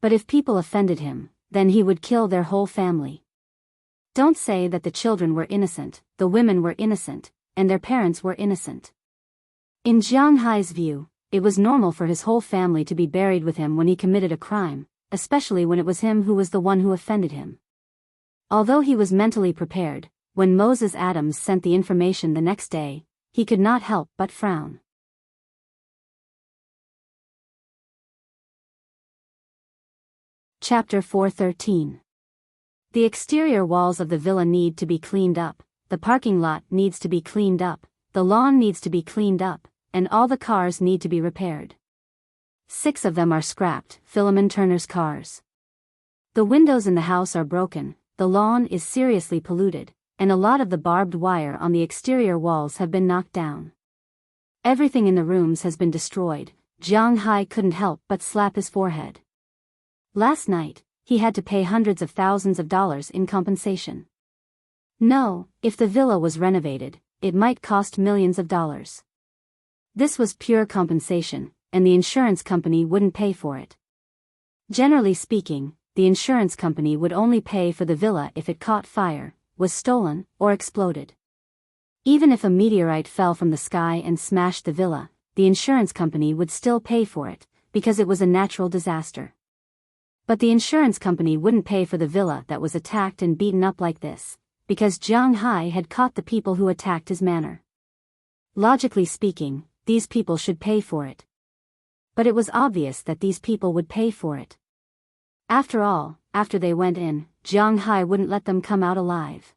But if people offended him, then he would kill their whole family. Don't say that the children were innocent, the women were innocent, and their parents were innocent. In Jiang Hai's view, it was normal for his whole family to be buried with him when he committed a crime, especially when it was him who was the one who offended him. Although he was mentally prepared, when Moses Adams sent the information the next day, he could not help but frown. Chapter 413. The exterior walls of the villa need to be cleaned up, the parking lot needs to be cleaned up, the lawn needs to be cleaned up, and all the cars need to be repaired. 6 of them are scrapped, Philemon Turner's cars. The windows in the house are broken, the lawn is seriously polluted, and a lot of the barbed wire on the exterior walls have been knocked down. Everything in the rooms has been destroyed. Jiang Hai couldn't help but slap his forehead. Last night, he had to pay hundreds of thousands of dollars in compensation. No, if the villa was renovated, it might cost millions of dollars. This was pure compensation, and the insurance company wouldn't pay for it. Generally speaking, the insurance company would only pay for the villa if it caught fire, was stolen, or exploded. Even if a meteorite fell from the sky and smashed the villa, the insurance company would still pay for it, because it was a natural disaster. But the insurance company wouldn't pay for the villa that was attacked and beaten up like this, because Jiang Hai had caught the people who attacked his manor. Logically speaking, these people should pay for it. But it was obvious that these people would pay for it. After all, after they went in, Jiang Hai wouldn't let them come out alive.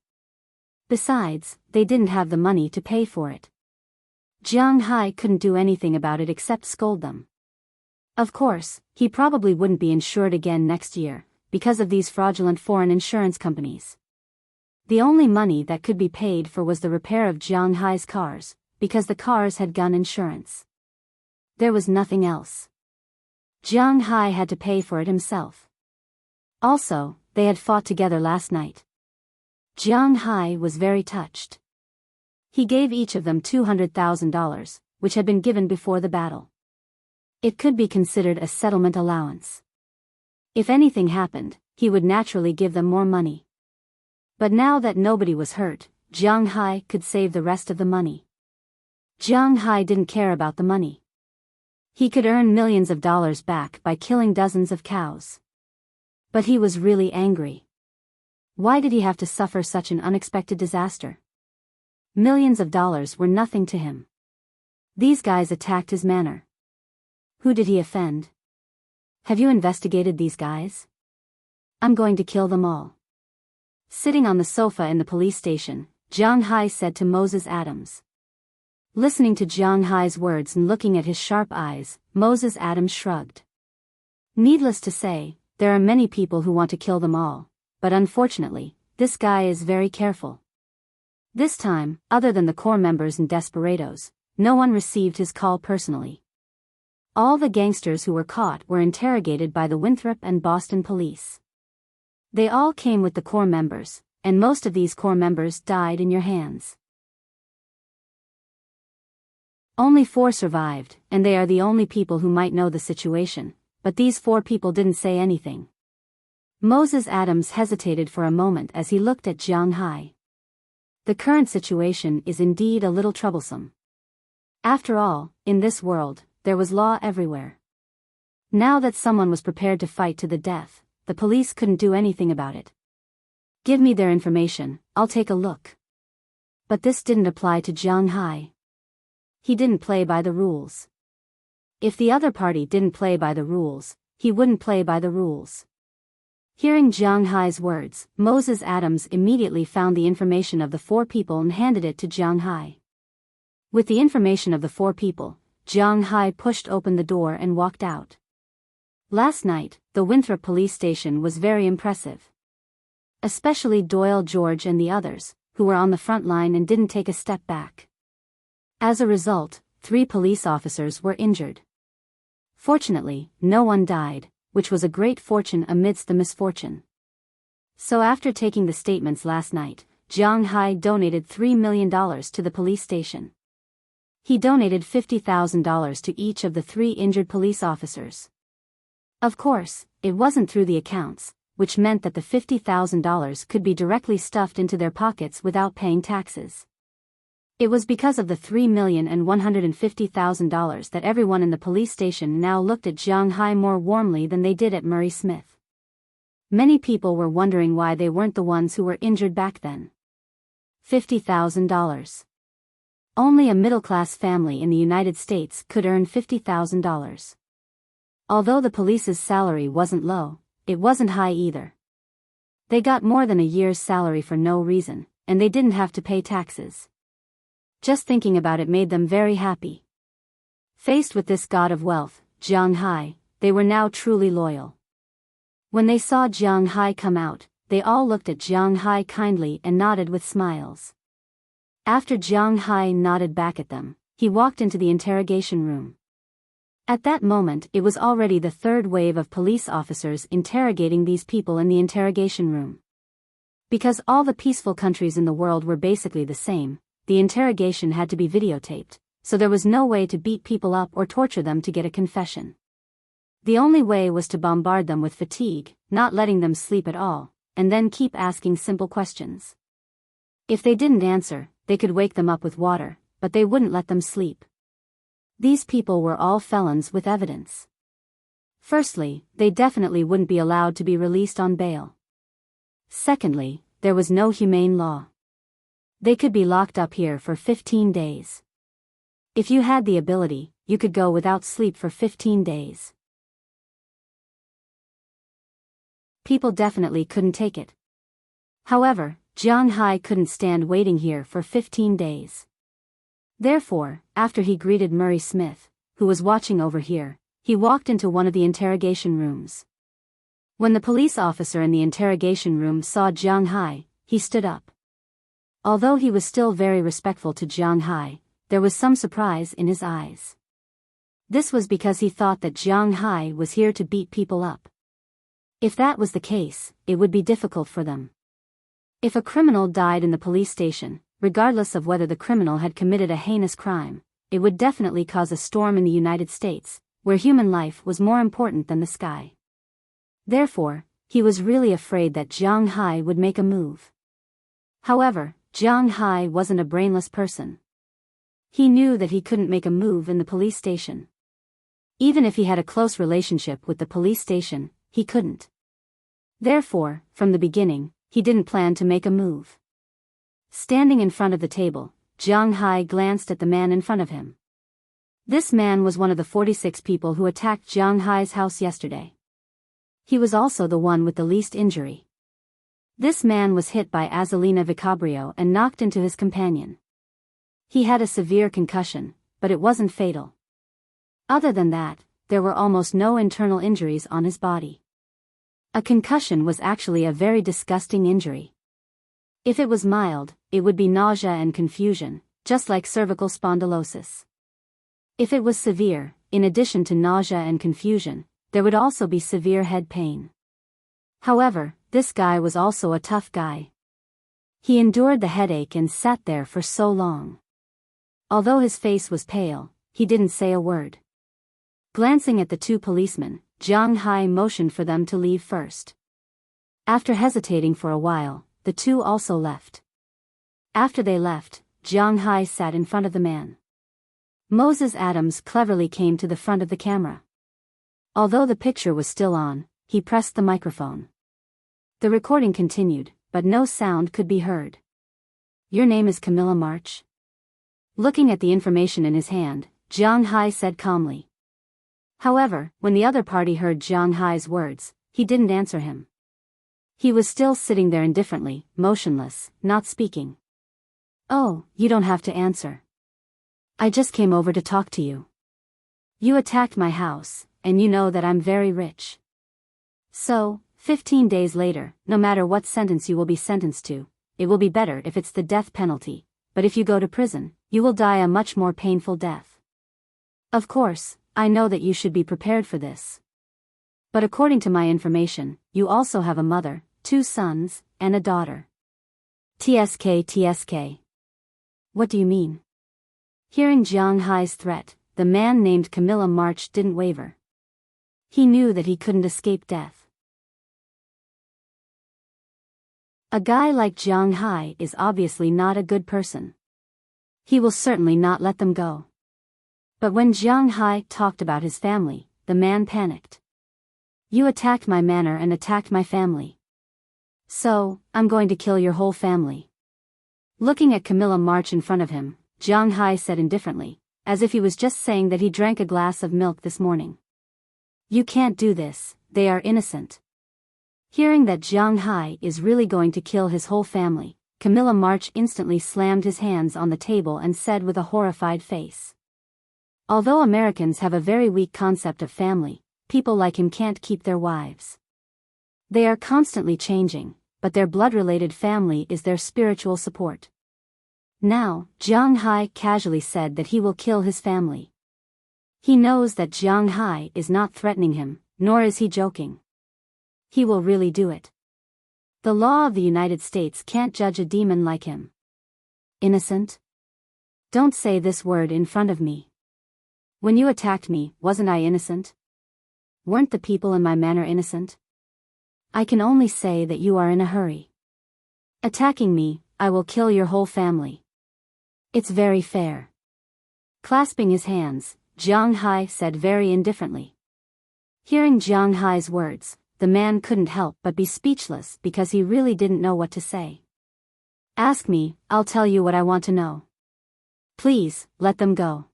Besides, they didn't have the money to pay for it. Jiang Hai couldn't do anything about it except scold them. Of course, he probably wouldn't be insured again next year, because of these fraudulent foreign insurance companies. The only money that could be paid for was the repair of Jiang Hai's cars, because the cars had gun insurance. There was nothing else. Jiang Hai had to pay for it himself. Also, they had fought together last night. Jiang Hai was very touched. He gave each of them $200,000, which had been given before the battle. It could be considered a settlement allowance. If anything happened, he would naturally give them more money. But now that nobody was hurt, Jiang Hai could save the rest of the money. Jiang Hai didn't care about the money. He could earn millions of dollars back by killing dozens of cows. But he was really angry. Why did he have to suffer such an unexpected disaster? Millions of dollars were nothing to him. These guys attacked his manor. Who did he offend? Have you investigated these guys? I'm going to kill them all. Sitting on the sofa in the police station, Jiang Hai said to Moses Adams. Listening to Jiang Hai's words and looking at his sharp eyes, Moses Adams shrugged. Needless to say, there are many people who want to kill them all, but unfortunately, this guy is very careful. This time, other than the core members and desperados, no one received his call personally. All the gangsters who were caught were interrogated by the Winthrop and Boston police. They all came with the core members, and most of these core members died in your hands. Only 4 survived, and they are the only people who might know the situation, but these 4 people didn't say anything. Moses Adams hesitated for a moment as he looked at Jiang Hai. The current situation is indeed a little troublesome. After all, in this world, there was law everywhere. Now that someone was prepared to fight to the death, the police couldn't do anything about it. Give me their information, I'll take a look. But this didn't apply to Jiang Hai. He didn't play by the rules. If the other party didn't play by the rules, he wouldn't play by the rules. Hearing Jiang Hai's words, Moses Adams immediately found the information of the 4 people and handed it to Jiang Hai. With the information of the 4 people, Jiang Hai pushed open the door and walked out. Last night, the Winthrop police station was very impressive. Especially Doyle George and the others, who were on the front line and didn't take a step back. As a result, 3 police officers were injured. Fortunately, no one died, which was a great fortune amidst the misfortune. So after taking the statements last night, Jiang Hai donated $3 million to the police station. He donated $50,000 to each of the 3 injured police officers. Of course, it wasn't through the accounts, which meant that the $50,000 could be directly stuffed into their pockets without paying taxes. It was because of the $3,150,000 that everyone in the police station now looked at Jiang Hai more warmly than they did at Murray Smith. Many people were wondering why they weren't the ones who were injured back then. $50,000. Only a middle-class family in the United States could earn $50,000. Although the police's salary wasn't low, it wasn't high either. They got more than a year's salary for no reason, and they didn't have to pay taxes. Just thinking about it made them very happy. Faced with this god of wealth, Jiang Hai, they were now truly loyal. When they saw Jiang Hai come out, they all looked at Jiang Hai kindly and nodded with smiles. After Jiang Hai nodded back at them, he walked into the interrogation room. At that moment it was already the third wave of police officers interrogating these people in the interrogation room. Because all the peaceful countries in the world were basically the same, the interrogation had to be videotaped, so there was no way to beat people up or torture them to get a confession. The only way was to bombard them with fatigue, not letting them sleep at all, and then keep asking simple questions. If they didn't answer, they could wake them up with water, but they wouldn't let them sleep. These people were all felons with evidence. Firstly, they definitely wouldn't be allowed to be released on bail. Secondly, there was no humane law. They could be locked up here for 15 days. If you had the ability, you could go without sleep for 15 days. People definitely couldn't take it. However, Jiang Hai couldn't stand waiting here for 15 days. Therefore, after he greeted Murray Smith, who was watching over here, he walked into one of the interrogation rooms. When the police officer in the interrogation room saw Jiang Hai, he stood up. Although he was still very respectful to Jiang Hai, there was some surprise in his eyes. This was because he thought that Jiang Hai was here to beat people up. If that was the case, it would be difficult for them. If a criminal died in the police station, regardless of whether the criminal had committed a heinous crime, it would definitely cause a storm in the United States, where human life was more important than the sky. Therefore, he was really afraid that Jiang Hai would make a move. However, Jiang Hai wasn't a brainless person. He knew that he couldn't make a move in the police station. Even if he had a close relationship with the police station, he couldn't. Therefore, from the beginning, he didn't plan to make a move. Standing in front of the table, Jiang Hai glanced at the man in front of him. This man was one of the 46 people who attacked Jiang Hai's house yesterday. He was also the one with the least injury. This man was hit by Azalina Vicabrio and knocked into his companion. He had a severe concussion, but it wasn't fatal. Other than that, there were almost no internal injuries on his body. A concussion was actually a very disgusting injury. If it was mild, it would be nausea and confusion, just like cervical spondylosis. If it was severe, in addition to nausea and confusion, there would also be severe head pain. However, this guy was also a tough guy. He endured the headache and sat there for so long. Although his face was pale, he didn't say a word. Glancing at the two policemen, Jiang Hai motioned for them to leave first. After hesitating for a while, the two also left. After they left, Jiang Hai sat in front of the man. Moses Adams cleverly came to the front of the camera. Although the picture was still on, he pressed the microphone. The recording continued, but no sound could be heard. "Your name is Camilla March?" Looking at the information in his hand, Jiang Hai said calmly. However, when the other party heard Jiang Hai's words, he didn't answer him. He was still sitting there indifferently, motionless, not speaking. "Oh, you don't have to answer. I just came over to talk to you. You attacked my house, and you know that I'm very rich. So, 15 days later, no matter what sentence you will be sentenced to, it will be better if it's the death penalty, but if you go to prison, you will die a much more painful death. Of course, I know that you should be prepared for this. But according to my information, you also have a mother, 2 sons, and a daughter." TSK. What do you mean? Hearing Jiang Hai's threat, the man named Camilla March didn't waver. He knew that he couldn't escape death. A guy like Jiang Hai is obviously not a good person. He will certainly not let them go. But when Jiang Hai talked about his family, the man panicked. "You attacked my manor and attacked my family. So, I'm going to kill your whole family." Looking at Camilla March in front of him, Jiang Hai said indifferently, as if he was just saying that he drank a glass of milk this morning. "You can't do this, they are innocent." Hearing that Jiang Hai is really going to kill his whole family, Camilla March instantly slammed his hands on the table and said with a horrified face. Although Americans have a very weak concept of family, people like him can't keep their wives. They are constantly changing, but their blood-related family is their spiritual support. Now, Jiang Hai casually said that he will kill his family. He knows that Jiang Hai is not threatening him, nor is he joking. He will really do it. The law of the United States can't judge a demon like him. Innocent? Don't say this word in front of me. When you attacked me, wasn't I innocent? Weren't the people in my manor innocent? I can only say that you are in a hurry. Attacking me, I will kill your whole family. It's very fair. Clasping his hands, Jiang Hai said very indifferently. Hearing Jiang Hai's words, the man couldn't help but be speechless because he really didn't know what to say. Ask me, I'll tell you what I want to know. Please, let them go.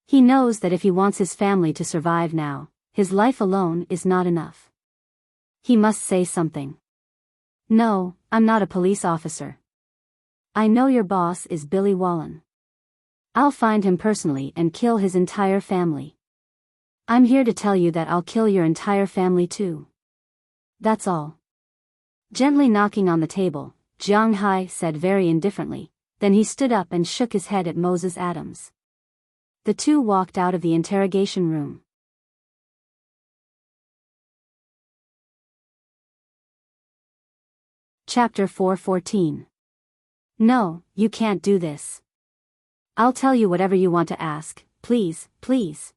He knows that if he wants his family to survive now, his life alone is not enough. He must say something. No, I'm not a police officer. I know your boss is Billy Wallen. I'll find him personally and kill his entire family. I'm here to tell you that I'll kill your entire family too. That's all. Gently knocking on the table, Jiang Hai said very indifferently, then he stood up and shook his head at Moses Adams. The two walked out of the interrogation room. Chapter 4:14. No, you can't do this. I'll tell you whatever you want to ask, please, please.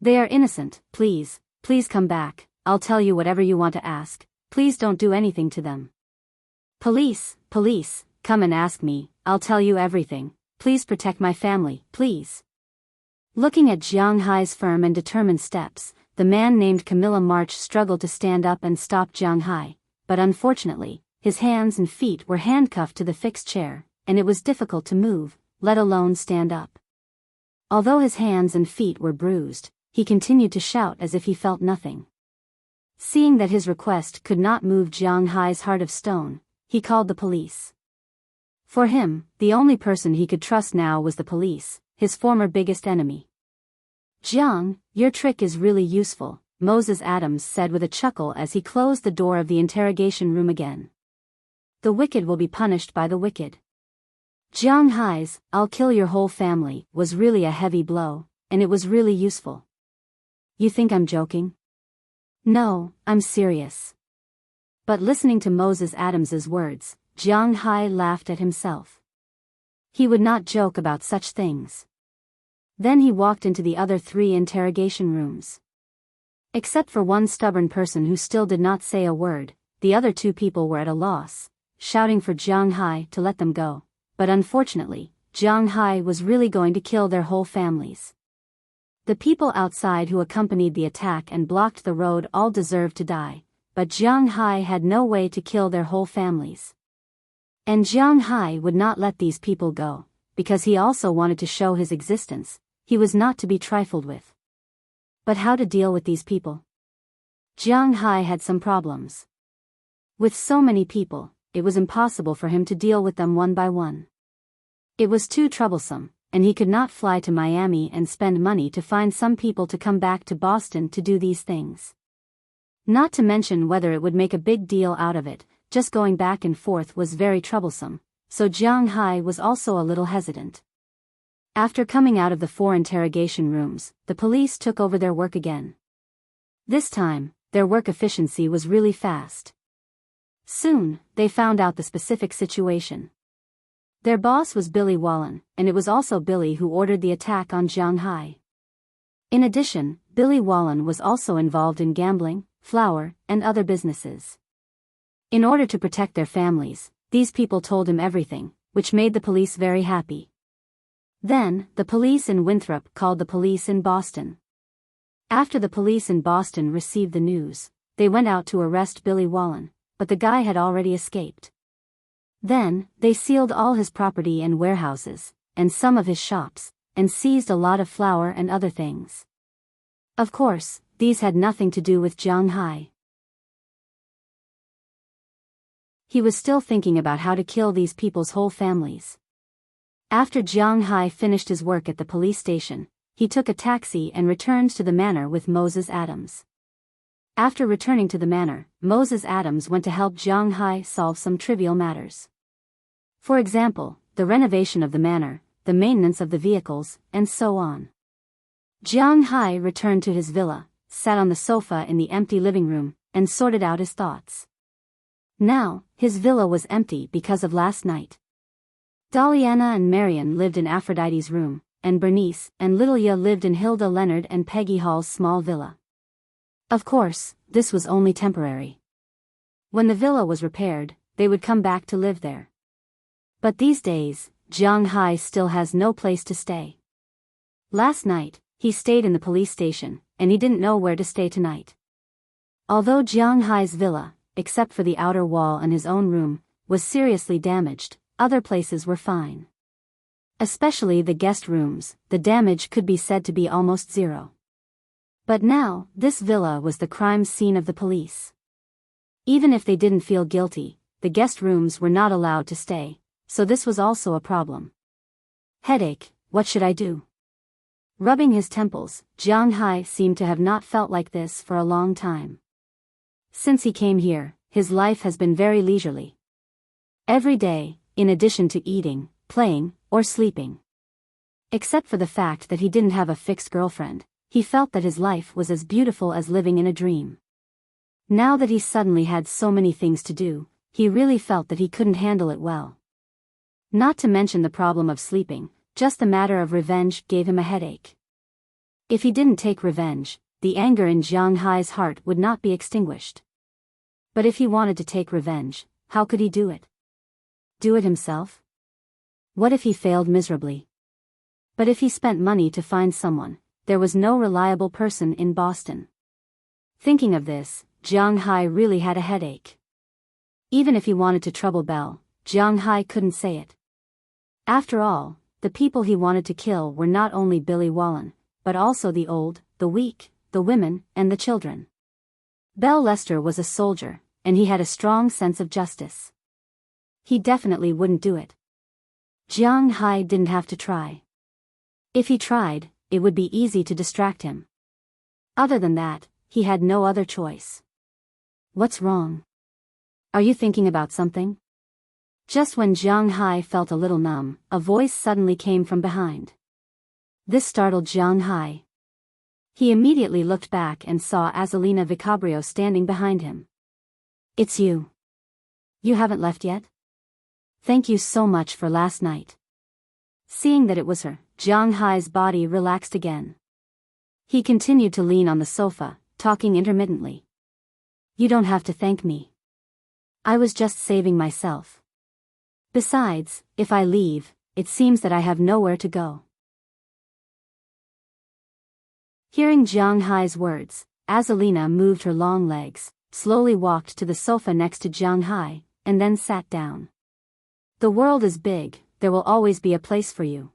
They are innocent, please, please come back, I'll tell you whatever you want to ask, please don't do anything to them. Police, police, come and ask me, I'll tell you everything, please protect my family, please. Looking at Jiang Hai's firm and determined steps, the man named Camilla March struggled to stand up and stop Jiang Hai, but unfortunately, his hands and feet were handcuffed to the fixed chair, and it was difficult to move, let alone stand up. Although his hands and feet were bruised, he continued to shout as if he felt nothing. Seeing that his request could not move Jiang Hai's heart of stone, he called the police. For him, the only person he could trust now was the police, his former biggest enemy. Jiang, your trick is really useful, Moses Adams said with a chuckle as he closed the door of the interrogation room again. The wicked will be punished by the wicked. Jiang Hai's, I'll kill your whole family, was really a heavy blow, and it was really useful. You think I'm joking? No, I'm serious. But listening to Moses Adams's words, Jiang Hai laughed at himself. He would not joke about such things. Then he walked into the other 3 interrogation rooms. Except for one stubborn person who still did not say a word, the other 2 people were at a loss, shouting for Jiang Hai to let them go, but unfortunately, Jiang Hai was really going to kill their whole families. The people outside who accompanied the attack and blocked the road all deserved to die, but Jiang Hai had no way to kill their whole families. And Jiang Hai would not let these people go, because he also wanted to show his existence, he was not to be trifled with. But how to deal with these people? Jiang Hai had some problems. With so many people, it was impossible for him to deal with them one by one. It was too troublesome, and he could not fly to Miami and spend money to find some people to come back to Boston to do these things. Not to mention whether it would make a big deal out of it, just going back and forth was very troublesome, so Jiang Hai was also a little hesitant. After coming out of the 4 interrogation rooms, the police took over their work again. This time, their work efficiency was really fast. Soon, they found out the specific situation. Their boss was Billy Wallen, and it was also Billy who ordered the attack on Jiang Hai. In addition, Billy Wallen was also involved in gambling, flour, and other businesses. In order to protect their families, these people told him everything, which made the police very happy. Then, the police in Winthrop called the police in Boston. After the police in Boston received the news, they went out to arrest Billy Wallen, but the guy had already escaped. Then, they sealed all his property and warehouses, and some of his shops, and seized a lot of flour and other things. Of course, these had nothing to do with Jiang Hai. He was still thinking about how to kill these people's whole families. After Jiang Hai finished his work at the police station, he took a taxi and returned to the manor with Moses Adams. After returning to the manor, Moses Adams went to help Jiang Hai solve some trivial matters. For example, the renovation of the manor, the maintenance of the vehicles, and so on. Jiang Hai returned to his villa, sat on the sofa in the empty living room, and sorted out his thoughts. Now, his villa was empty because of last night. Daliana and Marian lived in Aphrodite's room, and Bernice and Lilia lived in Hilda Leonard and Peggy Hall's small villa. Of course, this was only temporary. When the villa was repaired, they would come back to live there. But these days, Jiang Hai still has no place to stay. Last night, he stayed in the police station, and he didn't know where to stay tonight. Although Jiang Hai's villa, except for the outer wall and his own room, was seriously damaged, other places were fine. Especially the guest rooms, the damage could be said to be almost zero. But now, this villa was the crime scene of the police. Even if they didn't feel guilty, the guest rooms were not allowed to stay, so this was also a problem. Headache, what should I do? Rubbing his temples, Jiang Hai seemed to have not felt like this for a long time. Since he came here, his life has been very leisurely. Every day, in addition to eating, playing, or sleeping. Except for the fact that he didn't have a fixed girlfriend, he felt that his life was as beautiful as living in a dream. Now that he suddenly had so many things to do, he really felt that he couldn't handle it well. Not to mention the problem of sleeping, just the matter of revenge gave him a headache. If he didn't take revenge, the anger in Jiang Hai's heart would not be extinguished. But if he wanted to take revenge, how could he do it? Do it himself? What if he failed miserably? But if he spent money to find someone, there was no reliable person in Boston. Thinking of this, Jiang Hai really had a headache. Even if he wanted to trouble Belle, Jiang Hai couldn't say it. After all, the people he wanted to kill were not only Billy Wallen, but also the old, the weak, the women, and the children. Belle Lester was a soldier, and he had a strong sense of justice. He definitely wouldn't do it. Jiang Hai didn't have to try. If he tried, it would be easy to distract him. Other than that, he had no other choice. What's wrong? Are you thinking about something? Just when Jiang Hai felt a little numb, a voice suddenly came from behind. This startled Jiang Hai. He immediately looked back and saw Azalina Vicabrio standing behind him. It's you. You haven't left yet? Thank you so much for last night. Seeing that it was her, Jiang Hai's body relaxed again. He continued to lean on the sofa, talking intermittently. You don't have to thank me. I was just saving myself. Besides, if I leave, it seems that I have nowhere to go. Hearing Jiang Hai's words, Azalina moved her long legs, slowly walked to the sofa next to Jiang Hai, and then sat down. The world is big, there will always be a place for you.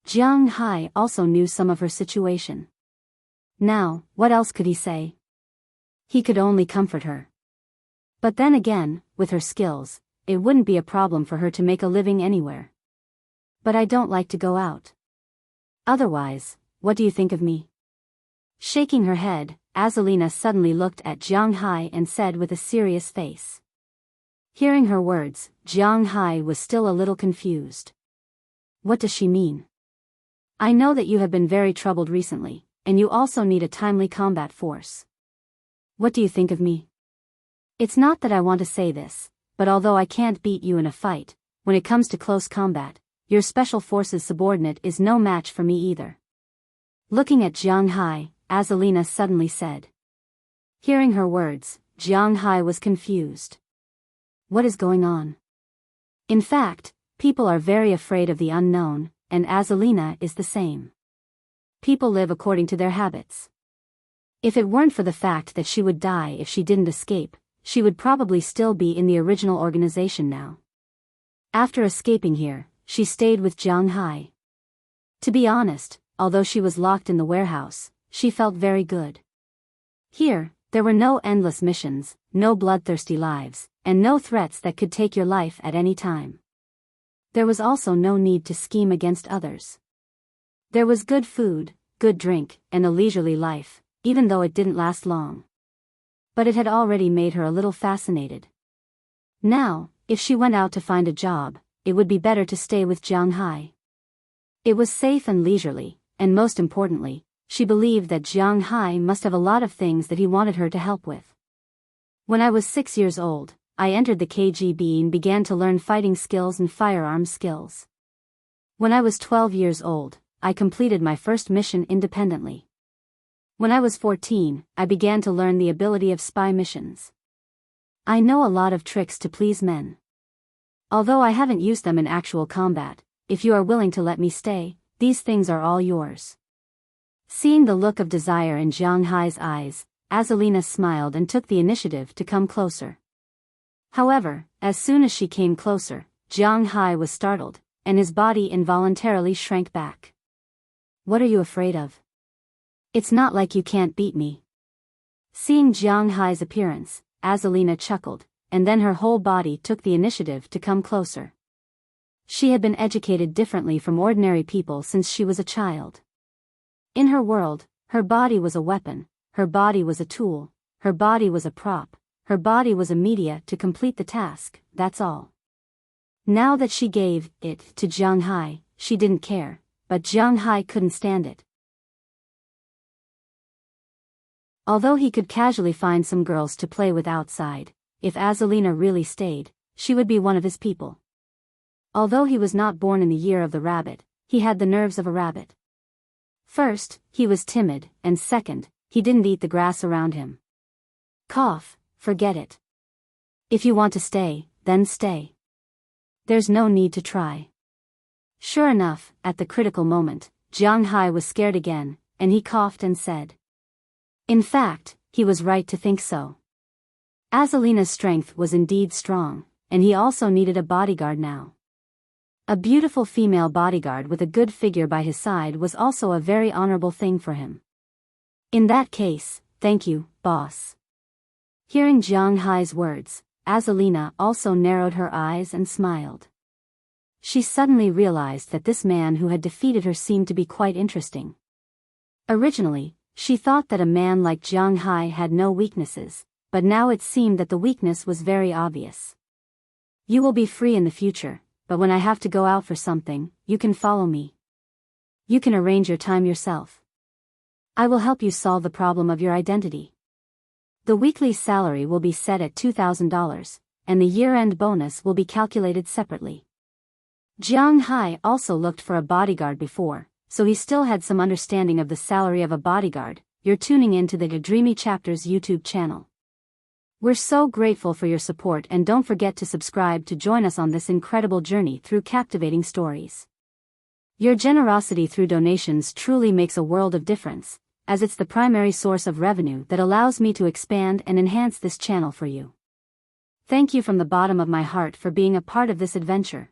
Jiang Hai also knew some of her situation. Now, what else could he say? He could only comfort her. But then again, with her skills, it wouldn't be a problem for her to make a living anywhere. But I don't like to go out. Otherwise, what do you think of me? Shaking her head, Azalina suddenly looked at Jiang Hai and said with a serious face. Hearing her words, Jiang Hai was still a little confused. What does she mean? I know that you have been very troubled recently, and you also need a timely combat force. What do you think of me? It's not that I want to say this, but although I can't beat you in a fight, when it comes to close combat, your special forces subordinate is no match for me either. Looking at Jiang Hai, Azalina suddenly said. Hearing her words, Jiang Hai was confused. What is going on? In fact, people are very afraid of the unknown, and Azalina is the same. People live according to their habits. If it weren't for the fact that she would die if she didn't escape, she would probably still be in the original organization now. After escaping here, she stayed with Jiang Hai. To be honest, although she was locked in the warehouse, she felt very good. Here, there were no endless missions, no bloodthirsty lives, and no threats that could take your life at any time. There was also no need to scheme against others. There was good food, good drink, and a leisurely life, even though it didn't last long. But it had already made her a little fascinated. Now, if she went out to find a job, it would be better to stay with Jiang Hai. It was safe and leisurely, and most importantly, she believed that Jiang Hai must have a lot of things that he wanted her to help with. When I was 6 years old, I entered the KGB and began to learn fighting skills and firearms skills. When I was 12 years old, I completed my first mission independently. When I was 14, I began to learn the ability of spy missions. I know a lot of tricks to please men. Although I haven't used them in actual combat, if you are willing to let me stay, these things are all yours. Seeing the look of desire in Jiang Hai's eyes, Azalina smiled and took the initiative to come closer. However, as soon as she came closer, Jiang Hai was startled, and his body involuntarily shrank back. What are you afraid of? It's not like you can't beat me. Seeing Jiang Hai's appearance, Azalina chuckled, and then her whole body took the initiative to come closer. She had been educated differently from ordinary people since she was a child. In her world, her body was a weapon, her body was a tool, her body was a prop, her body was a media to complete the task, that's all. Now that she gave it to Jiang Hai, she didn't care, but Jiang Hai couldn't stand it. Although he could casually find some girls to play with outside, if Azalina really stayed, she would be one of his people. Although he was not born in the year of the rabbit, he had the nerves of a rabbit. First, he was timid, and second, he didn't eat the grass around him. Cough, forget it. If you want to stay, then stay. There's no need to try. Sure enough, at the critical moment, Jiang Hai was scared again, and he coughed and said. In fact, he was right to think so. Azalina's strength was indeed strong, and he also needed a bodyguard now. A beautiful female bodyguard with a good figure by his side was also a very honorable thing for him. In that case, thank you, boss. Hearing Jiang Hai's words, Azalina also narrowed her eyes and smiled. She suddenly realized that this man who had defeated her seemed to be quite interesting. Originally, she thought that a man like Jiang Hai had no weaknesses, but now it seemed that the weakness was very obvious. You will be free in the future, but when I have to go out for something, you can follow me. You can arrange your time yourself. I will help you solve the problem of your identity. The weekly salary will be set at $2,000, and the year-end bonus will be calculated separately. Jiang Hai also looked for a bodyguard before, so he still had some understanding of the salary of a bodyguard. You're tuning into the Dreamy Chapters YouTube channel. We're so grateful for your support, and don't forget to subscribe to join us on this incredible journey through captivating stories. Your generosity through donations truly makes a world of difference, as it's the primary source of revenue that allows me to expand and enhance this channel for you. Thank you from the bottom of my heart for being a part of this adventure.